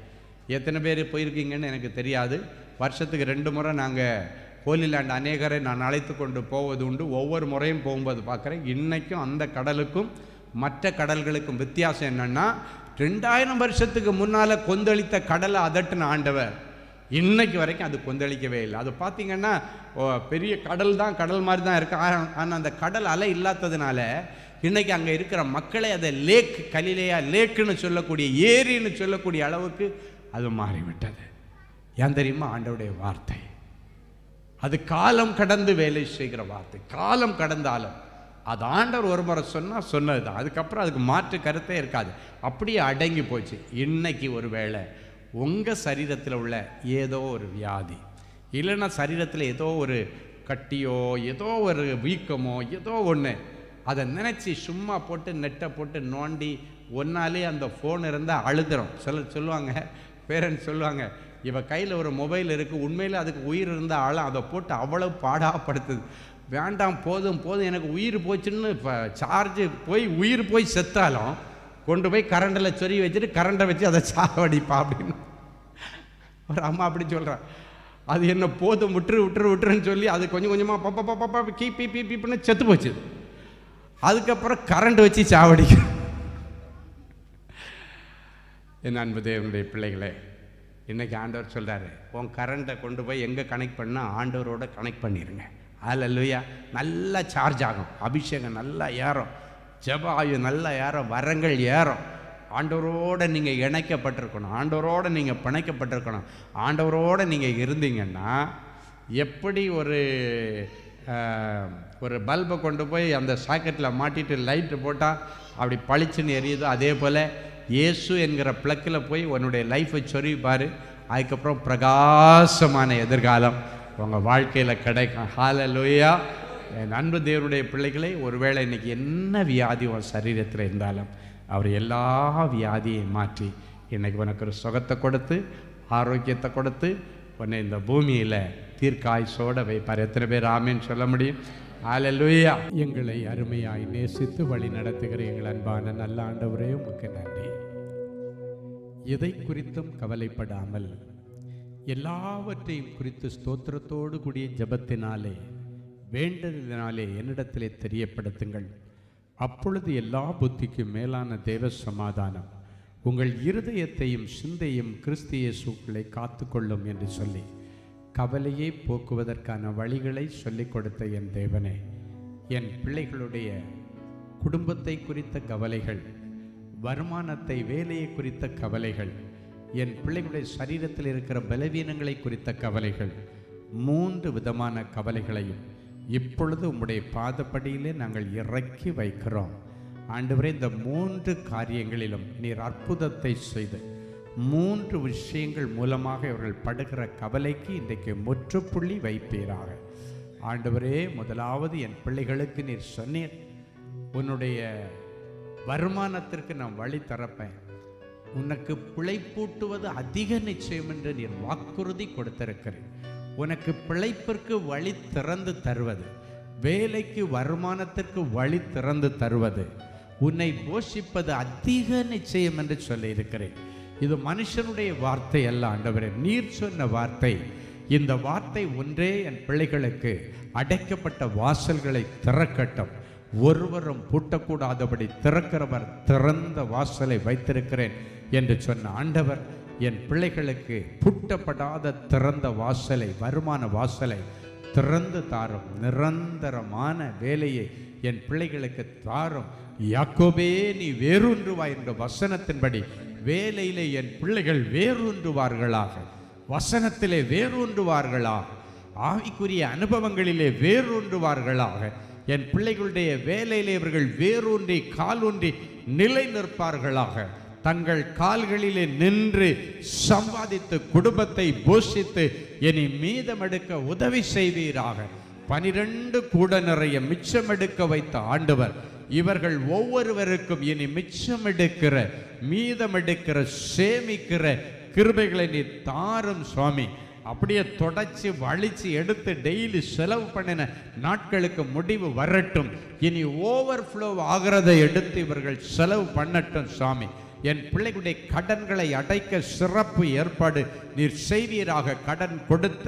எத்தனை பேர் போயிருக்கீங்கன்னு எனக்கு தெரியாது. வருஷத்துக்கு 2 முறை நாங்கள் ஹோலிலேண்ட் அநேகரை நான் அழைத்து கொண்டு போவது உண்டு. ஒவ்வொரு முறையும் போகும்போது பார்க்குறேன், இன்றைக்கும் அந்த கடலுக்கும் மற்ற கடல்களுக்கும் வித்தியாசம் என்னென்னா, 2000 வருஷத்துக்கு முன்னால் கொந்தளித்த கடலை அதட்டின ஆண்டவர் இன்னைக்கு வரைக்கும் அது கொந்தளிக்கவே இல்லை. அது பார்த்திங்கன்னா பெரிய கடல் தான், கடல் மாதிரி தான் இருக்குது. ஆனால் அந்த கடல் அலை இல்லாததுனால இன்றைக்கி அங்கே இருக்கிற மக்களை அதை லேக், கலிலேயா லேக்குன்னு சொல்லக்கூடிய, ஏரின்னு சொல்லக்கூடிய அளவுக்கு அது மாறிவிட்டது. ஏன் தெரியுமா? ஆண்டவருடைய வார்த்தை அது காலம் கடந்து வேலை செய்கிற வார்த்தை. காலம் கடந்தாலும் அது ஆண்டவர் ஒரு முறை சொன்னது தான். அதுக்கப்புறம் அதுக்கு மாற்று கருத்தே இருக்காது, அப்படியே அடங்கி போச்சு. இன்னைக்கு ஒரு வேளை உங்கள் சரீரத்தில் உள்ள ஏதோ ஒரு வியாதி, இல்லைன்னா சரீரத்தில் ஏதோ ஒரு கட்டியோ ஏதோ ஒரு வீக்கமோ ஏதோ ஒன்று, அதை நினச்சி சும்மா போட்டு நெட்டை போட்டு நோண்டி ஒன்னாலே அந்த ஃபோன் இருந்தால் அழுதுறோம். சிலர் சொல்லுவாங்க, பேரண்ட்ஸ் சொல்லுவாங்க, இவ கையில் ஒரு மொபைல் இருக்குது, உண்மையில் அதுக்கு உயிர் இருந்தால் ஆளும் அதை போட்டு அவ்வளோ பாடாப்படுத்துது. வேண்டாம், போதும் போதும், எனக்கு உயிர் போச்சுன்னு இப்போ சார்ஜு போய் உயிர் போய் செத்தாலும் கொண்டு போய் கரண்டில் சொறி வச்சுட்டு கரண்டை வச்சு அதை சாவடிப்பா அப்படின்னு ஒரு அம்மா அப்படி சொல்கிறான். அது என்ன போதும், விட்டுருன்னு சொல்லி அது கொஞ்சம் கொஞ்சமாக பப்பா கீப்பின்னு செத்து போச்சு. அதுக்கப்புறம் கரண்ட் வச்சு சாவடிக்க. என் அன்பு தேவனுடைய பிள்ளைகளே, இன்றைக்கி ஆண்டவர் சொல்கிறாரு, உன் கரண்ட்டை கொண்டு போய் எங்கே கனெக்ட் பண்ணால் ஆண்டவரோட கனெக்ட் பண்ணிடுங்க. அல்லேலூயா. நல்லா சார்ஜ் ஆகும், அபிஷேகம் நல்லா ஏறும், ஜெப ஆயு நல்லா ஏறும், வரங்கள் ஏறும். ஆண்டவரோடு நீங்கள் இணைக்கப்பட்டிருக்கணும், ஆண்டவரோடு நீங்கள் பிணைக்கப்பட்டிருக்கணும். ஆண்டவரோடு நீங்கள் இருந்தீங்கன்னா எப்படி ஒரு பல்பை கொண்டு போய் அந்த சாக்கெட்டில் மாட்டிட்டு லைட்டு போட்டால் அப்படி பளிச்சுன்னு எரியுதோ, அதே போல் இயேசு என்கிற பிளக்கில் போய் உன்னுடைய லைஃப்பை சொருவிப்பார். அதுக்கப்புறம் பிரகாசமான எதிர்காலம் உங்கள் வாழ்க்கையில் கிடைக்கும். ஹல்லேலூயா. என் அன்பு தேவனுடைய பிள்ளைகளை, ஒருவேளை இன்றைக்கி என்ன வியாதி உன் சரீரத்தில் இருந்தாலும் அவர் எல்லா வியாதியையும் மாற்றி இன்றைக்கி உனக்கு ஒரு சுகத்தை கொடுத்து ஆரோக்கியத்தை கொடுத்து உன்னை இந்த பூமியில் தீர்க்காயுசோட வைப்பார். எத்தனை பேர் ஆமேன்னு சொல்ல முடியும்? ஹல்லேலூயா. எங்களை அருமையாய் நேசித்து வழி நடத்துகிற எங்கள் அன்பான நல்ல ஆண்டவரே, உமக்கு நன்றி. எதை குறித்தும் கவலைப்படாமல் எல்லாவற்றையும் குறித்து ஸ்தோத்திரத்தோடு கூடிய ஜெபத்தினாலே வேண்டதினாலே என்னிடத்திலே தெரியப்படுத்துங்கள். அப்பொழுது எல்லா புத்திக்கும் மேலான தேவ சமாதானம் உங்கள் இருதயத்தையும் சிந்தையும் கிறிஸ்து இயேசுக்குள்ளே காத்துக்கொள்ளும் என்று சொல்லி கவலையை போக்குவதற்கான வழிகளை சொல்லிக் கொடுத்த என் தேவனே, என் பிள்ளைகளுடைய குடும்பத்தை குறித்த கவலைகள், வருமானத்தை வேலையை குறித்த கவலைகள், என் பிள்ளைகளுடைய சரீரத்தில் இருக்கிற பலவீனங்களை குறித்த கவலைகள், 3 விதமான கவலைகளையும் இப்பொழுது உம்முடைய பாதப்படியிலே நாங்கள் இறக்கி வைக்கிறோம். ஆண்டவரே, இந்த 3 காரியங்களிலும் நீர் அற்புதத்தை செய்து 3 விஷயங்கள் மூலமாக இவர்கள் படுகிற கவலைக்கு இன்றைக்கு முற்றுப்புள்ளி வைப்பீராக. ஆண்டவரே, முதலாவது என் பிள்ளைகளுக்கு நீர் சொன்னீர், உன்னுடைய வருமானத்திற்கு நான் வழி தரப்பேன், உனக்கு பிழைப்பூட்டுவது அதிக நிச்சயம் என்று நீர் வாக்குறுதி கொடுத்திருக்கிறேன். உனக்கு பிழைப்பிற்கு வழி திறந்து தருவது, வேலைக்கு வருமானத்திற்கு வழி திறந்து தருவது, உன்னை போஷிப்பது அதிக நிச்சயம் என்று சொல்லி இருக்கிறேன். இது மனுஷனுடைய வார்த்தை அல்ல ஆண்டவரே, நீர் சொன்ன வார்த்தை. இந்த வார்த்தை ஒன்றே என் பிள்ளைகளுக்கு அடைக்கப்பட்ட வாசல்களை திறக்கட்டும், ஒருவரும் பூட்டக்கூடாதபடி திறக்கிறவர் திறந்த வாசலை வைத்திருக்கிறேன் என்று சொன்ன ஆண்டவர் என் பிள்ளைகளுக்கு பூட்டப்படாத திறந்த வாசலை, வருமான வாசலை திறந்து தாரும். நிரந்தரமான வேலையை என் பிள்ளைகளுக்கு தாரும். யாக்கோபே, நீ வேரூன்றுவாய் என்ற வசனத்தின்படி வேலையிலே என் பிள்ளைகள் வேரூன்றுவார்களாக, வசனத்திலே வேரூன்றுவார்களாக, ஆவிக்குரிய அனுபவங்களிலே வேரூன்றுவார்களாக. என் பிள்ளைகளுடைய வேலையிலே இவர்கள் வேரூன்றி காலூன்றி நிலை நிற்பார்களாக. தங்கள் கால்களிலே நின்று சம்பாதித்து குடும்பத்தை போஷித்து இனி மீதமெடுக்க உதவி செய்வீராக. 12 கூட நிறைய மிச்சமெடுக்க வைத்த ஆண்டவர் இவர்கள் ஒவ்வொருவருக்கும் இனி மிச்சமெடுக்கிற, மீதமெடுக்கிற, சேமிக்கிற கிருபைகளை நீ தாரும் சுவாமி. அப்படியே தொடச்சி வலிச்சு எடுத்து டெய்லி செலவு பண்ணின நாட்களுக்கு முடிவு வரட்டும். இனி ஓவர்ஃப்ளோ ஆகிறதை எடுத்து இவர்கள் செலவு பண்ணட்டும் சுவாமி. என் பிள்ளைகளுடைய கடன்களை அடைக்க சிறப்பு ஏற்பாடு நீர் செய்வீராக. கடன் கொடுத்த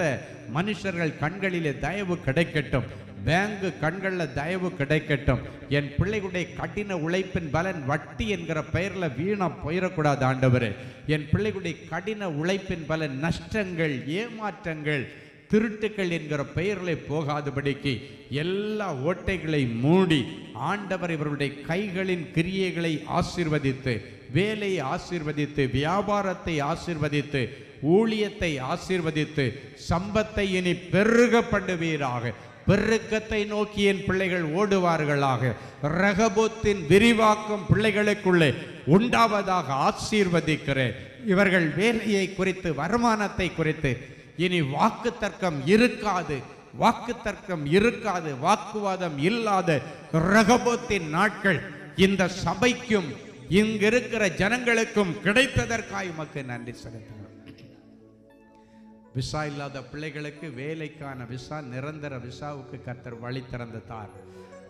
மனுஷர்கள் கண்களிலே தயவு கிடைக்கட்டும், பேங்கு கண்களில் தயவு கிடைக்கட்டும். என் பிள்ளைகளுடைய கடின உழைப்பின் பலன் வட்டி என்கிற பெயரில் வீணா போயிடக்கூடாது ஆண்டவரே. என் பிள்ளைகளுடைய கடின உழைப்பின் பலன் நஷ்டங்கள், ஏமாற்றங்கள், திருட்டுக்கள் என்கிற பெயரில் போகாதபடிக்கு எல்லா ஓட்டைகளை மூடி ஆண்டவர் இவருடைய கைகளின் கிரியைகளை ஆசீர்வதித்து, வேலையை ஆசீர்வதித்து, வியாபாரத்தை ஆசீர்வதித்து, ஊழியத்தை ஆசீர்வதித்து, சம்பத்தை இனி பெருக பண்ணுவீராக. பெருக்கத்தை நோக்கி என் பிள்ளைகள் ஓடுவார்களாக. ரகபோத்தின் விரிவாக்கம் பிள்ளைகளுக்குள்ளே உண்டாவதாக ஆசீர்வதிக்கிறேன். இவர்கள் வேலையை குறித்து, வருமானத்தை குறித்து இனி வாக்கு தர்க்கம் இருக்காது, வாக்கு தர்க்கம் இருக்காது, வாக்குவாதம் இல்லாத ரகபோத்தின் நாட்கள் இந்த சபைக்கும் இங்கிருக்கிற ஜனங்களுக்கும் கிடைத்ததற்காக உமக்கு நன்றி செலுத்துகிறோம். விசா இல்லாத பிள்ளைகளுக்கு வேலைக்கான விசா, நிரந்தர விசாவுக்கு கர்த்தர் வழி திறந்து தார்.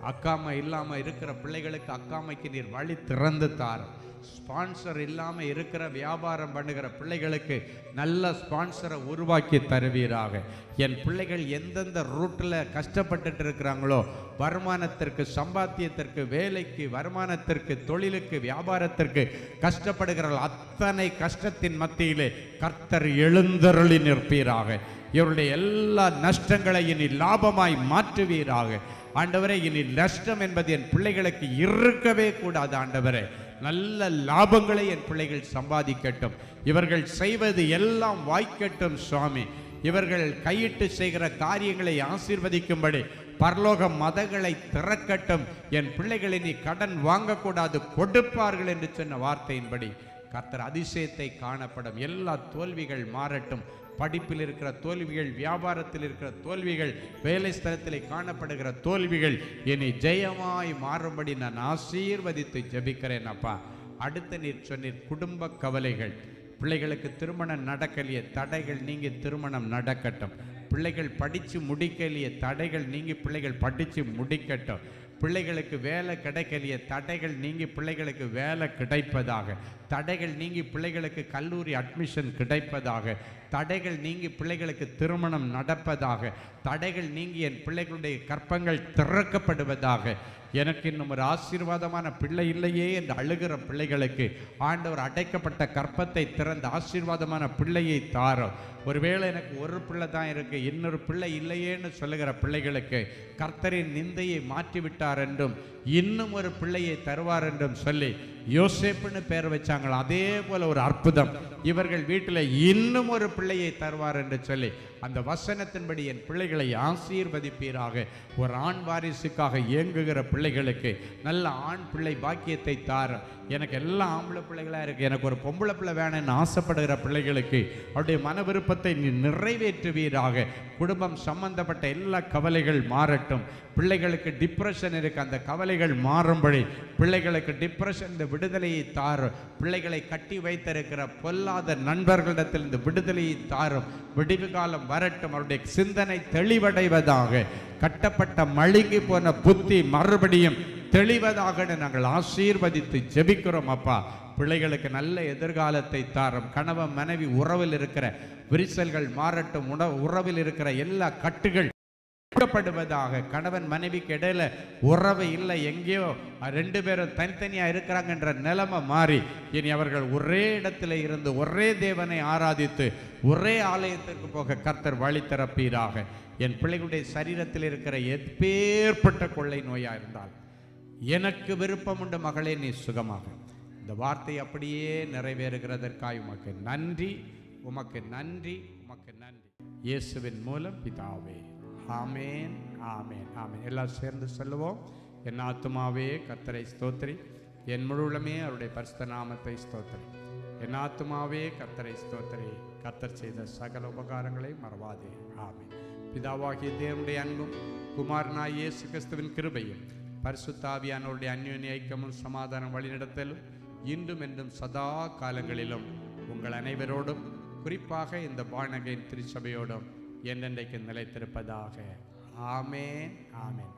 அக்காமை இல்லாமல் இருக்கிற பிள்ளைகளுக்கு அக்காமைக்கு நீர் வழி திறந்து தார். ஸ்பான்சர் இல்லாமல் இருக்கிற வியாபாரம் பண்ணுகிற பிள்ளைகளுக்கு நல்ல ஸ்பான்சரை உருவாக்கி தருவீராக. என் பிள்ளைகள் எந்தெந்த ரூட்டில் கஷ்டப்பட்டுட்டு இருக்கிறாங்களோ, வருமானத்திற்கு, சம்பாத்தியத்திற்கு, வேலைக்கு, வருமானத்திற்கு, தொழிலுக்கு, வியாபாரத்திற்கு கஷ்டப்படுகிறார்கள், அத்தனை கஷ்டத்தின் மத்தியிலே கர்த்தர் எழுந்தருளி நிற்பீராக. இவருடைய எல்லா நஷ்டங்களை இனி லாபமாய் மாற்றுவீராக. ஆண்டவரே, இனி நஷ்டம் என்பது என் பிள்ளைகளுக்கு இருக்கவே கூடாது ஆண்டவரே. நல்ல லாபங்களை என் பிள்ளைகள் சம்பாதிக்கட்டும். இவர்கள் செய்வது எல்லாம் வாய்க்கட்டும் சுவாமி. இவர்கள் கையிட்டு செய்கிற காரியங்களை ஆசீர்வதிக்கும்படி பரலோக மதங்களை திறக்கட்டும். என் பிள்ளைகளை நீ கடன் வாங்கக்கூடாது, கொடுப்பார்கள் என்று சொன்ன வார்த்தையின்படி கர்த்தர் அதிசயத்தை காணப்படும். எல்லா தோல்விகள் மாறட்டும். படிப்பில் இருக்கிற தோல்விகள், வியாபாரத்தில் இருக்கிற தோல்விகள், வேலை ஸ்தலத்தில் காணப்படுகிற தோல்விகள் இனி ஜெயமாய் மாறும்படி நான் ஆசீர்வதித்து ஜெபிக்கிறேன் அப்பா. அடுத்த நீர் சொன்னீர் குடும்ப கவலைகள். பிள்ளைகளுக்கு திருமணம் நடக்கலையே, தடைகள் நீங்கி திருமணம் நடக்கட்டும். பிள்ளைகள் படித்து முடிக்கலையே, தடைகள் நீங்கி பிள்ளைகள் படித்து முடிக்கட்டும். பிள்ளைகளுக்கு வேலை கிடைக்கலையே, தடைகள் நீங்கி பிள்ளைகளுக்கு வேலை கிடைப்பதாக. தடைகள் நீங்கி பிள்ளைகளுக்கு கல்லூரி அட்மிஷன் கிடைப்பதாக. தடைகள் நீங்கி பிள்ளைகளுக்கு திருமணம் நடப்பதாக. தடைகள் நீங்கி என் பிள்ளைகளுடைய கற்பங்கள் திறக்கப்படுவதாக. எனக்கு இன்னும் ஒரு ஆசீர்வாதமான பிள்ளை இல்லையே என்று அழுகிற பிள்ளைகளுக்கு ஆண்டவர் அடைக்கப்பட்ட கற்பத்தை திறந்த ஆசீர்வாதமான பிள்ளையை தாரும். ஒருவேளை எனக்கு ஒரு பிள்ளை தான் இருக்கு, இன்னொரு பிள்ளை இல்லையேன்னு சொல்லுகிற பிள்ளைகளுக்கு கர்த்தரின் நிந்தையை மாற்றிவிட்டார் என்றும் இன்னும் ஒரு பிள்ளையை தருவார் என்றும் சொல்லி யோசேப்புன்னு பேர் வச்சாங்களா, அதே போல ஒரு அற்புதம் இவர்கள் வீட்டில் இன்னும் ஒரு பிள்ளையை தருவார் என்று சொல்லி அந்த வசனத்தின்படி என் பிள்ளைகளை ஆசீர்வதிப்பீராக. ஒரு ஆண் வாரிசுக்காக இயங்குகிற பிள்ளைகளுக்கு நல்ல ஆண் பிள்ளை பாக்கியத்தை தாரும். எனக்கு எல்லாம் ஆம்பளை பிள்ளைகளாக இருக்குது, எனக்கு ஒரு பொம்பளை பிள்ளை வேணும்னு ஆசைப்படுகிற பிள்ளைகளுக்கு அவருடைய மன விருப்பத்தை நீ நிறைவேற்றுவீராக. குடும்பம் சம்பந்தப்பட்ட எல்லா கவலைகள் மாறட்டும். பிள்ளைகளுக்கு டிப்ரெஷன் இருக்கு, அந்த கவலைகள் மாறும்படி பிள்ளைகளுக்கு டிப்ரெஷன் இந்த விடுதலையை தாரும். பிள்ளைகளை கட்டி வைத்திருக்கிற பொல்லாத நண்பர்களிடத்தில் இந்த விடுதலையை தாரும். விடிவு காலம் வரட்டும், அவருடைய சிந்தனை தெளிவடைவதாக. கட்டப்பட்ட மழுங்கி போன புத்தி மறுபடியும் தெளிவதாக நாங்கள் ஆசீர்வதித்து ஜெபிக்கிறோம் அப்பா. பிள்ளைகளுக்கு நல்ல எதிர்காலத்தை தாரும். கணவன் மனைவி உறவில் இருக்கிற விரிசல்கள் மாறட்டும். உறவில் இருக்கிற எல்லா கட்டுகள் படுவதாக. கணவன் மனைவிக்கு இடையில உறவு இல்லை, எங்கேயோ ரெண்டு பேரும் தனித்தனியா இருக்கிறாங்க என்ற நிலைமை மாறி இனி அவர்கள் ஒரே இடத்துல இருந்து ஒரே தேவனை ஆராதித்து ஒரே ஆலயத்திற்கு போக கர்த்தர் வழி திறப்பீராக. என் பிள்ளைகளுடைய சரீரத்தில் இருக்கிற எப்பேற்பட்ட கொள்ளை நோயா இருந்தால் எனக்கு விருப்பம் உண்டு மகளே, நீ சுகமாக. இந்த வார்த்தை அப்படியே நிறைவேறுகிறதற்காய் உமக்கு நன்றி, உமக்கு நன்றி, உமக்கு நன்றி. இயேசுவின் மூலம் பிதாவே, ஆமேன், ஆமேன், ஆமேன். எல்லாம் சேர்ந்து சொல்லுவோம். என் ஆத்துமாவே கர்த்தரை ஸ்தோத்திரி, என் முழுவதுமே அவருடைய பரிசுத்த நாமத்தை ஸ்தோத்திரி. என் ஆத்துமாவே கர்த்தரை ஸ்தோத்திரி, கர்த்தர் செய்த சகல உபகாரங்களை மறவாதே. ஆமேன். பிதாவாகிய தேவனுடைய அன்பும் குமாரனாய் இயேசு கிறிஸ்துவின் கிருபையும் பரிசுத்த ஆவியானவருடைய அந்யோன்ய ஐக்கியமும் சமாதானம் வழிநடத்தலும் இன்றும் என்றும் சதா காலங்களிலும் உங்கள் அனைவரோடும், குறிப்பாக இந்த பானகையின் திருச்சபையோடும் என்றென்றைக்கு நிலைத்திருப்பதாக. ஆமேன், ஆமேன்.